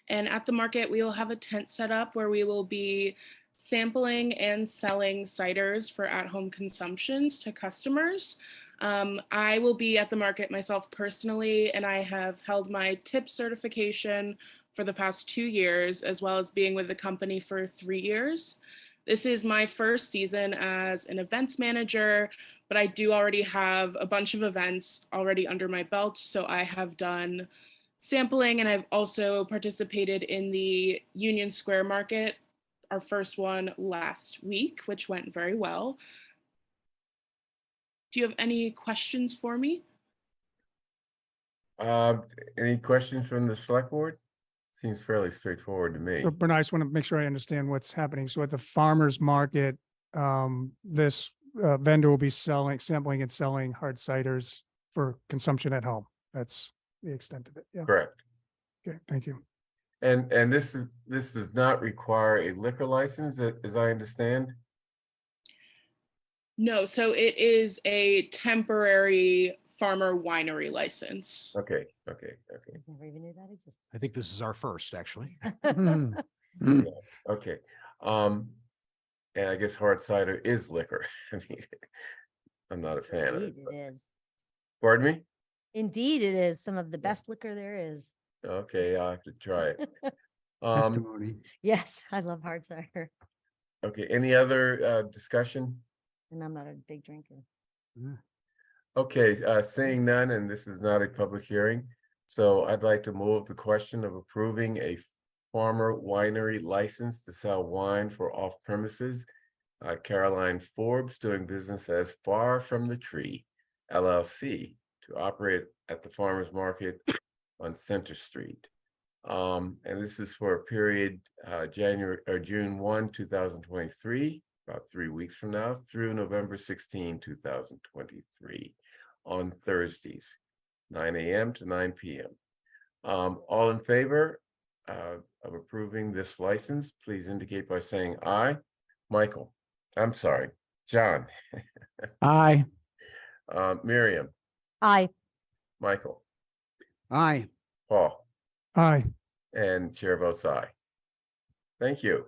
And at the market, we will have a tent set up where we will be sampling and selling ciders for at-home consumptions to customers. I will be at the market myself personally, and I have held my TIP certification for the past 2 years, as well as being with the company for 3 years. This is my first season as an events manager, but I do already have a bunch of events already under my belt. So I have done sampling, and I've also participated in the Union Square Market, our first one last week, which went very well. Do you have any questions for me? Any questions from the select board? Seems fairly straightforward to me. So Bernard, I just want to make sure I understand what's happening. So at the farmer's market, this vendor will be sampling and selling hard ciders for consumption at home. That's the extent of it. Yeah. Correct. Okay, thank you. And this does not require a liquor license, as I understand? No, so it is a temporary farmer winery license. Okay. Never even knew that existed. I think this is our first, actually. Yeah, okay. And I guess hard cider is liquor. I mean, I'm not a fan of it. Indeed, it is. Pardon me? Indeed, it is some of the best liquor there is. Okay, I'll have to try it. Testimony. Yes, I love hard cider, Okay, any other discussion? and I'm not a big drinker. Okay, seeing none, and this is not a public hearing, so I'd like to move the question of approving a farmer winery license to sell wine for off premises. Caroline Forbes doing business as Far From the Tree LLC to operate at the farmers market on Center Street. And this is for a period June 1, 2023, about 3 weeks from now, through November 16, 2023, on Thursdays, 9 a.m. to 9 p.m. All in favor of approving this license, please indicate by saying aye. Michael, I'm sorry, John. Aye. Miriam, Aye. Michael, Aye. Paul, Aye. and chair votes aye. Thank you.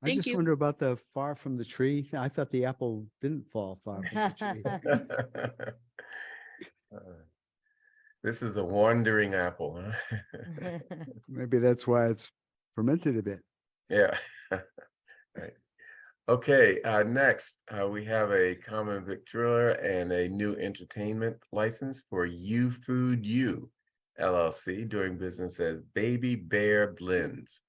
I Thank just you. wonder about the far from the tree. I thought the apple didn't fall far from the tree. This is a wandering apple, huh? Maybe that's why it's fermented a bit. Yeah. Right. Okay, next, we have a common victualler and a new entertainment license for You Food You LLC, doing business as Baby Bear Blends.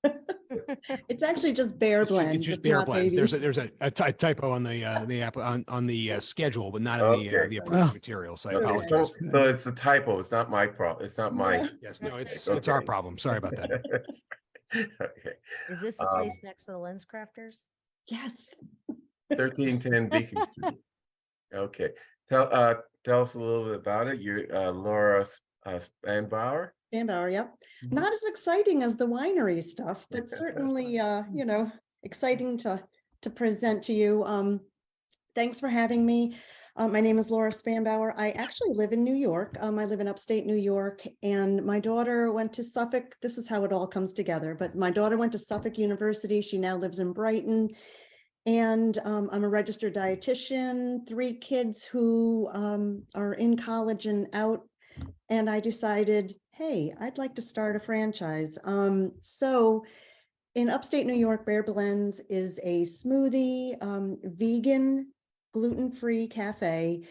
It's actually just Bear Blends. It's just It's Bear not Blends. baby. There's a typo on the app on the schedule, but not in Okay. the approved material. So I Okay, apologize. so it's a typo. It's not my problem. It's not my. Yes, no, it's mistake. our Okay. problem. Sorry about that. Okay. Is this the place next to the Lens Crafters? Yes. 1310 Beacon Street. Okay. Tell us a little bit about it. You're Laura Spanbauer. Bauer, yep. Mm-hmm. Not as exciting as the winery stuff, but certainly, exciting to present to you. Thanks for having me. My name is Laura Spanbauer. I actually live in New York. I live in upstate New York, and my daughter went to Suffolk. This is how it all comes together. But my daughter went to Suffolk University. She now lives in Brighton. And I'm a registered dietitian, 3 kids who are in college and out. And I decided, hey, I'd like to start a franchise. So in upstate New York, Bear Blends is a smoothie, vegan, gluten-free cafe.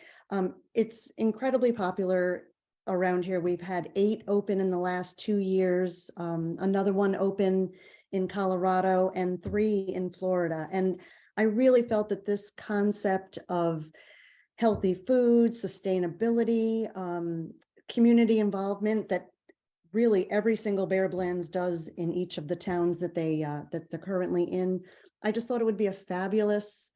It's incredibly popular around here. We've had 8 open in the last 2 years, another one open in Colorado, and 3 in Florida. And I really felt that this concept of healthy food, sustainability, community involvement that really every single Bear Blends does in each of the towns that they're currently in. I just thought it would be a fabulous,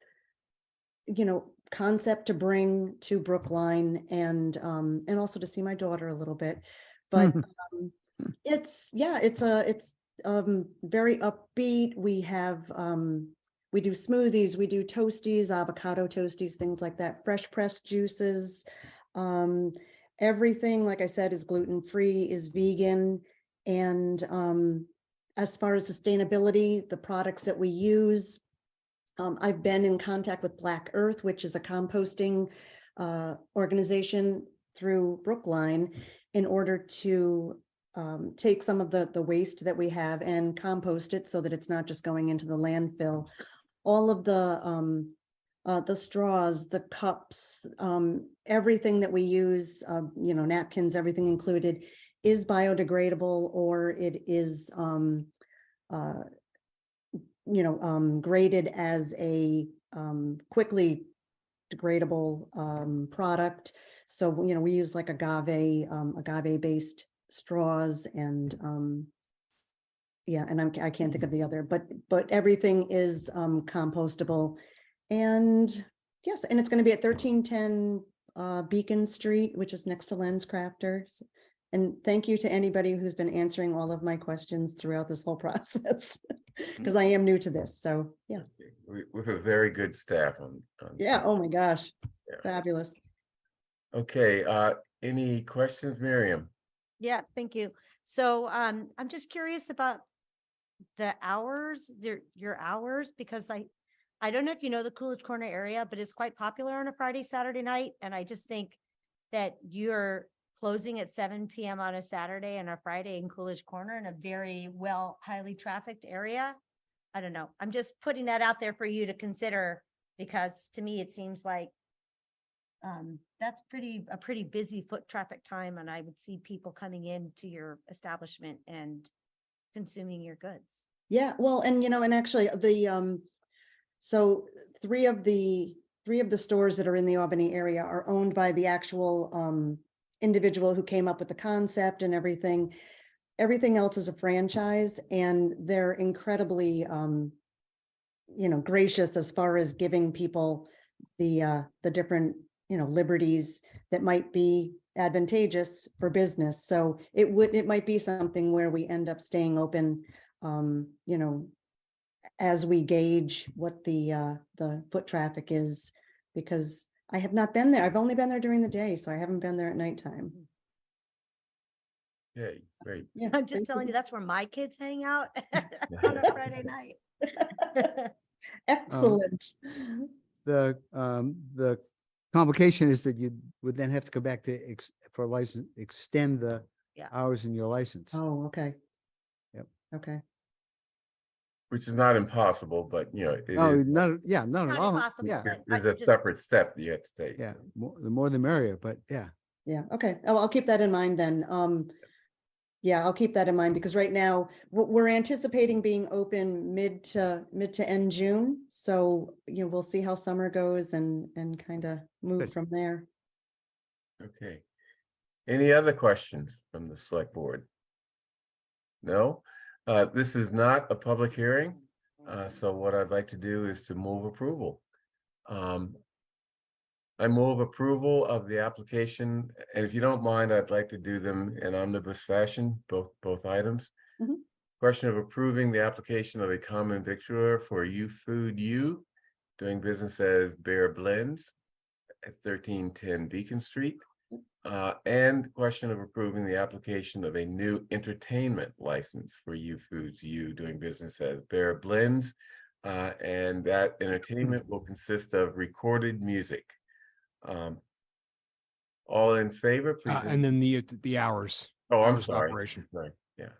concept to bring to Brookline and also to see my daughter a little bit. But it's very upbeat. We have we do smoothies, we do toasties, avocado toasties, things like that, fresh pressed juices. Everything, like I said, is gluten-free, is vegan. And as far as sustainability, the products that we use, I've been in contact with Black Earth, which is a composting organization through Brookline, in order to take some of the waste that we have and compost it so that it's not just going into the landfill. All of the straws, the cups, everything that we use, napkins, everything included, is biodegradable, or it is, graded as a quickly degradable product. So, we use like agave-based straws, and and I can't think of the other, but everything is compostable. And yes, and it's going to be at 1310 Beacon Street, which is next to Lens Crafters. And thank you to anybody who's been answering all of my questions throughout this whole process, because I am new to this. So yeah. We have a very good staff on. Yeah. Oh my gosh. Yeah. Fabulous. Okay. Any questions, Miriam? Yeah, thank you. So I'm just curious about the hours, your hours, because I don't know if you know the Coolidge Corner area, but it's quite popular on a Friday, Saturday night. And I just think that you're closing at 7 p.m. on a Saturday and a Friday in Coolidge Corner in a very highly trafficked area. I don't know. I'm just putting that out there for you to consider, because to me, it seems like that's a pretty busy foot traffic time. And I would see people coming into your establishment and consuming your goods. Yeah, well, and actually so 3 of the stores that are in the Albany area are owned by the actual individual who came up with the concept and everything. Everything else is a franchise, and they're incredibly gracious as far as giving people the different liberties that might be advantageous for business. So it might be something where we end up staying open, you know, as we gauge what the foot traffic is, because I have not been there. I've only been there during the day, so I haven't been there at nighttime. Okay, great. Yeah, I'm just telling you, that's where my kids hang out on a Friday night. Excellent. The complication is that you would then have to come back to for a license, extend the Yeah. hours in your license. Oh, okay. Yep. Okay. Which is not impossible, but you know, it Oh, is, not, yeah, not at Not all. impossible, Yeah, but there's I a just- separate step that you have to take. yeah, the more the merrier, but yeah. Yeah, okay. Oh, I'll keep that in mind then. Yeah, I'll keep that in mind because right now we're anticipating being open mid to end June. So, you know, we'll see how summer goes and kind of move Good. from there. Okay. Any other questions from the select board? No? This is not a public hearing. So what I'd like to do is to move approval. I move approval of the application, and if you don't mind, I'd like to do them in omnibus fashion, both items. Mhm. Question of approving the application of a common victualler for You Food You, doing business as Bear Blends at 1310 Beacon Street. And question of approving the application of a new entertainment license for You Foods You, doing business as Bear Blends. And that entertainment will consist of recorded music. All in favor, please. And then the hours. Oh, I'm hours of sorry. Operation. Right, yeah.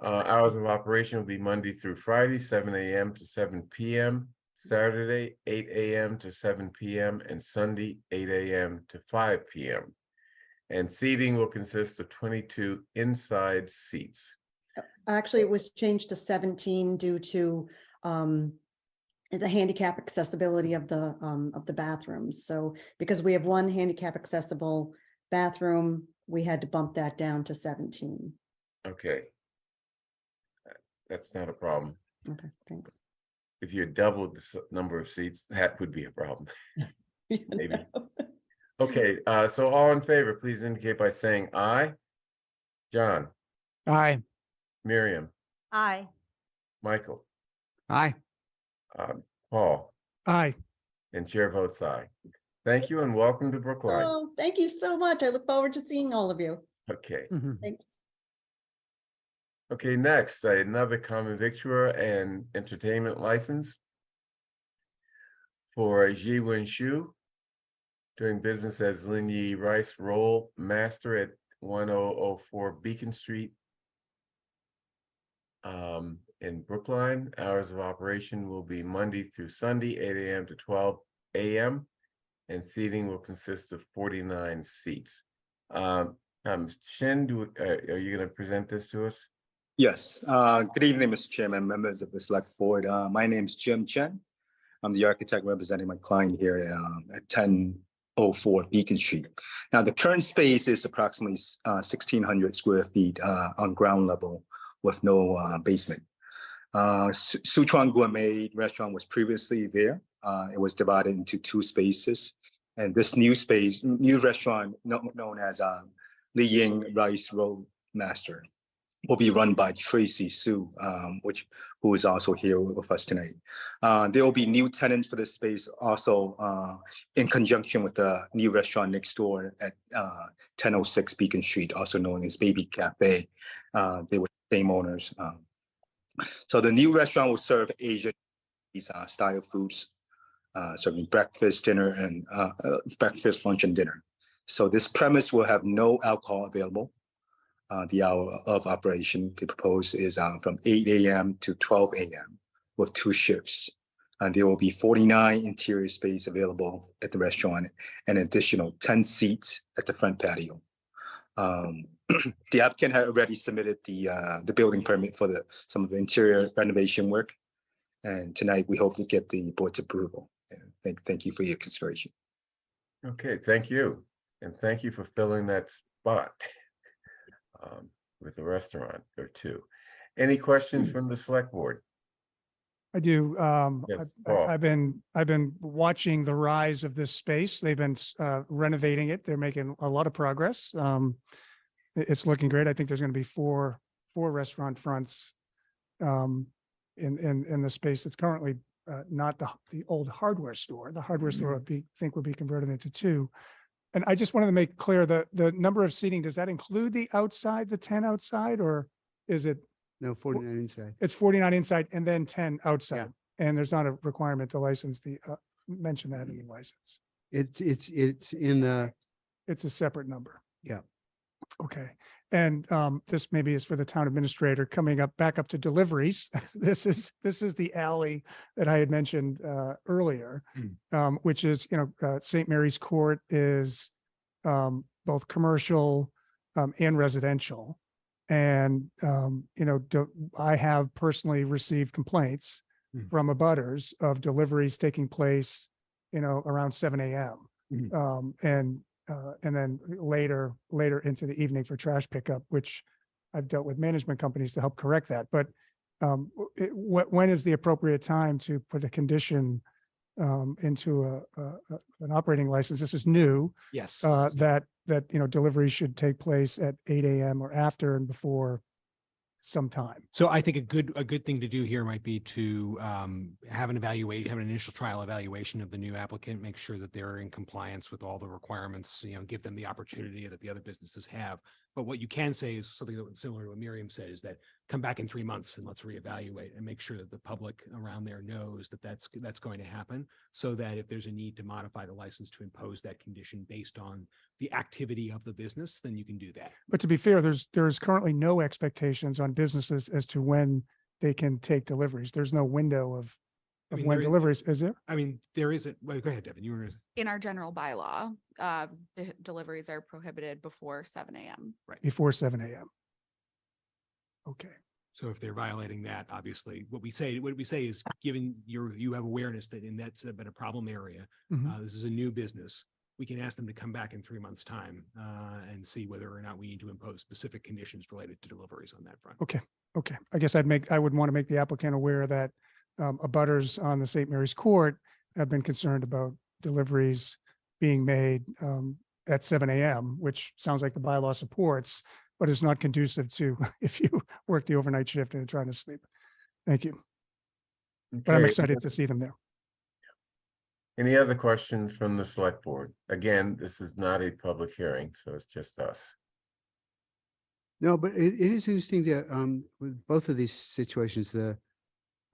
Hours of operation will be Monday through Friday, 7 a.m. to 7 p.m., Saturday, 8 a.m. to 7 p.m., and Sunday, 8 a.m. to 5 p.m. And seating will consist of 22 inside seats. Actually, it was changed to 17 due to the handicap accessibility of the bathrooms. So because we have one handicap accessible bathroom, we had to bump that down to 17. Okay. That's not a problem. Okay, thanks. If you had doubled the number of seats, that would be a problem. Maybe. Okay, so all in favor, please indicate by saying aye. John, Aye. Miriam, Aye. Michael, Aye. Paul, Aye. and chair votes aye. Thank you and welcome to Brookline. Oh, thank you so much. I look forward to seeing all of you. Okay. Thanks. Okay, next, another common victualler and entertainment license for Ji Wen Shu, doing business as Lin Yi Rice Roll Master at 1004 Beacon Street in Brookline. Hours of operation will be Monday through Sunday, 8 a.m. to 12 a.m. And seating will consist of 49 seats. Shin, are you going to present this to us? Yes. Good evening, Mr. Chairman, members of the Select Board. My name is Jim Chen. I'm the architect representing my client here at 1004 Beacon Street. Now, the current space is approximately 1,600 square feet on ground level with no basement. Sichuan Gourmet restaurant was previously there. It was divided into two spaces. And this new restaurant known as Li Ying Rice Roll Master will be run by Tracy Su, who is also here with us tonight. There will be new tenants for this space also in conjunction with the new restaurant next door at 1006 Beacon Street, also known as Baby Cafe. They were the same owners. So the new restaurant will serve Asian style foods, serving breakfast, dinner, and breakfast, lunch, and dinner. So this premise will have no alcohol available. The hour of operation they propose is from 8 a.m. to 12 a.m. with 2 shifts. And there will be 49 interior space available at the restaurant and an additional 10 seats at the front patio. The applicant had already submitted the building permit for some of the interior renovation work. And tonight we hope to get the board's approval. And thank you for your consideration. Okay, thank you. And thank you for filling that spot with a restaurant or two. Any questions from the select board? I do. Yes, I- Paul. I've been watching the rise of this space. They've been renovating it. They're making a lot of progress. It's looking great. I think there's going to be four restaurant fronts in the space that's currently not the old hardware store. The hardware store would be converted into two. And I just wanted to make clear the number of seating, does that include the outside, the 10 outside, or is it? No, 49 inside. It's 49 inside and then 10 outside. And there's not a requirement to license mention that in the license. It's in the. It's a separate number. Yeah. Okay. And this maybe is for the town administrator coming back up to deliveries. This is the alley that I had mentioned earlier, which is, St. Mary's Court is both commercial and residential. And, I have personally received complaints from abutters of deliveries taking place, around 7 a.m. And then later into the evening for trash pickup, which I've dealt with management companies to help correct that. But when is the appropriate time to put a condition into an operating license? This is new. Yes. That deliveries should take place at 8 a.m. or after and before some time. So I think a good thing to do here might be to have an initial trial evaluation of the new applicant, make sure that they're in compliance with all the requirements, give them the opportunity that the other businesses have. But what you can say is something that similar to what Miriam said, is that come back in 3 months and let's reevaluate and make sure that the public around there knows that that's going to happen, so that if there's a need to modify the license to impose that condition based on the activity of the business, then you can do that. But to be fair, there's currently no expectations on businesses as to when they can take deliveries. There's no window of when deliveries, is there? I mean, there isn't. Well, go ahead, Devin. You were In our general bylaw, the deliveries are prohibited before 7 a.m. right Before 7 a.m. Okay. So if they're violating that, obviously, what we say is, given you have awareness that that's been a problem area, this is a new business, we can ask them to come back in 3 months' time and see whether or not we need to impose specific conditions related to deliveries on that front. Okay. I guess I would want to make the applicant aware that abutters on the St. Mary's Court have been concerned about deliveries being made at 7 a.m., which sounds like the bylaw supports, but is not conducive to if you work the overnight shift and are trying to sleep. Thank you. But I'm Okay. excited to see them there. Any other questions from the select board? Again, this is not a public hearing, so it's just us. No, but it is interesting to, with both of these situations, the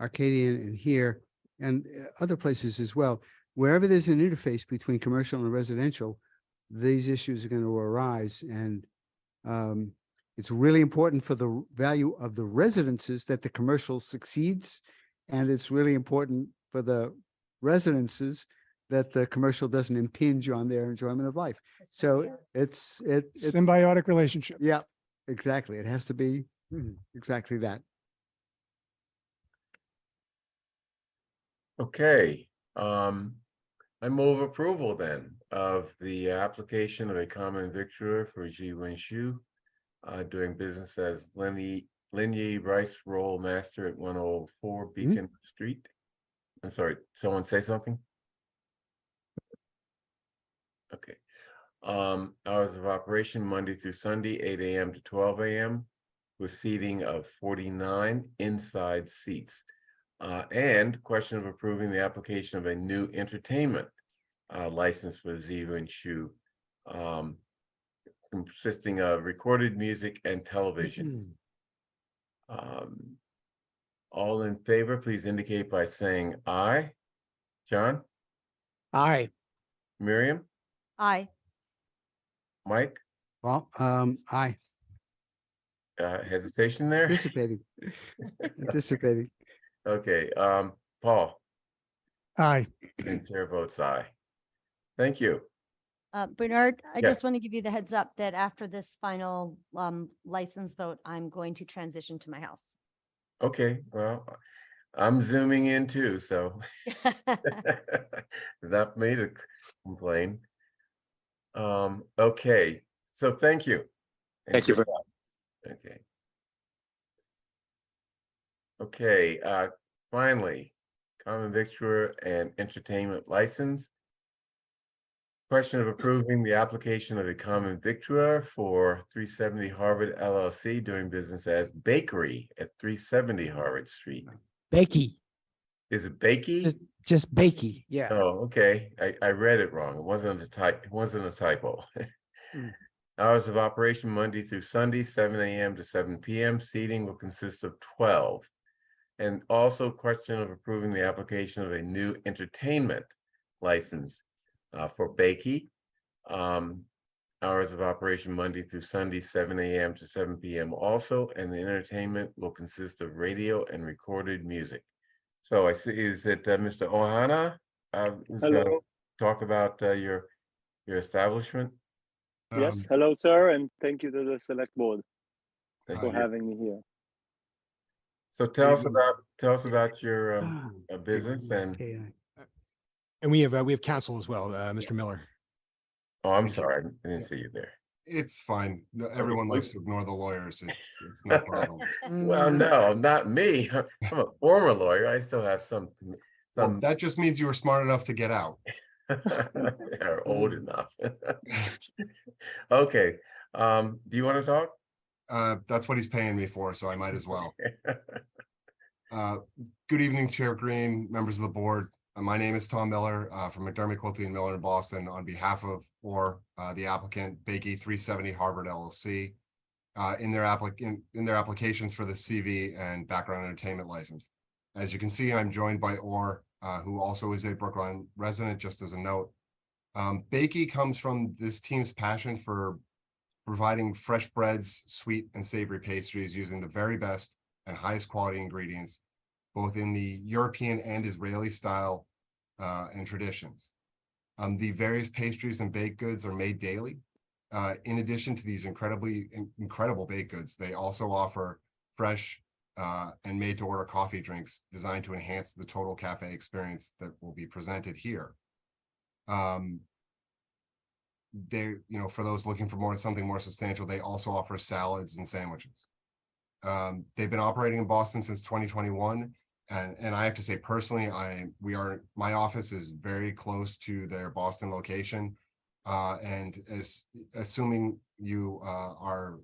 Arcadian and here and other places as well, wherever there's an interface between commercial and residential, these issues are going to arise. And it's really important for the value of the residences that the commercial succeeds. And it's really important for the residences that the commercial doesn't impinge on their enjoyment of life. So it's symbiotic relationship. Yeah, exactly. It has to be exactly that. Okay, I move approval then of the application of a common victualler for Ji Wenshu, doing business as Linyi Rice Roll Master at 104 Beacon Street. I'm sorry, someone say something? Okay. Hours of operation Monday through Sunday, 8 a.m. to 12 a.m. with seating of 49 inside seats. And question of approving the application of a new entertainment license for Ziva and Shu, consisting of recorded music and television. All in favor, please indicate by saying aye. John? Aye. Miriam? Aye. Mike? Well, aye. Hesitation there? Anticipating. Okay, Paul? Aye. And chair votes aye. Thank you. Bernard, I Yes. just want to give you the heads up that after this final license vote, I'm going to transition to my house. Okay, well, I'm zooming in too, so it's not for me to complain. Okay, so thank you. Thank you. Okay. Okay, finally, common victualler and entertainment license. Question of approving the application of a common victualler for 370 Harvard LLC doing business as Bakery at 370 Harvard Street. Bakey, Is it Bakey? just Bakey, yeah. Oh, okay. I read it wrong. It wasn't a typo. Mm. Hours of operation Monday through Sunday, 7 a.m. to 7 p.m. Seating will consist of 12. And also question of approving the application of a new entertainment license for Bakey. Hours of operation Monday through Sunday, 7 a.m. to 7 p.m. also, and the entertainment will consist of radio and recorded music. So I see, is it Mr. Ohana who's going to Hello. talk about your establishment? Yes, hello, sir, and thank you to the select board Thank for you. having me here. So tell us about your business and. And we have counsel as well, Mr. Miller. Oh, I'm sorry, I didn't see you there. It's fine. No, everyone likes to ignore the lawyers. It's no problem. Well, no, not me. I'm a former lawyer. I still have some. Well, that just means you were smart enough to get out. Are old enough. Okay. Do you want to talk? That's what he's paying me for, so I might as well. Good evening, Chair Green, members of the board. My name is Tom Miller from McDermott, Quilty and Miller in Boston on behalf of the applicant Bakey 370 Harvard LLC in their applications for the CV and background entertainment license. As you can see, I'm joined by who also is a Brookline resident, just as a note. Bakey comes from this team's passion for providing fresh breads, sweet and savory pastries using the very best and highest quality ingredients, both in the European and Israeli style and traditions. The various pastries and baked goods are made daily. In addition to these incredible baked goods, they also offer fresh and made to order coffee drinks designed to enhance the total cafe experience that will be presented here. For those looking for something more substantial, they also offer salads and sandwiches. They've been operating in Boston since 2021. And I have to say personally, my office is very close to their Boston location. And assuming you are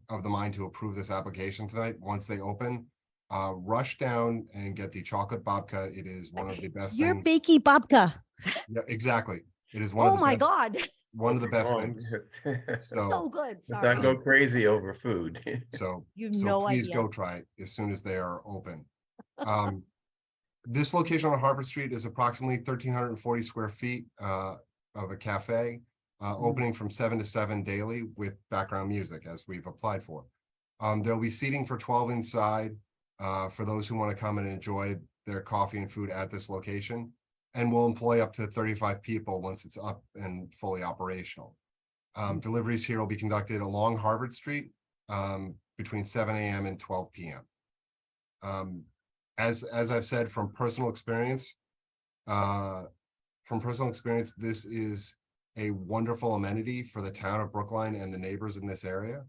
of the mind to approve this application tonight, once they open, rush down and get the chocolate babka. It is one of the best Your things. bakey babka. Yeah, exactly. It is one Oh of the my best, God. one of the best things. So good. Let's Sorry. not go crazy over food. So You have no please idea. go try it as soon as they are open. This location on Harvard Street is approximately 1,340 square feet of a cafe, opening from 7 to 7 daily with background music, as we've applied for. There'll be seating for 12 inside for those who want to come and enjoy their coffee and food at this location, and we'll employ up to 35 people once it's up and fully operational. Deliveries here will be conducted along Harvard Street between 7 a.m. and 12 p.m. As I've said from personal experience, this is a wonderful amenity for the town of Brookline and the neighbors in this area.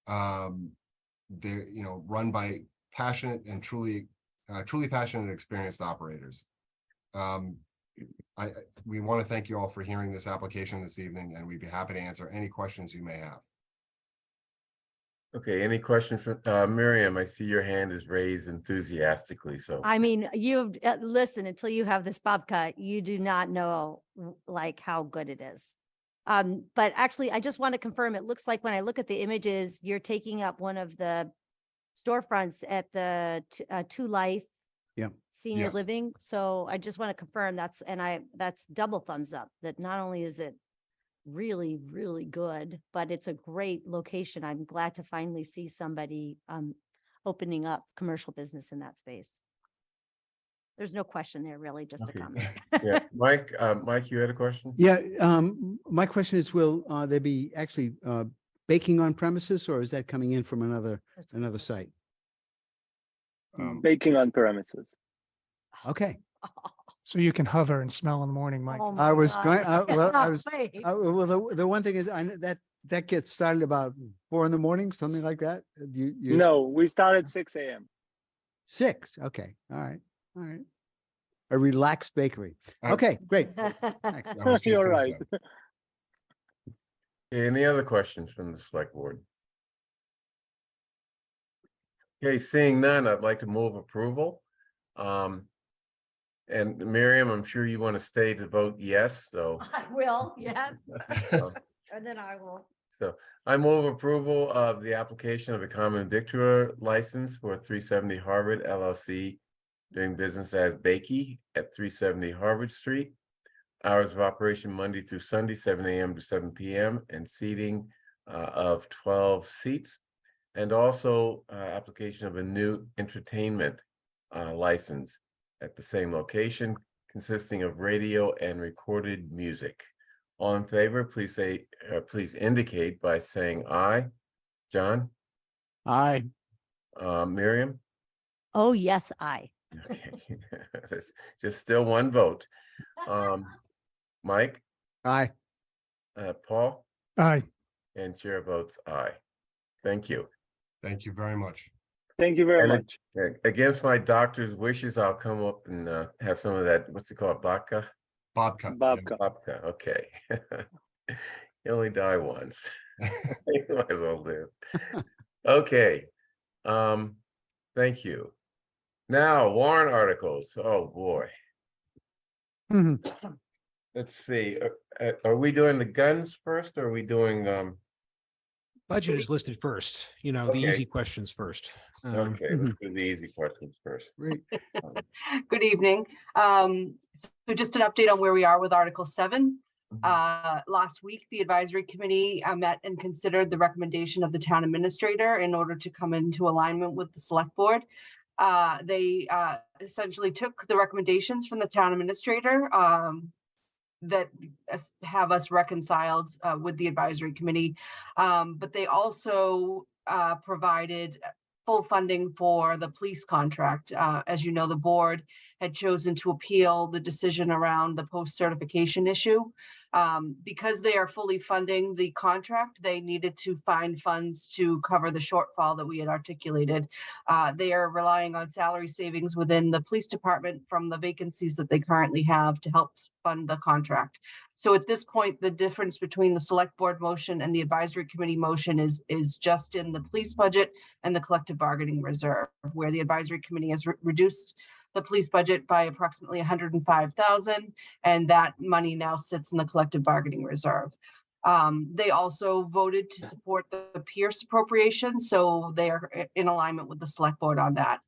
They're run by passionate and truly passionate and experienced operators. We want to thank you all for hearing this application this evening, and we'd be happy to answer any questions you may have. Okay, any questions from Miriam? I see your hand is raised enthusiastically. So I mean, listen, until you have this babka, you do not know like how good it is. But actually, I just want to confirm, it looks like when I look at the images, you're taking up one of the storefronts at the Two Life senior Yes. living. So I just want to confirm that's double thumbs up, that not only is it really, really good, but it's a great location. I'm glad to finally see somebody opening up commercial business in that space. There's no question there, really, just a comment. yeah, Mike, you had a question? Yeah, my question is, will they be actually baking on premises, or is that coming in from another site? Baking on premises. Okay. So you can hover and smell in the morning, Mike. Oh I my was God. going, well, I cannot was, wait. well, the one thing is, I know that gets started about 4 a.m, something like that. You No, we start at 6 a.m. 6. Okay. All right. a relaxed bakery. Okay, great. I was just You're gonna right. say. Any other questions from the select board? Okay, seeing none, I'd like to move approval. And Miriam, I'm sure you want to stay to vote yes, so. I will, yes. um, And then I will. So I move approval of the application of a common victualler license for 370 Harvard LLC, doing business as Bakey at 370 Harvard Street. Hours of operation Monday through Sunday, 7 a.m. to 7 p.m. and seating of 12 seats. And also application of a new entertainment license at the same location, consisting of radio and recorded music. All in favor, please say, please indicate by saying aye. John? Aye. Miriam? Oh, yes, I. Okay, There's just still one vote. Mike? Aye. Paul? Aye. And chair votes aye. Thank you. Thank you very much. Thank you very And much. against my doctor's wishes, I'll come up and have some of that, what's it called, vodka? Babka. Babka. Babka, okay. You only die once. You might as well live. Okay. Thank you. Now, warrant articles. Oh, boy. Let's see. Are we doing the guns first, or are we doing Budget is listed first, you know, the Okay. easy questions first. okay, let's do the easy questions first. Great. Good evening. So just an update on where we are with Article 7. Last week, the advisory committee met and considered the recommendation of the town administrator in order to come into alignment with the select board. They essentially took the recommendations from the town administrator that have us reconciled with the advisory committee. But they also provided full funding for the police contract. As you know, the board had chosen to appeal the decision around the post-certification issue. Because they are fully funding the contract, they needed to find funds to cover the shortfall that we had articulated. They are relying on salary savings within the police department from the vacancies that they currently have to help fund the contract. So at this point, the difference between the select board motion and the advisory committee motion is just in the police budget and the collective bargaining reserve, where the advisory committee has reduced the police budget by approximately 105,000, and that money now sits in the collective bargaining reserve. They also voted to support the Pierce appropriation, so they are in alignment with the select board on that.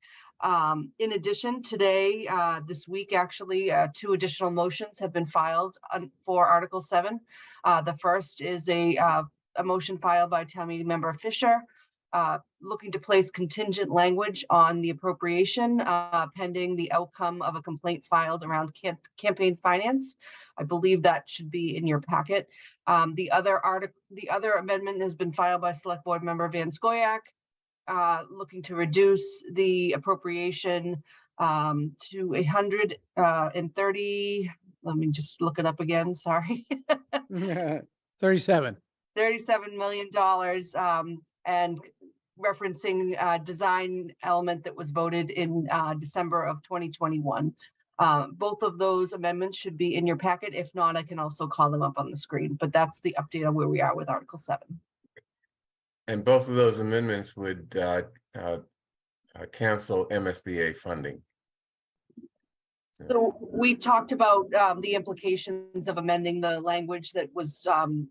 In addition, today, this week, actually, 2 additional motions have been filed for Article 7. The first is a motion filed by town meeting member Fisher, looking to place contingent language on the appropriation pending the outcome of a complaint filed around campaign finance. I believe that should be in your packet. The other amendment has been filed by Select Board Member Van Scoyac, looking to reduce the appropriation to 130. Let me just look it up again. Sorry. 37. $37 million, and referencing design element that was voted in December of 2021. Both of those amendments should be in your packet. If not, I can also call them up on the screen, but that's the update on where we are with Article 7. And both of those amendments would cancel MSBA funding. So we talked about the implications of amending the language that was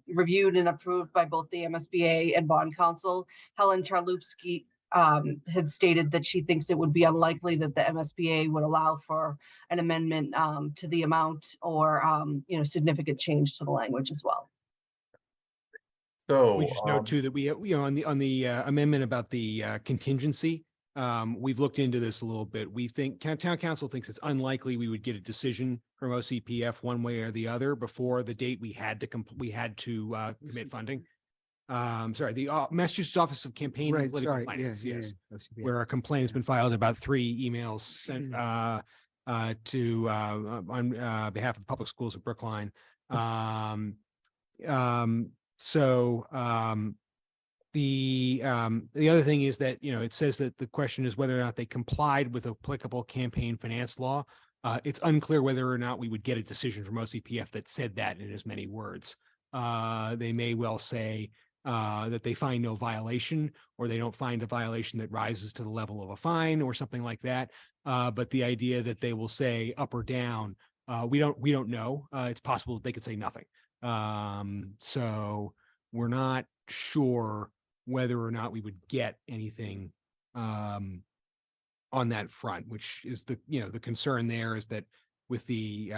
reviewed and approved by both the MSBA and Bond Council. Helen Charlupski had stated that she thinks it would be unlikely that the MSBA would allow for an amendment to the amount or significant change to the language as well. So we just note too that we, on the amendment about the contingency, we've looked into this a little bit. We think town council thinks it's unlikely we would get a decision from OCPF one way or the other before the date we had to commit funding. Sorry, the Massachusetts Office of Campaign and Political Finance, yes, where a complaint has been filed about 3 emails sent on behalf of the public schools of Brookline. The other thing is that, it says that the question is whether or not they complied with applicable campaign finance law. It's unclear whether or not we would get a decision from OCPF that said that in as many words. They may well say that they find no violation, or they don't find a violation that rises to the level of a fine or something like that. But the idea that they will say up or down, we don't know. It's possible that they could say nothing. So we're not sure whether or not we would get anything on that front, which is the concern there is that with the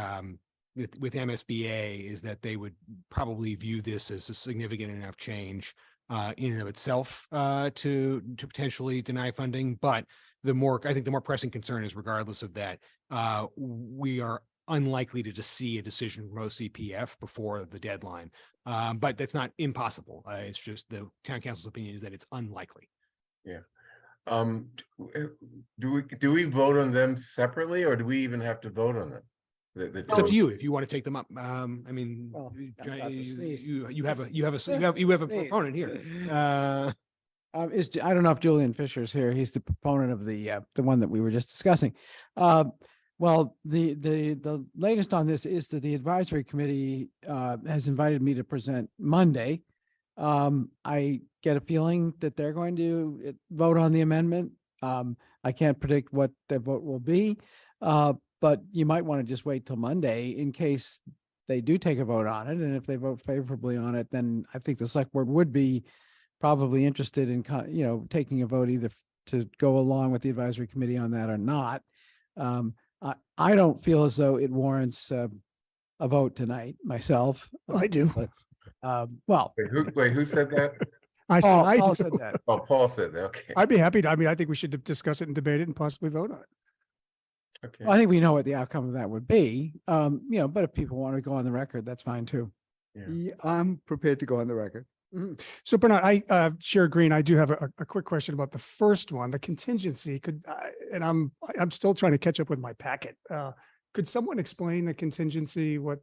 with MSBA is that they would probably view this as a significant enough change in and of itself to potentially deny funding. But I think the more pressing concern is, regardless of that, we are unlikely to just see a decision from OCPF before the deadline. But that's not impossible. It's just the town council's opinion is that it's unlikely. Yeah. Do we vote on them separately, or do we even have to vote on them? It's up to you if you want to take them up. I mean, you have a proponent here. I don't know if Julian Fisher's here. He's the proponent of the one that we were just discussing. Well, the latest on this is that the advisory committee has invited me to present Monday. I get a feeling that they're going to vote on the amendment. I can't predict what their vote will be, but you might want to just wait till Monday in case they do take a vote on it. And if they vote favorably on it, then I think the select board would be probably interested in, taking a vote either to go along with the advisory committee on that or not. I don't feel as though it warrants a vote tonight myself. I do. But, well, wait, who said that? Paul said that. Oh, Paul said that. Okay. I'd be happy to. I mean, I think we should discuss it and debate it and possibly vote on it. Okay. Well, I think we know what the outcome of that would be. But if people want to go on the record, that's fine too. Yeah, I'm prepared to go on the record. So Bernard, Chair Green, I do have a quick question about the first one, the contingency. And I'm still trying to catch up with my packet. Could someone explain the contingency, what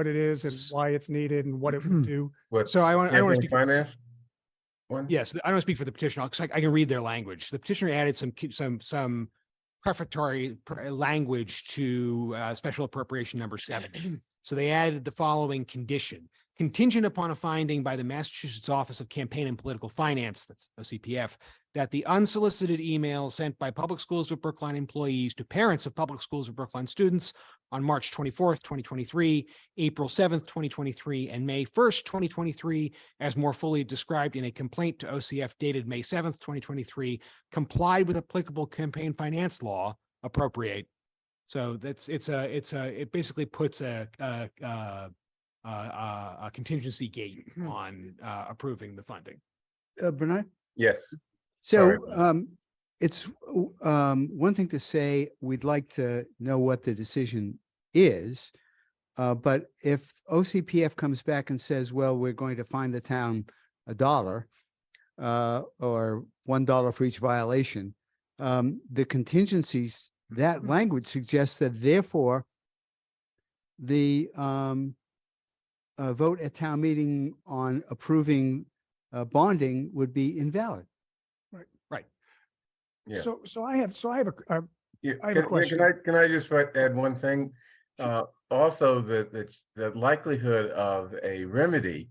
it is and why it's needed and what it would do? So I want to speak finance. Yes, I don't speak for the petitioner because I can read their language. The petitioner added some prefatory language to special appropriation number 7. So they added the following condition: contingent upon a finding by the Massachusetts Office of Campaign and Political Finance, that's OCPF, that the unsolicited emails sent by Public Schools of Brookline employees to parents of Public Schools of Brookline students on March 24th, 2023, April 7th, 2023, and May 1st, 2023, as more fully described in a complaint to OCF dated May 7th, 2023, complied with applicable campaign finance law, appropriate. So it basically puts a contingency gate on approving the funding. Bernard? Yes. So it's one thing to say we'd like to know what the decision is, but if OCPF comes back and says, well, we're going to fine the town $1 or $1 for each violation, the contingencies, that language suggests that therefore the vote at town meeting on approving bonding would be invalid. Right. Yeah. So I have a question. Can I just add one thing? Also, the likelihood of a remedy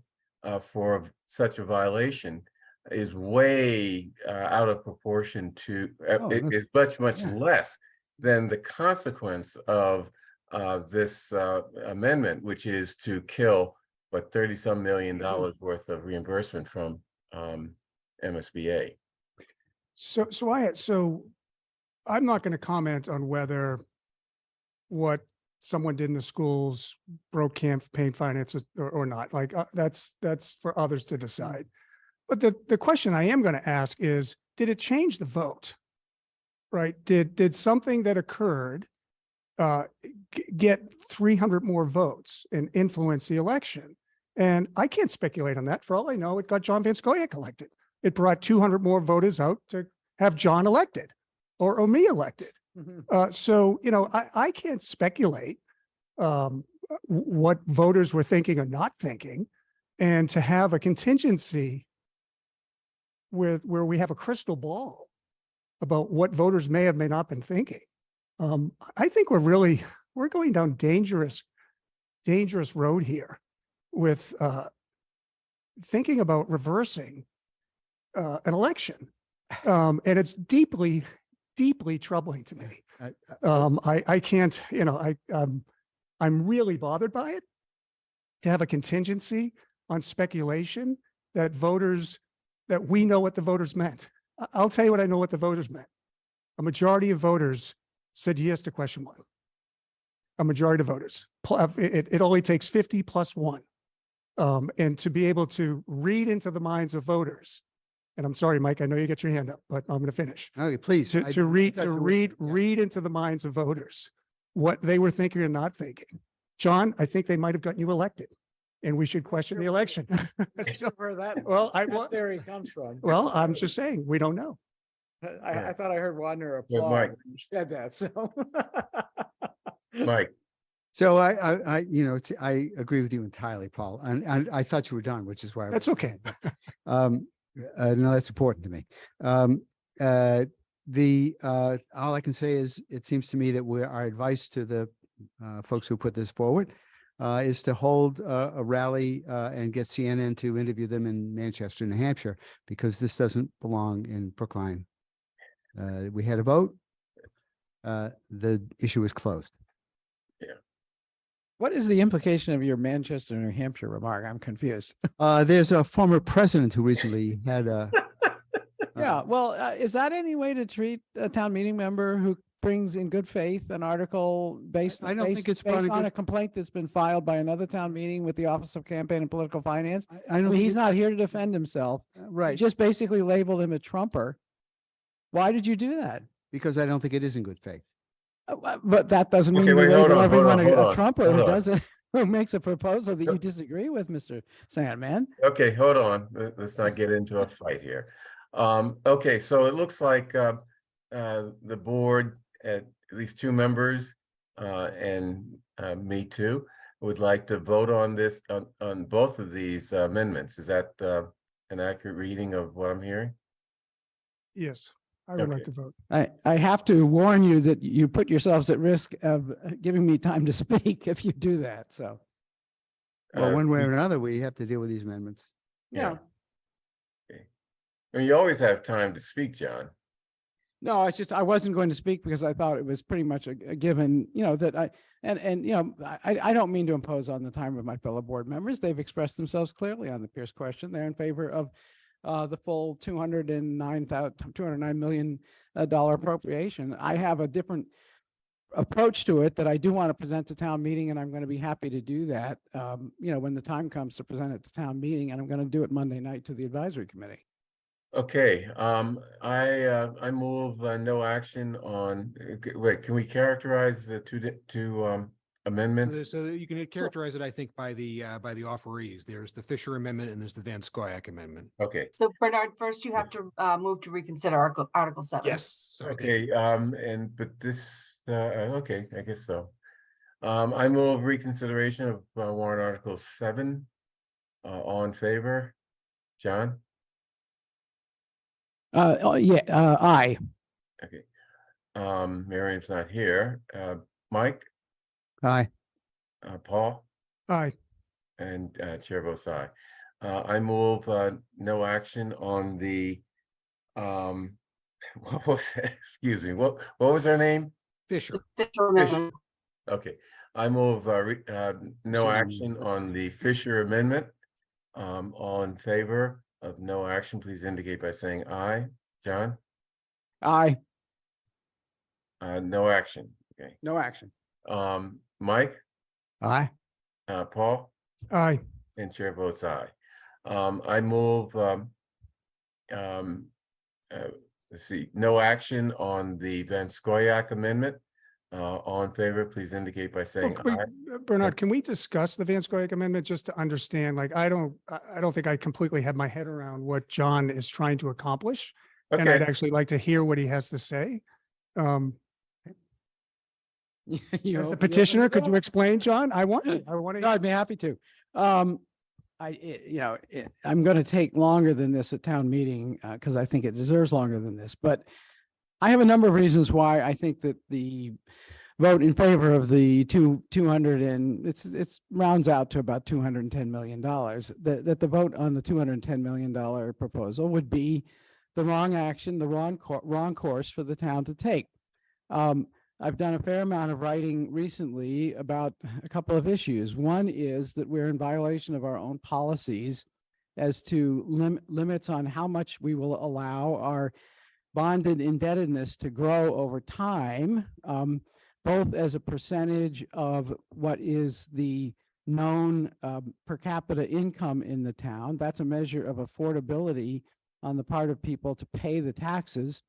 for such a violation is way out of proportion to is much less than the consequence of this amendment, which is to kill $30-some million worth of reimbursement from MSBA. So I'm not going to comment on whether what someone did in the schools broke campaign finances or not. Like that's for others to decide. But the question I am going to ask is, did it change the vote? Right? Did something that occurred get 300 more votes and influence the election? And I can't speculate on that. For all I know, it got John Van Scoyoc elected. It brought 200 more voters out to have John elected or me elected. So, I can't speculate what voters were thinking or not thinking. And to have a contingency where we have a crystal ball about what voters may have may not been thinking, I think we're going down dangerous road here with thinking about reversing an election. And it's deeply troubling to me. I can't, I'm really bothered by it, to have a contingency on speculation that we know what the voters meant. I'll tell you what I know what the voters meant. A majority of voters said yes to question 1. A majority of voters. It only takes 50 plus 1. And to be able to read into the minds of voters, and I'm sorry, Mike, I know you got your hand up, but I'm going to finish. Okay, please. To read into the minds of voters what they were thinking or not thinking. John, I think they might have gotten you elected, and we should question the election. So, Where that, well, that theory comes from. well, I'm just saying, we don't know. I thought I heard Wadner Mike. applaud when you said that, so. Mike, So I agree with you entirely, Paul. And I thought you were done, which is why. That's okay. No, that's important to me. All I can say is, it seems to me that our advice to the folks who put this forward is to hold a rally and get CNN to interview them in Manchester, New Hampshire, because this doesn't belong in Brookline. We had a vote. The issue is closed. What is the implication of your Manchester, New Hampshire remark? I'm confused. There's a former president who recently had a. Yeah, well, is that any way to treat a town meeting member who brings in good faith an article based I don't think it's based probably on good. a complaint that's been filed by another town meeting with the Office of Campaign and Political Finance? I don't mean, think he's it- not here to defend himself. Right. You just basically labeled him a Trumper. Why did you do that? Because I don't think it is in good faith. But that doesn't mean Okay, you wait, hold label on, everyone hold on, a Trumper hold who on. doesn't, who makes a proposal that you disagree with, Mr. Sandman. okay, hold on. Let's not get into a fight here. Okay, so it looks like the board, at least 2 members, and me too, would like to vote on this, on both of these amendments. Is that an accurate reading of what I'm hearing? Yes, I would like Okay. to vote. I have to warn you that you put yourselves at risk of giving me time to speak if you do that, so. Well, one way we- or another, we have to deal with these amendments. Yeah. Okay. I mean, you always have time to speak, John. No, it's just, I wasn't going to speak because I thought it was pretty much a given, that I don't mean to impose on the time of my fellow board members. They've expressed themselves clearly on the Pierce question. They're in favor of the full $209 million appropriation. I have a different approach to it that I do want to present to town meeting, and I'm going to be happy to do that, when the time comes to present it to town meeting, and I'm going to do it Monday night to the advisory committee. Okay, I move no action on, wait, can we characterize the two amendments? So that you can characterize it, I think, by the offerees. There's the Fisher Amendment and there's the Van Scoyac Amendment. Okay, So Bernard, first you have to move to reconsider Article 7. Yes. Sorry, thank you. okay, but this, okay, I guess so. I move reconsideration of warrant Article 7. All in favor? John? Aye. Okay. Miriam's not here. Mike? Aye. Paul? Aye. And chair votes aye. I move no action on the what was that? Excuse me. What was her name? Fisher. Fisher Amendment. Okay. I move no Fisher action Amendment. on the Fisher Amendment. All in favor of no action, please indicate by saying aye. John? Aye. No action. Okay. No action. Mike? Aye. Paul? Aye. And chair votes aye. I move, let's see, no action on the Van Scoyac Amendment. All in favor, please indicate by saying Wait, aye. Bernard, can we discuss the Van Scoyac Amendment just to understand? Like, I don't think I completely have my head around what John is trying to accomplish. And I'd Okay, actually like to hear what he has to say. As the petitioner, could you explain, John? I want to. No, I'd be happy to. I'm going to take longer than this at town meeting because I think it deserves longer than this. But I have a number of reasons why I think that the vote in favor of the 200 and it's rounds out to about $210 million, that the vote on the $210 million proposal would be the wrong action, the wrong course for the town to take. I've done a fair amount of writing recently about a couple of issues. One is that we're in violation of our own policies as to limits on how much we will allow our bonded indebtedness to grow over time, both as a percentage of what is the known per capita income in the town. That's a measure of affordability on the part of people to pay the taxes,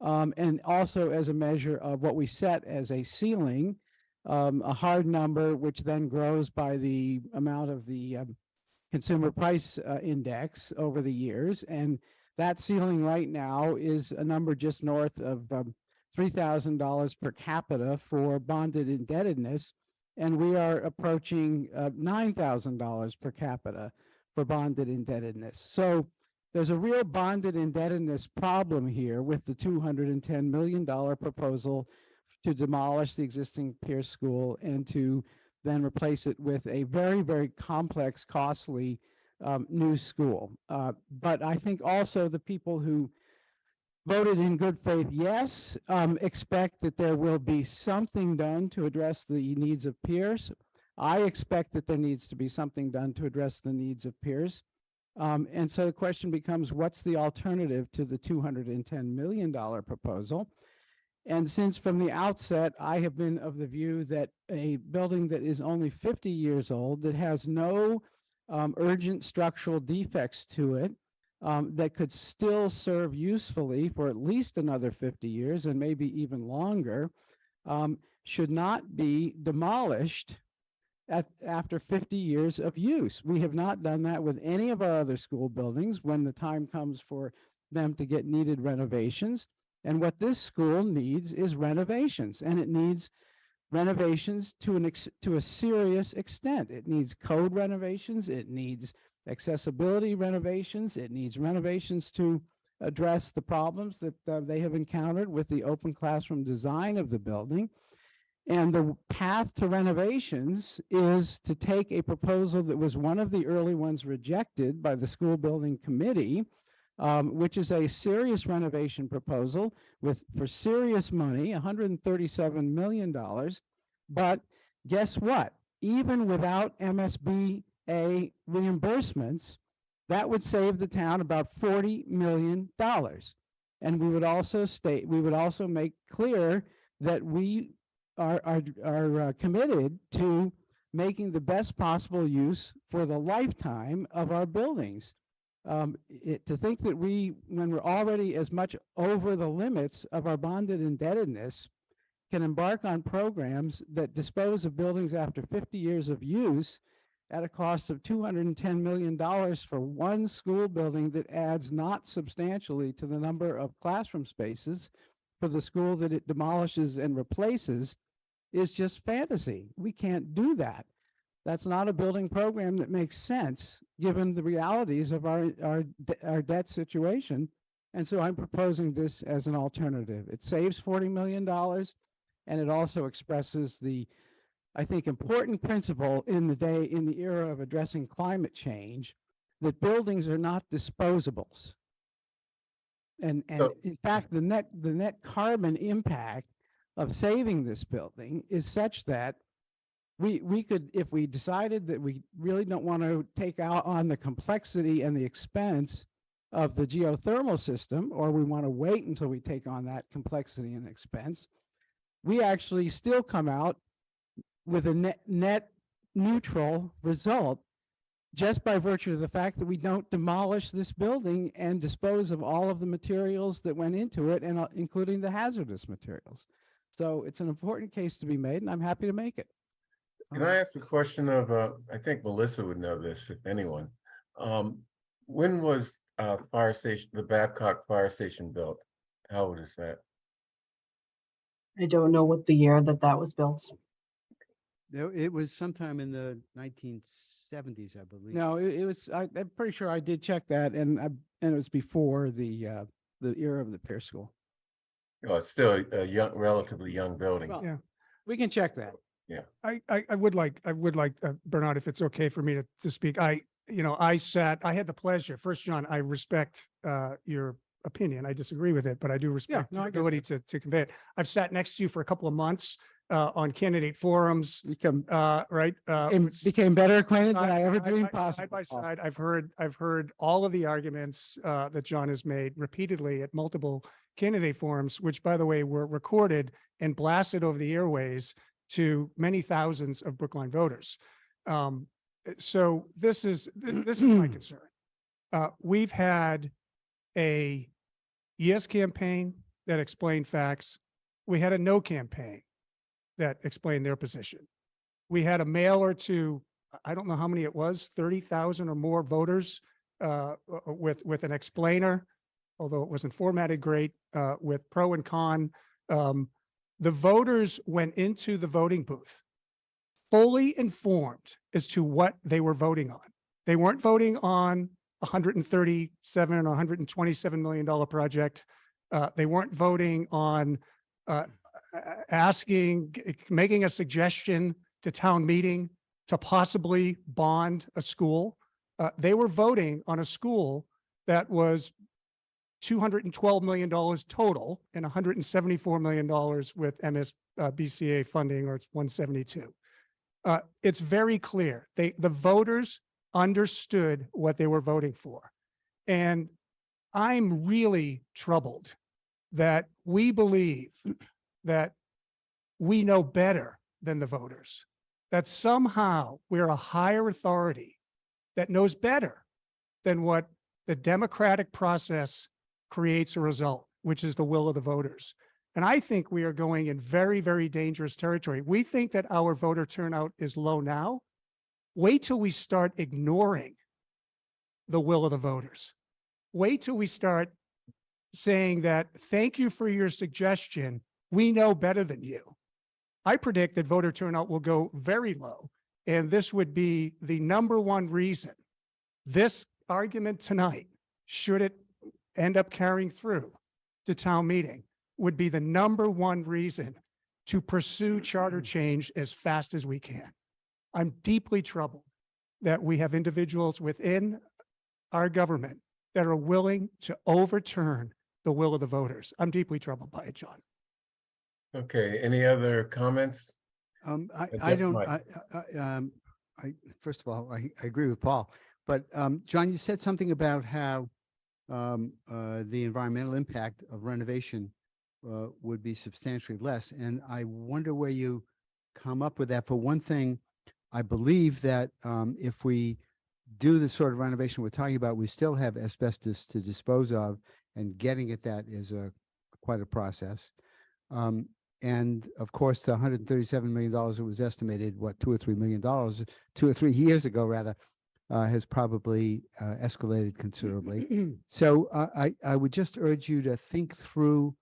and also as a measure of what we set as a ceiling, a hard number, which then grows by the amount of the consumer price index over the years. And that ceiling right now is a number just north of $3,000 per capita for bonded indebtedness. And we are approaching $9,000 per capita for bonded indebtedness. So there's a real bonded indebtedness problem here with the $210 million proposal to demolish the existing Pierce School and to then replace it with a very, very complex, costly new school. But I think also the people who voted in good faith yes expect that there will be something done to address the needs of Pierce. I expect that there needs to be something done to address the needs of Pierce. And so the question becomes, what's the alternative to the $210 million proposal? And since from the outset, I have been of the view that a building that is only 50 years old, that has no urgent structural defects to it, that could still serve usefully for at least another 50 years and maybe even longer, should not be demolished after 50 years of use. We have not done that with any of our other school buildings when the time comes for them to get needed renovations. And what this school needs is renovations, and it needs renovations to a serious extent. It needs code renovations, it needs accessibility renovations, it needs renovations to address the problems that they have encountered with the open classroom design of the building. And the path to renovations is to take a proposal that was one of the early ones rejected by the school building committee, which is a serious renovation proposal for serious money, $137 million. But guess what? Even without MSBA reimbursements, that would save the town about $40 million. And we would also make clear that we are committed to making the best possible use for the lifetime of our buildings. To think that when we're already as much over the limits of our bonded indebtedness, can embark on programs that dispose of buildings after 50 years of use at a cost of $210 million for one school building that adds not substantially to the number of classroom spaces for the school that it demolishes and replaces, is just fantasy. We can't do that. That's not a building program that makes sense given the realities of our debt situation. And so I'm proposing this as an alternative. It saves $40 million, and it also expresses the, I think, important principle in the era of addressing climate change, that buildings are not disposables. And in fact, the net carbon impact of saving this building is such that we could, if we decided that we really don't want to take out on the complexity and the expense of the geothermal system, or we want to wait until we take on that complexity and expense, we actually still come out with a net neutral result just by virtue of the fact that we don't demolish this building and dispose of all of the materials that went into it, and including the hazardous materials. So it's an important case to be made, and I'm happy to make it. Can I ask a question of, I think Melissa would know this, if anyone. When was the Babcock Fire Station built? How old is that? I don't know what the year that was built. It was sometime in the 1970s, I believe. No, it was, I'm pretty sure I did check that, and it was before the era of the Pierce School. Oh, it's still a young, relatively young building. Well, Yeah. we can check that. Yeah. I would like, Bernard, if it's okay for me to speak. I had the pleasure, first, John, I respect your opinion. I disagree with it, but I do respect no, your I get ability to convey it. I've sat next to you for a couple of months on candidate forums, right? Became better acquainted than I ever side dreamed by- possible. Side by side, I've heard all of the arguments that John has made repeatedly at multiple candidate forums, which, by the way, were recorded and blasted over the airways to many thousands of Brookline voters. So this is my concern. We've had a yes campaign that explained facts. We had a no campaign that explained their position. We had a mailer to, I don't know how many it was, 30,000 or more voters with an explainer, although it wasn't formatted great, with pro and con. The voters went into the voting booth fully informed as to what they were voting on. They weren't voting on $137 or $127 million project. They weren't voting on making a suggestion to town meeting to possibly bond a school. They were voting on a school that was $212 million total and $174 million with MSBCA funding, or it's 172. It's very clear. The voters understood what they were voting for. And I'm really troubled that we believe that we know better than the voters, that somehow we're a higher authority that knows better than what the democratic process creates a result, which is the will of the voters. And I think we are going in very, very dangerous territory. We think that our voter turnout is low now. Wait till we start ignoring the will of the voters. Wait till we start saying that, thank you for your suggestion. We know better than you. I predict that voter turnout will go very low. And this would be the number one reason this argument tonight, should it end up carrying through to town meeting, would be the number one reason to pursue charter change as fast as we can. I'm deeply troubled that we have individuals within our government that are willing to overturn the will of the voters. I'm deeply troubled by it, John. Okay, any other comments? First of all, I agree with Paul, but John, you said something about how the environmental impact of renovation would be substantially less. And I wonder where you come up with that. For one thing, I believe that if we do the sort of renovation we're talking about, we still have asbestos to dispose of, and getting at that is quite a process. And of course, the $137 million that was estimated, what, $2 or $3 million, 2 or 3 years ago, rather, has probably escalated considerably. So I would just urge you to think through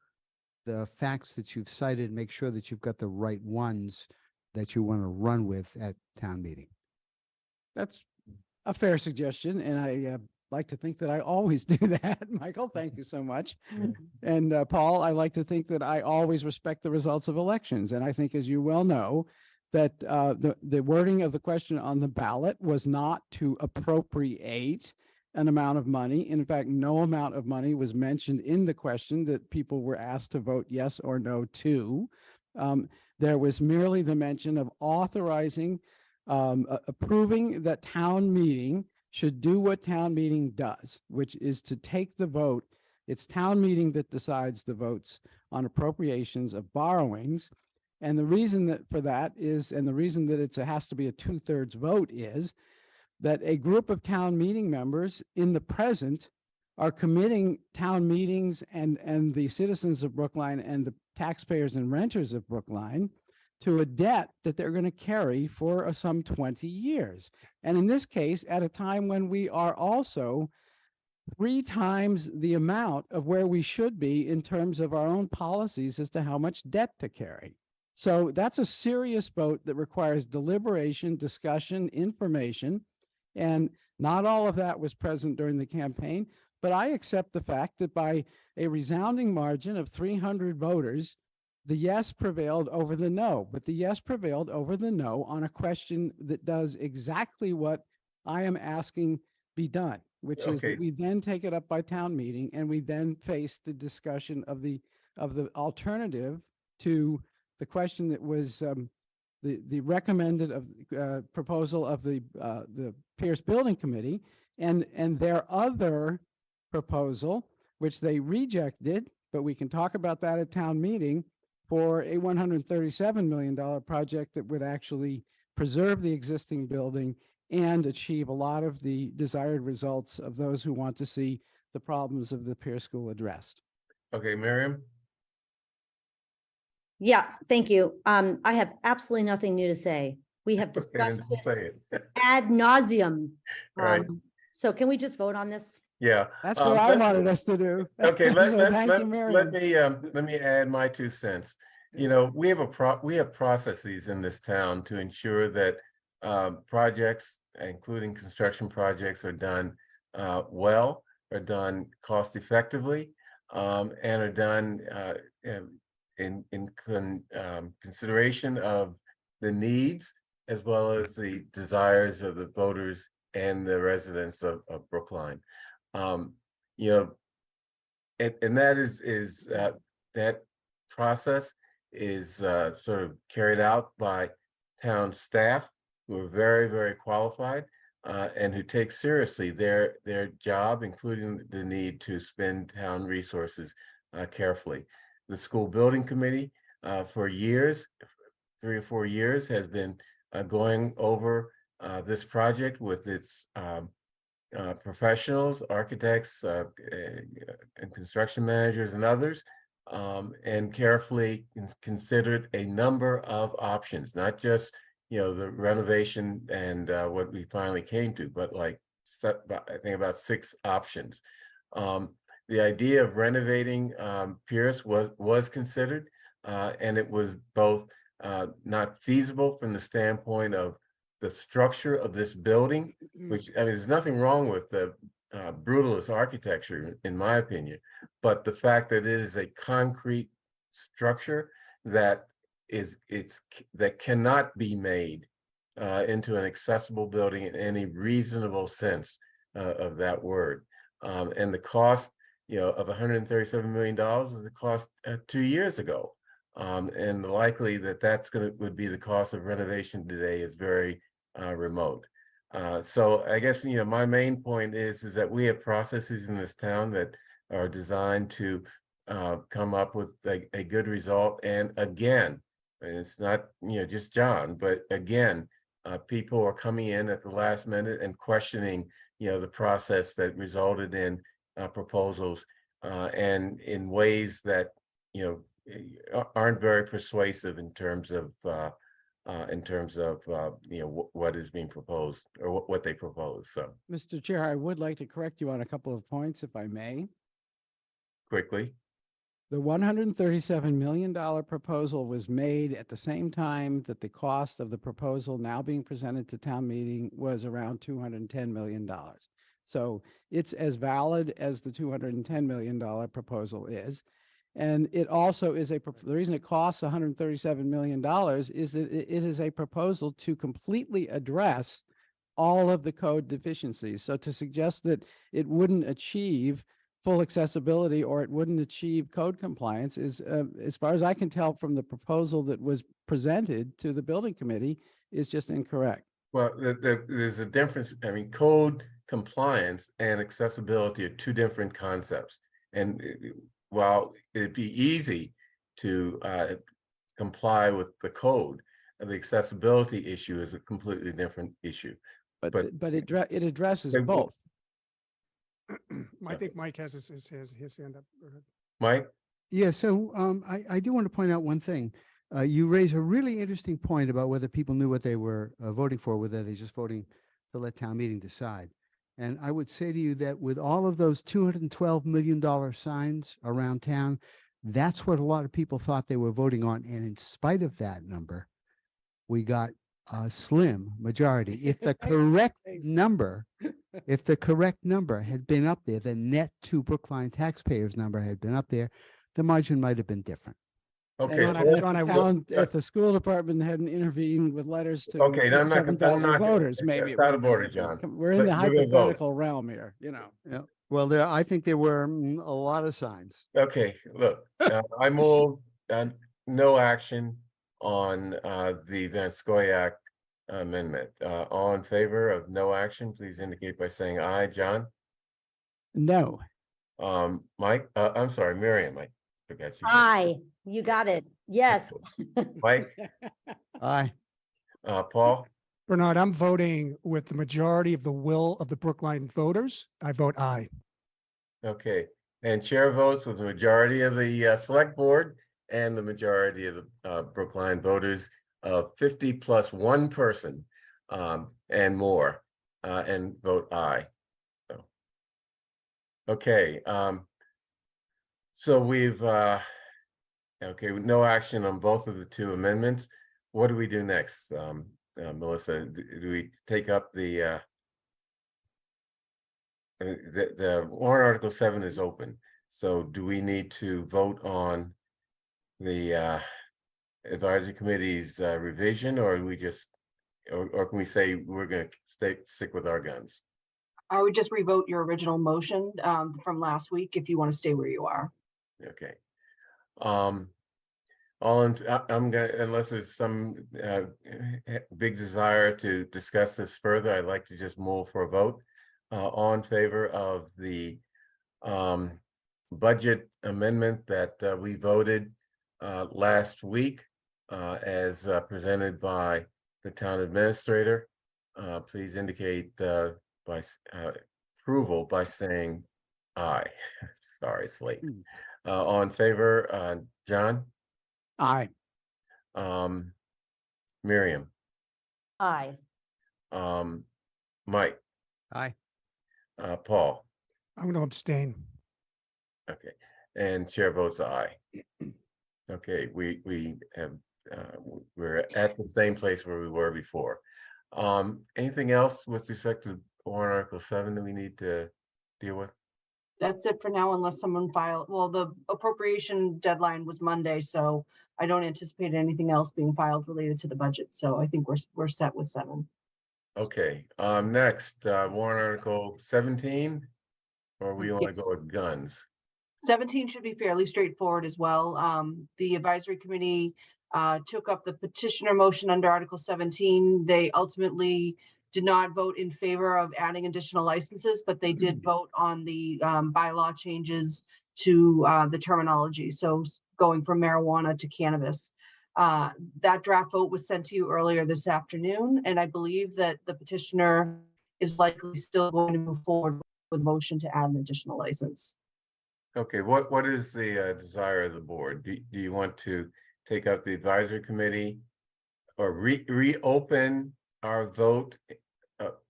the facts that you've cited, make sure that you've got the right ones that you want to run with at town meeting. That's a fair suggestion, and I like to think that I always do that. Michael, thank you so much. And Paul, I like to think that I always respect the results of elections. And I think, as you well know, that the wording of the question on the ballot was not to appropriate an amount of money. In fact, no amount of money was mentioned in the question that people were asked to vote yes or no to. There was merely the mention of authorizing, approving that town meeting should do what town meeting does, which is to take the vote. It's town meeting that decides the votes on appropriations of borrowings. And the reason that for that is, and the reason that it has to be a 2/3 vote is that a group of town meeting members in the present are committing town meetings and the citizens of Brookline and the taxpayers and renters of Brookline to a debt that they're going to carry for some 20 years. And in this case, at a time when we are also 3 times the amount of where we should be in terms of our own policies as to how much debt to carry. So that's a serious vote that requires deliberation, discussion, information. And not all of that was present during the campaign, but I accept the fact that by a resounding margin of 300 voters, the yes prevailed over the no, but the yes prevailed over the no on a question that does exactly what I am asking be done, which is Okay. that we then take it up by town meeting and we then face the discussion of the alternative to the question that was the recommended of proposal of the Pierce Building Committee and their other proposal, which they rejected, but we can talk about that at town meeting, for a $137 million project that would actually preserve the existing building and achieve a lot of the desired results of those who want to see the problems of the Pierce School addressed. Okay, Miriam? Yeah, thank you. I have absolutely nothing new to say. We have Okay, then discussed don't this say it. ad nauseum. Right. So can we just vote on this? Yeah. That's what I wanted us to do. Okay, So thank you, Miriam. let me add my 2 cents. You know, we have processes in this town to ensure that projects, including construction projects, are done well, are done cost effectively, and are done in consideration of the needs as well as the desires of the voters and the residents of Brookline. You know, and that is that process is sort of carried out by town staff who are very, very qualified and who take seriously their job, including the need to spend town resources carefully. The school building committee for years, 3 or 4 years, has been going over this project with its professionals, architects, and construction managers and others, and carefully considered a number of options, not just, you know, the renovation and what we finally came to, but like I think about 6 options. The idea of renovating Pierce was considered, and it was both not feasible from the standpoint of the structure of this building, which, I mean, there's nothing wrong with the brutalist architecture, in my opinion, but the fact that it is a concrete structure that that cannot be made into an accessible building in any reasonable sense of that word. And the cost, you know, of $137 million is the cost 2 years ago. And likely that's would be the cost of renovation today is very remote. So I guess, you know, my main point is that we have processes in this town that are designed to come up with a good result. And again, and it's not, you know, just John, but again, people are coming in at the last minute and questioning, you know, the process that resulted in proposals and in ways that, you know, aren't very persuasive in terms of you know, what is being proposed or what they propose. So Mr. Chair, I would like to correct you on a couple of points, if I may. quickly. The $137 million proposal was made at the same time that the cost of the proposal now being presented to town meeting was around $210 million. So it's as valid as the $210 million proposal is. And it also is the reason it costs $137 million is that it is a proposal to completely address all of the code deficiencies. So to suggest that it wouldn't achieve full accessibility or it wouldn't achieve code compliance is, as far as I can tell from the proposal that was presented to the building committee, is just incorrect. Well, there's a difference. I mean, code compliance and accessibility are 2 different concepts. And while it'd be easy to comply with the code, the accessibility issue is a completely different issue. But it addresses both. I think Mike has his hand up. Go ahead. Mike? Yeah, so I do want to point out one thing. You raise a really interesting point about whether people knew what they were voting for, whether they're just voting to let town meeting decide. And I would say to you that with all of those $212 million signs around town, that's what a lot of people thought they were voting on. And in spite of that number, we got a slim majority. If the correct number, if the correct number had been up there, the net to Brookline taxpayers number had been up there, the margin might have been different. Okay. And so if let's- the town- if the school department hadn't intervened with letters to Okay, I'm not- 7,000 I'm not- voters, maybe. it's it out would of have been order, different. John. We're in the We're gonna vote. hypothetical realm here, you know. Yeah. Well, I think there were a lot of signs. Okay, look, I move no action on the Van Scoyac amendment. All in favor of no action, please indicate by saying aye. John? No. Mike, I'm sorry, Miriam, I forgot you. Aye, you got it. Yes. Mike, Aye. Paul, Bernard, I'm voting with the majority of the will of the Brookline voters. I vote aye. okay, and chair votes with the majority of the select board and the majority of the Brookline voters of 50 plus one person and more and vote aye. So, okay, so we've okay, no action on both of the two amendments. What do we do next? Melissa, do we take up the warrant article 7 is open, so do we need to vote on the advisory committee's revision, or we just or can we say we're going to stick with our guns? I would just revote your original motion from last week if you want to stay where you are. Okay. I'm gonna, unless there's some big desire to discuss this further, I'd like to just move for a vote. All in favor of the budget amendment that we voted last week as presented by the town administrator, please indicate by approval by saying aye. Sorry, it's late. All in favor, John? Aye. Miriam? Aye. Mike? Aye. Paul? I'm going to abstain. Okay, and chair votes aye. Okay, we have we're at the same place where we were before. Anything else with respect to warrant article 7 that we need to deal with? That's it for now, unless someone well, the appropriation deadline was Monday, so I don't anticipate anything else being filed related to the budget. So I think we're set with 7. Okay, next, warrant article 17, or we want to go Yes. with guns? 17 should be fairly straightforward as well. The advisory committee took up the petitioner motion under Article 17. They ultimately did not vote in favor of adding additional licenses, but they did vote on the bylaw changes to the terminology. So going from marijuana to cannabis. That draft vote was sent to you earlier this afternoon, and I believe that the petitioner is likely still going to move forward with motion to add an additional license. Okay, what is the desire of the board? Do you want to take up the advisory committee or reopen our vote,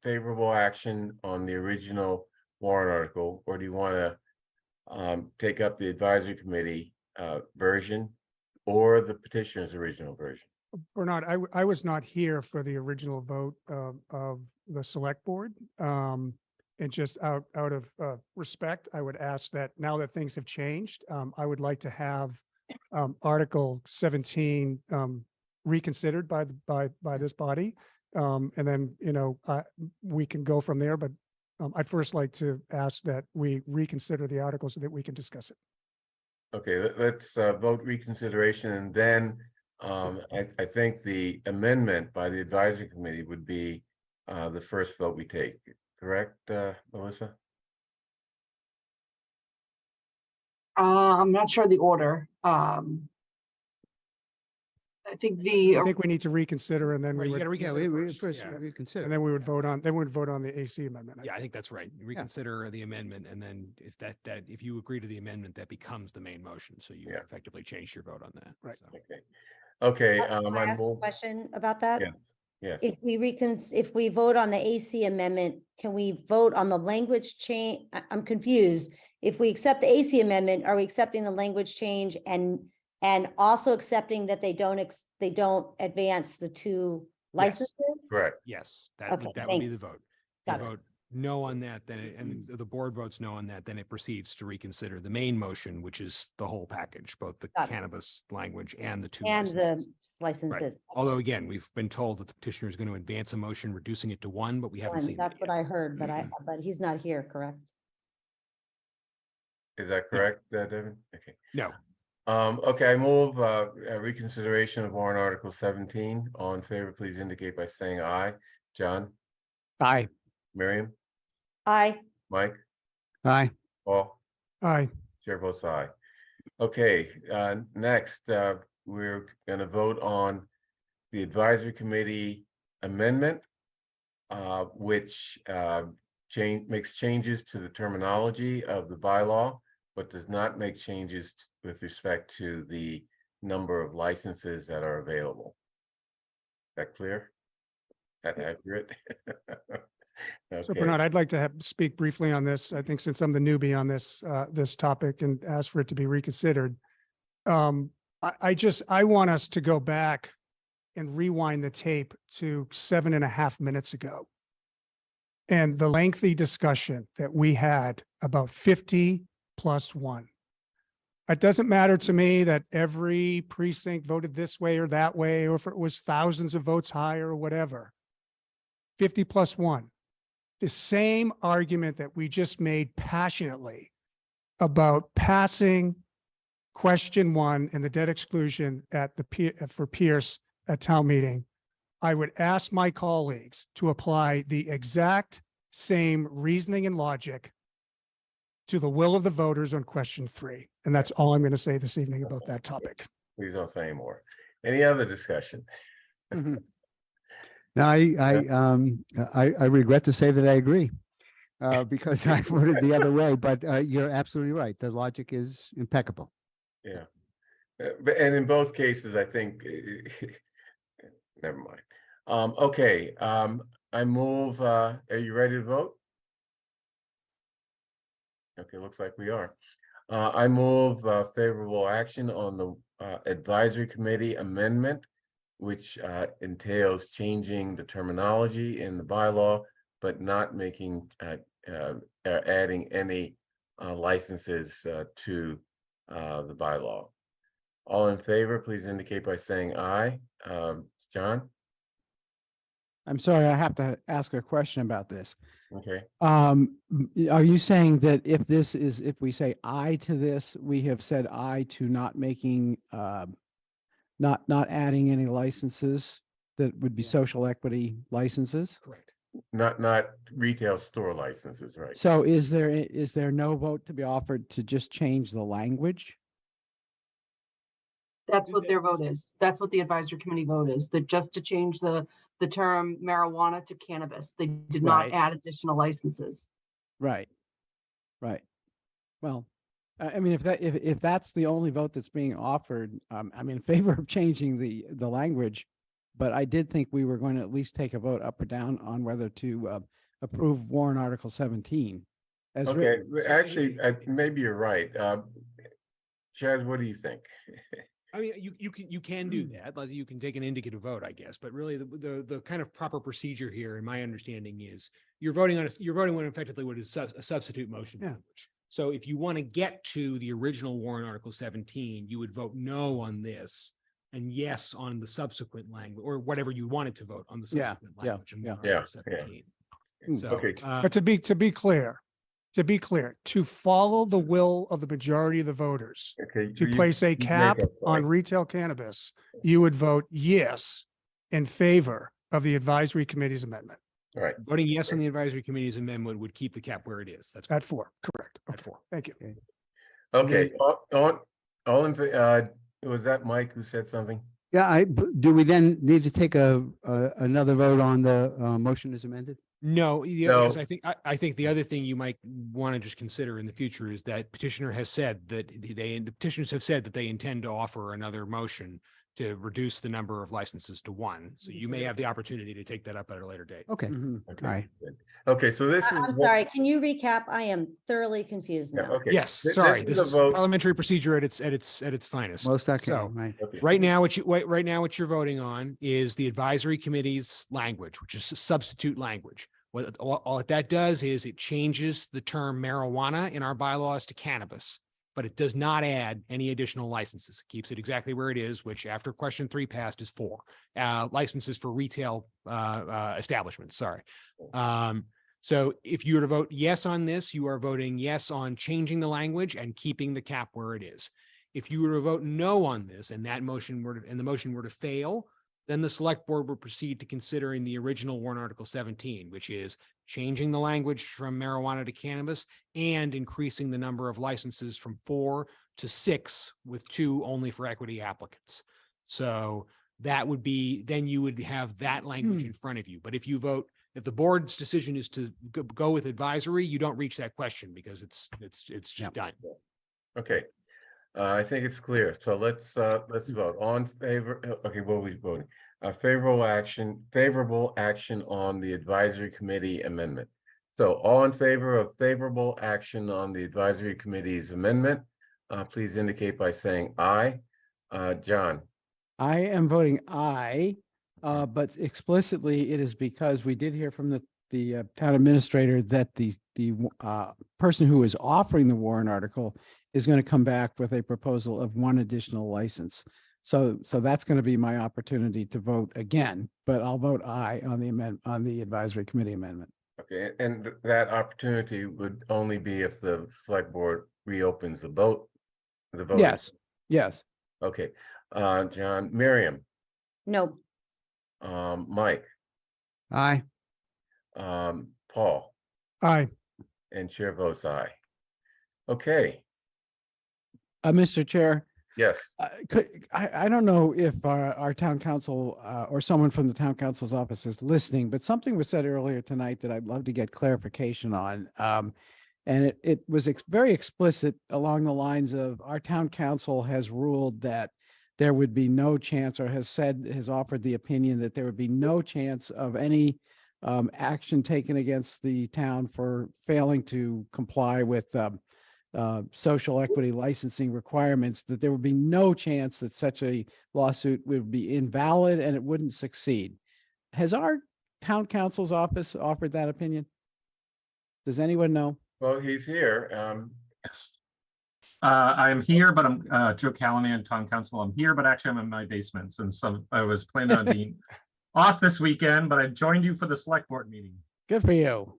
favorable action on the original warrant article, or do you want to take up the advisory committee version or the petitioner's original version? Bernard, I was not here for the original vote of the select board. And just out of respect, I would ask that now that things have changed, I would like to have Article 17 reconsidered by this body. And then, we can go from there, but I'd first like to ask that we reconsider the article so that we can discuss it. Okay, let's vote reconsideration, and then I think the amendment by the advisory committee would be the first vote we take. Correct, Melissa? I'm not sure the order. I think I think we need to reconsider, and then we Right, you would. gotta reconsider first. Yeah. reconsider. And then we would vote on the AC amendment. Yeah, I think that's right. You reconsider the amendment, and then if if you agree to the amendment, that becomes the main motion. So you effectively changed your vote on that. Right. So. Okay. Can I I ask a move. question about that? Yes. If we vote on the AC amendment, can we vote on the language change? I'm confused. If we accept the AC amendment, are we accepting the language change and also accepting that they don't advance the two licenses? Correct. Yes, Okay, that would thank be you. the vote. Got You it. vote no on that, then, and the board votes no on that, then it proceeds to reconsider the main motion, which is the whole package, both the Got it. cannabis language and the two And licenses. the Right. licenses. Although again, we've been told that the petitioner is going to advance a motion reducing it to one, but we haven't One, seen that that's what yet. I heard, but he's not here, correct? Is that correct, Devin? Okay. No. Okay, I move reconsideration of warrant article 17. All in favor, please indicate by saying aye. John, Aye. Miriam, Aye. Mike, Aye. Paul, Aye. chair votes aye. Okay, next, we're gonna vote on the advisory committee amendment, which makes changes to the terminology of the bylaw, but does not make changes with respect to the number of licenses that are available. That clear? That accurate? So Okay. Bernard, I'd like to speak briefly on this. I think since I'm the newbie on this topic and ask for it to be reconsidered. I want us to go back and rewind the tape to 7.5 minutes ago. And the lengthy discussion that we had about 50+1. It doesn't matter to me that every precinct voted this way or that way, or if it was thousands of votes higher or whatever. 50+1. The same argument that we just made passionately about passing question 1 and the debt exclusion for Pierce at town meeting. I would ask my colleagues to apply the exact same reasoning and logic to the will of the voters on question 3. And that's all I'm going to say this evening about that topic. Please don't say any more. Any other discussion? Now, I regret to say that I agree, because I voted the other way, but you're absolutely right. The logic is impeccable. Yeah. And in both cases, I think, never mind. Okay, I move, are you ready to vote? Okay, looks like we are. I move favorable action on the advisory committee amendment, which entails changing the terminology in the bylaw, but not making, adding any licenses to the bylaw. All in favor, please indicate by saying aye. John? I'm sorry, I have to ask a question about this. Okay. Are you saying that if we say aye to this, we have said aye to not making, not adding any licenses that would be social equity licenses? Correct. Not retail store licenses, right? So is there no vote to be offered to just change the language? That's what their vote is. That's what the advisory committee vote is, that just to change the term marijuana to cannabis. They did not Right. add additional licenses. Right. Right. Well, I mean, if that's the only vote that's being offered, I'm in favor of changing the language. But I did think we were going to at least take a vote up or down on whether to approve warrant article 17. As Okay, written. actually, maybe you're right. Chaz, what do you think? I mean, you can do that, like you can take an indicative vote, I guess, but really the kind of proper procedure here, in my understanding, is you're voting on effectively what is a substitute motion. Yeah. So if you want to get to the original warrant article 17, you would vote no on this and yes on the subsequent language, or whatever you wanted to vote on the subsequent language. in warrant article 17. So, Okay. But to be clear, to follow the will of the majority of the voters, Okay, to you- place a you make cap a on point. retail cannabis, you would vote yes in favor of the advisory committee's amendment All right. voting yes on the advisory committee's amendment would keep the cap where it is. That's at 4. Correct. at Okay. 4. Thank you. Okay, all in, was that Mike who said something? Yeah, do we then need to take another vote on the motion as amended? No, No. because I think the other thing you might want to just consider in the future is that petitioners have said that they intend to offer another motion to reduce the number of licenses to one. So you may have the opportunity to take that up at a later date. Okay, all right. Okay, so this is. I'm sorry, can you recap? I am thoroughly confused now. Okay. Yes, This sorry. is This a is vote. parliamentary procedure at its finest. Most okay, So right. right now, what you're voting on is the advisory committee's language, which is substitute language. All that does is it changes the term marijuana in our bylaws to cannabis, but it does not add any additional licenses. It keeps it exactly where it is, which after question 3 passed is 4 licenses for retail establishments. Sorry. So if you were to vote yes on this, you are voting yes on changing the language and keeping the cap where it is. If you were to vote no on this and the motion were to fail, then the select board would proceed to considering the original warrant article 17, which is changing the language from marijuana to cannabis and increasing the number of licenses from 4 to 6 with 2 only for equity applicants. So that would be, then you would have that language in front of you. But if you vote, if the board's decision is to go with advisory, you don't reach that question because it's just done. Okay, I think it's clear. So let's vote on favor. Okay, what are we voting? Favorable action on the advisory committee amendment. So all in favor of favorable action on the advisory committee's amendment, please indicate by saying aye. John. I am voting aye, but explicitly it is because we did hear from the town administrator that the person who is offering the warrant article is going to come back with a proposal of 1 additional license. So that's going to be my opportunity to vote again, but I'll vote aye on the advisory committee amendment. Okay, and that opportunity would only be if the select board reopens the vote. Yes. Yes. Okay, John, Miriam, No. Mike, Aye. Paul, Aye. and chair votes aye. Okay, Mr. Chair, yes. I don't know if our town council or someone from the town council's office is listening, but something was said earlier tonight that I'd love to get clarification on. And it was very explicit along the lines of our town council has ruled that there would be no chance, or has offered the opinion that there would be no chance of any action taken against the town for failing to comply with social equity licensing requirements, that there would be no chance that such a lawsuit would be invalid and it wouldn't succeed. Has our town council's office offered that opinion? Does anyone know? Well, he's here. Yes. I'm here, but I'm Joe Callahan, town council. I'm here, but actually I'm in my basement since I was planning on being off this weekend, but I joined you for the select board meeting. Good for you.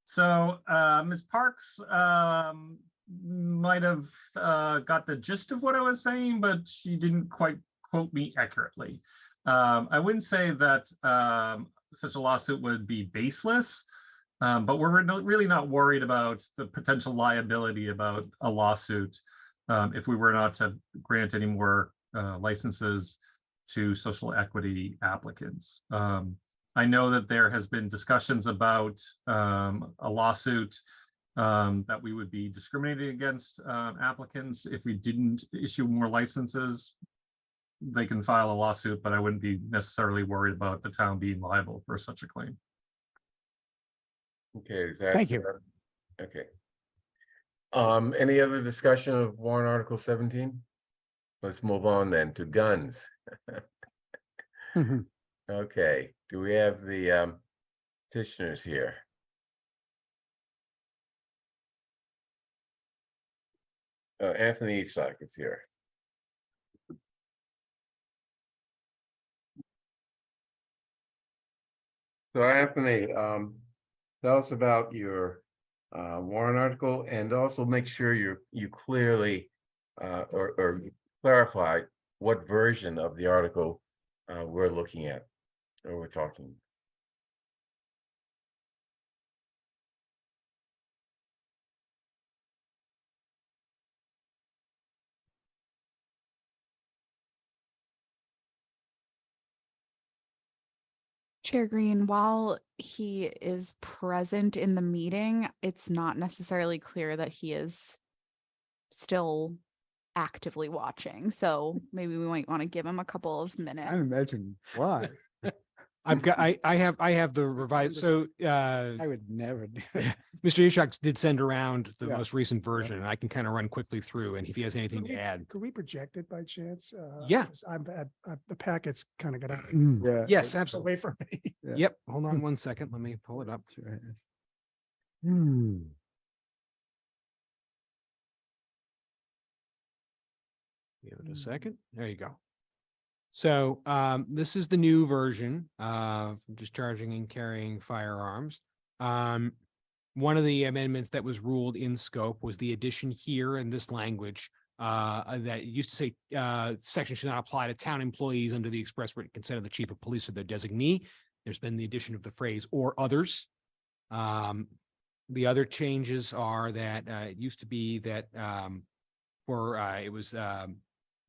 So Ms. Parks might have got the gist of what I was saying, but she didn't quite quote me accurately. I wouldn't say that such a lawsuit would be baseless, but we're really not worried about the potential liability about a lawsuit if we were not to grant any more licenses to social equity applicants. I know that there has been discussions about a lawsuit that we would be discriminating against applicants if we didn't issue more licenses. They can file a lawsuit, but I wouldn't be necessarily worried about the town being liable for such a claim. Okay, is that? Thank you. Okay. Any other discussion of warrant article 17? Let's move on then to guns. Okay, do we have the petitioners here? Anthony Eastlock is here. So Anthony, tell us about your warrant article, and also make sure you clearly or clarify what version of the article we're looking at or we're talking. Chair Green, while he is present in the meeting, it's not necessarily clear that he is still actively watching. So maybe we might want to give him a couple of minutes. I imagine why. I have the revised, so, I would never do that. Mr. Ishak did send around the Yeah. most recent version, and I can kind of run quickly through, and if he has anything to add. Could we project it by chance? Yeah. 'Cause the packets kind of got out Yeah. Yes, absolutely. away from me. Yeah. Yep, hold on one second, let me pull it up. Hmm. Give it a second. There you go. So this is the new version of discharging and carrying firearms. One of the amendments that was ruled in scope was the addition here in this language that used to say section should not apply to town employees under the express written consent of the chief of police or their designee. There's been the addition of the phrase or others. The other changes are that it used to be that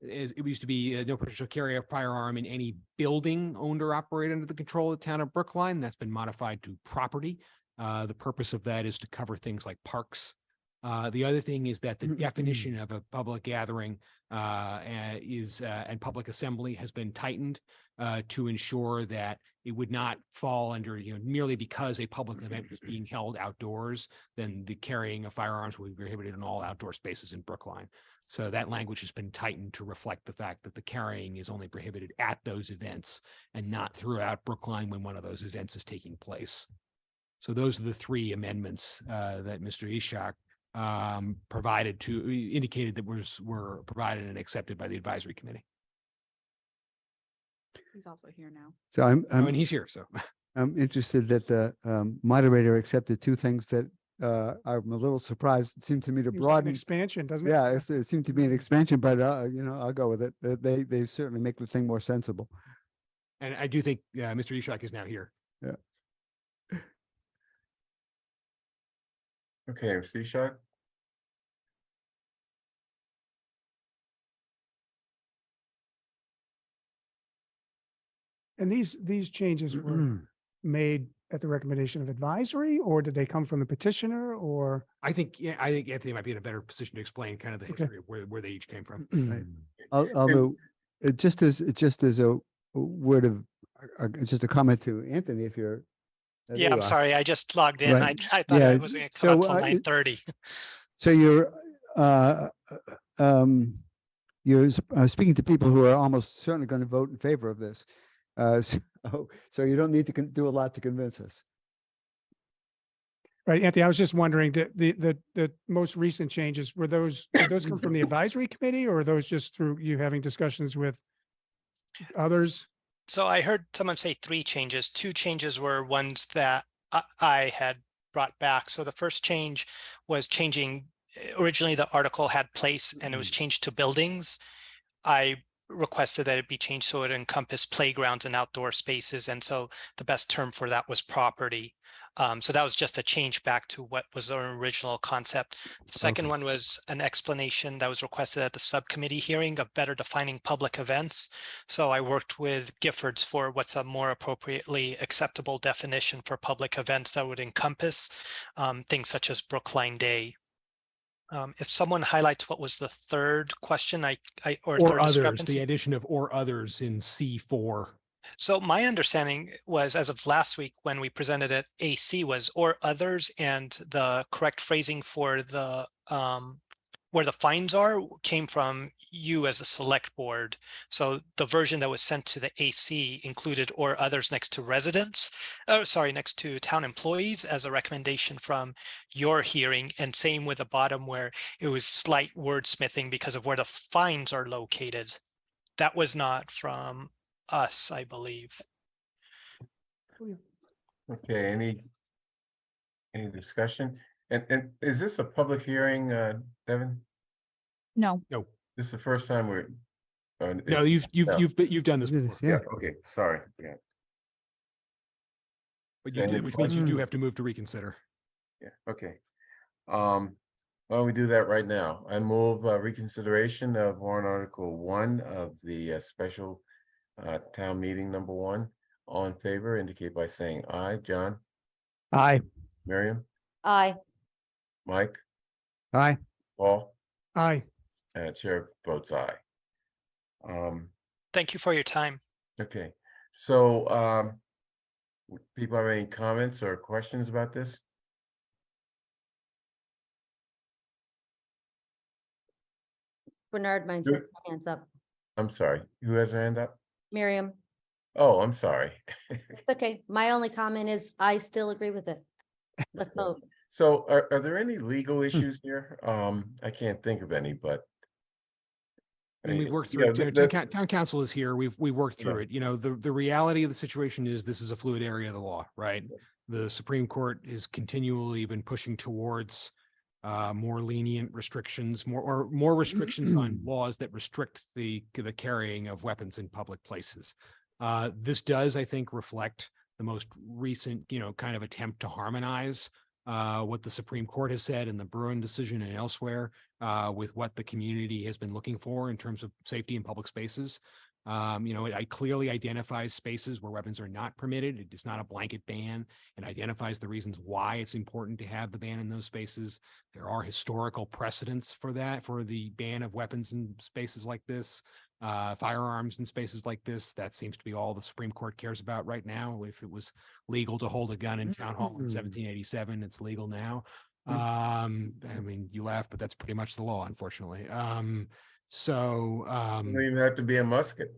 it used to be no person shall carry a firearm in any building owned or operated under the control of the town of Brookline. That's been modified to property. The purpose of that is to cover things like parks. The other thing is that the definition of a public gathering and public assembly has been tightened to ensure that it would not fall under, merely because a public event was being held outdoors, then the carrying of firearms will be prohibited in all outdoor spaces in Brookline. So that language has been tightened to reflect the fact that the carrying is only prohibited at those events and not throughout Brookline when one of those events is taking place. So those are the three amendments that Mr. Ishak indicated that were provided and accepted by the advisory committee. He's also here now. So And he's here, so. I'm interested that the moderator accepted two things that I'm a little surprised. It seemed to me to Seems like an broaden. expansion, doesn't it? Yeah, it seemed to be an expansion, but I'll go with it. They certainly make the thing more sensible. And I do think Mr. Ishak is now here. Yeah. Okay, Mr. Ishak? And these changes were made at the recommendation of advisory, or did they come from the petitioner, or? I think Anthony might be in a better position to explain kind of the history of where they each came from. Right. Although just as a word of just a comment to Anthony, if you're. Yeah, I'm sorry. I just logged in. Right. I thought Yeah, it was going to come up till 9:30. So you're speaking to people who are almost certainly going to vote in favor of this. So you don't need to do a lot to convince us. Right, Anthony, I was just wondering, the most recent changes, did those come from the advisory committee, or are those just through you having discussions with others? So I heard someone say 3 changes. 2 changes were ones that I had brought back. So the first change was changing, originally the article had place and it was changed to buildings. I requested that it be changed so it encompassed playgrounds and outdoor spaces. And so the best term for that was property. So that was just a change back to what was our original concept. The second one was an explanation that was requested at the subcommittee hearing of better defining public events. So I worked with Giffords for what's a more appropriately acceptable definition for public events that would encompass things such as Brookline Day. If someone highlights what was the third question, or third others, discrepancy. the addition of or others in C4. So my understanding was, as of last week when we presented at AC, was or others, and the correct phrasing for the where the fines are came from you as a select board. So the version that was sent to the AC included or others next to residents, next to town employees as a recommendation from your hearing, and same with the bottom where it was slight wordsmithing because of where the fines are located. That was not from us, I believe. Okay, any discussion? And is this a public hearing, Devin? No. No. This is the first time we're. No, you've done this before. Yeah, okay, sorry. Yeah. But you do, which means you do have to move to reconsider. Yeah, okay. Why don't we do that right now? I move reconsideration of warrant article 1 of the special town meeting number 1. All in favor indicate by saying aye. John? Aye. Miriam? Aye. Mike? Aye. Paul? Aye. Chair votes aye. Thank you for your time. Okay, so people have any comments or questions about this? Bernard, mine's Good. hands up. I'm sorry, who has their hand up? Miriam, Oh, I'm sorry. it's okay. My only comment is I still agree with it. Let's vote. So are there any legal issues here? I can't think of any, but. And we've worked Yeah, through it. Town council is here. We've worked through Yeah. it. You know, the reality of the situation is this is a fluid area of the law, right? The Supreme Court has continually been pushing towards more lenient restrictions, more restrictions on laws that restrict the carrying of weapons in public places. This does, I think, reflect the most recent, kind of attempt to harmonize what the Supreme Court has said in the Bruin decision and elsewhere with what the community has been looking for in terms of safety in public spaces. It clearly identifies spaces where weapons are not permitted. It is not a blanket ban. It identifies the reasons why it's important to have the ban in those spaces. There are historical precedents for that, for the ban of weapons in spaces like this, firearms in spaces like this. That seems to be all the Supreme Court cares about right now. If it was legal to hold a gun in town hall in 1787, it's legal now. I mean, you laugh, but that's pretty much the law, unfortunately. You don't even have to be a musket.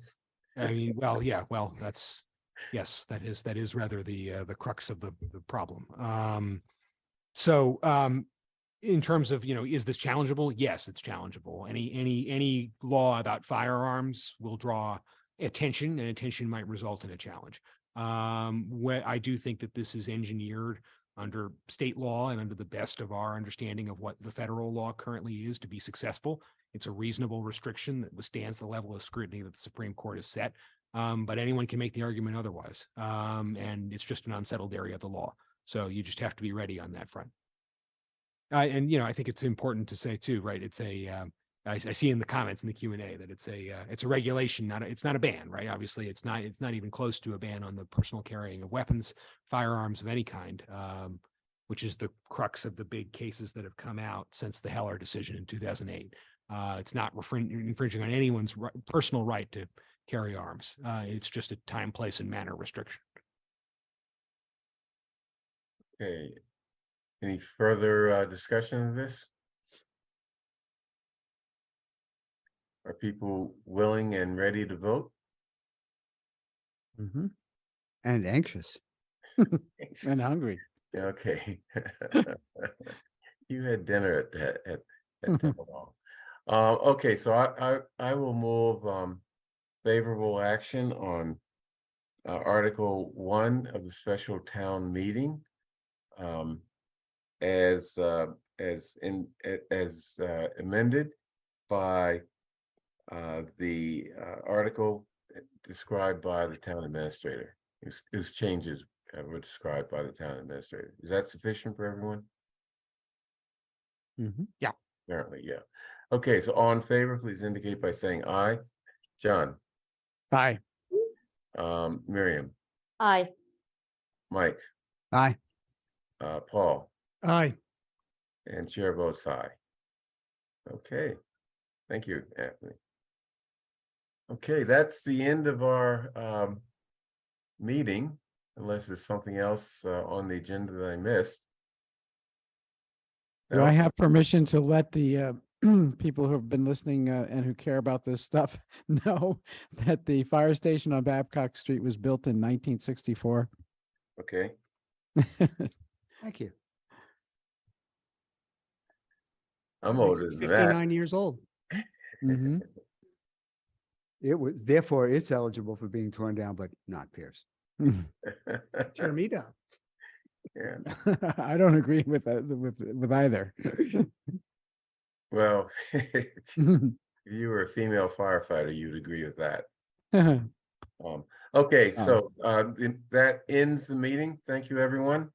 I mean, well, yeah, well, yes, that is rather the crux of the problem. In terms of, is this challengeable? Yes, it's challengeable. Any law about firearms will draw attention, and attention might result in a challenge. I do think that this is engineered under state law and under the best of our understanding of what the federal law currently is to be successful. It's a reasonable restriction that withstands the level of scrutiny that the Supreme Court has set. But anyone can make the argument otherwise. And it's just an unsettled area of the law. So you just have to be ready on that front. I think it's important to say too, right? It's I see in the comments in the Q&A that it's a regulation, it's not a ban, right? Obviously, it's not even close to a ban on the personal carrying of weapons, firearms of any kind, which is the crux of the big cases that have come out since the Heller decision in 2008. It's not infringing on anyone's personal right to carry arms. It's just a time, place, and manner restriction. Okay. Any further discussion of this? Are people willing and ready to vote? And anxious. And hungry. Okay. You had dinner at town hall. Okay, so I will move favorable action on Article 1 of the special town meeting as amended by the article described by the town administrator. Whose changes were described by the town administrator. Is that sufficient for everyone? Yeah. Apparently, yeah. Okay, so all in favor, please indicate by saying aye. John, Aye. Miriam, Aye. Mike, Aye. Paul, Aye. and chair votes aye. Okay, thank you, Anthony. Okay, that's the end of our meeting, unless there's something else on the agenda that I missed. Do I have permission to let the people who have been listening and who care about this stuff know that the fire station on Babcock Street was built in 1964? Okay. Thank you. I'm older than that. 59 years old. It was, therefore, it's eligible for being torn down, but not Pierce. Tear me down. Yeah. I don't agree with either. Well, if you were a female firefighter, you'd agree with that. Okay, so that ends the meeting. Thank you, everyone.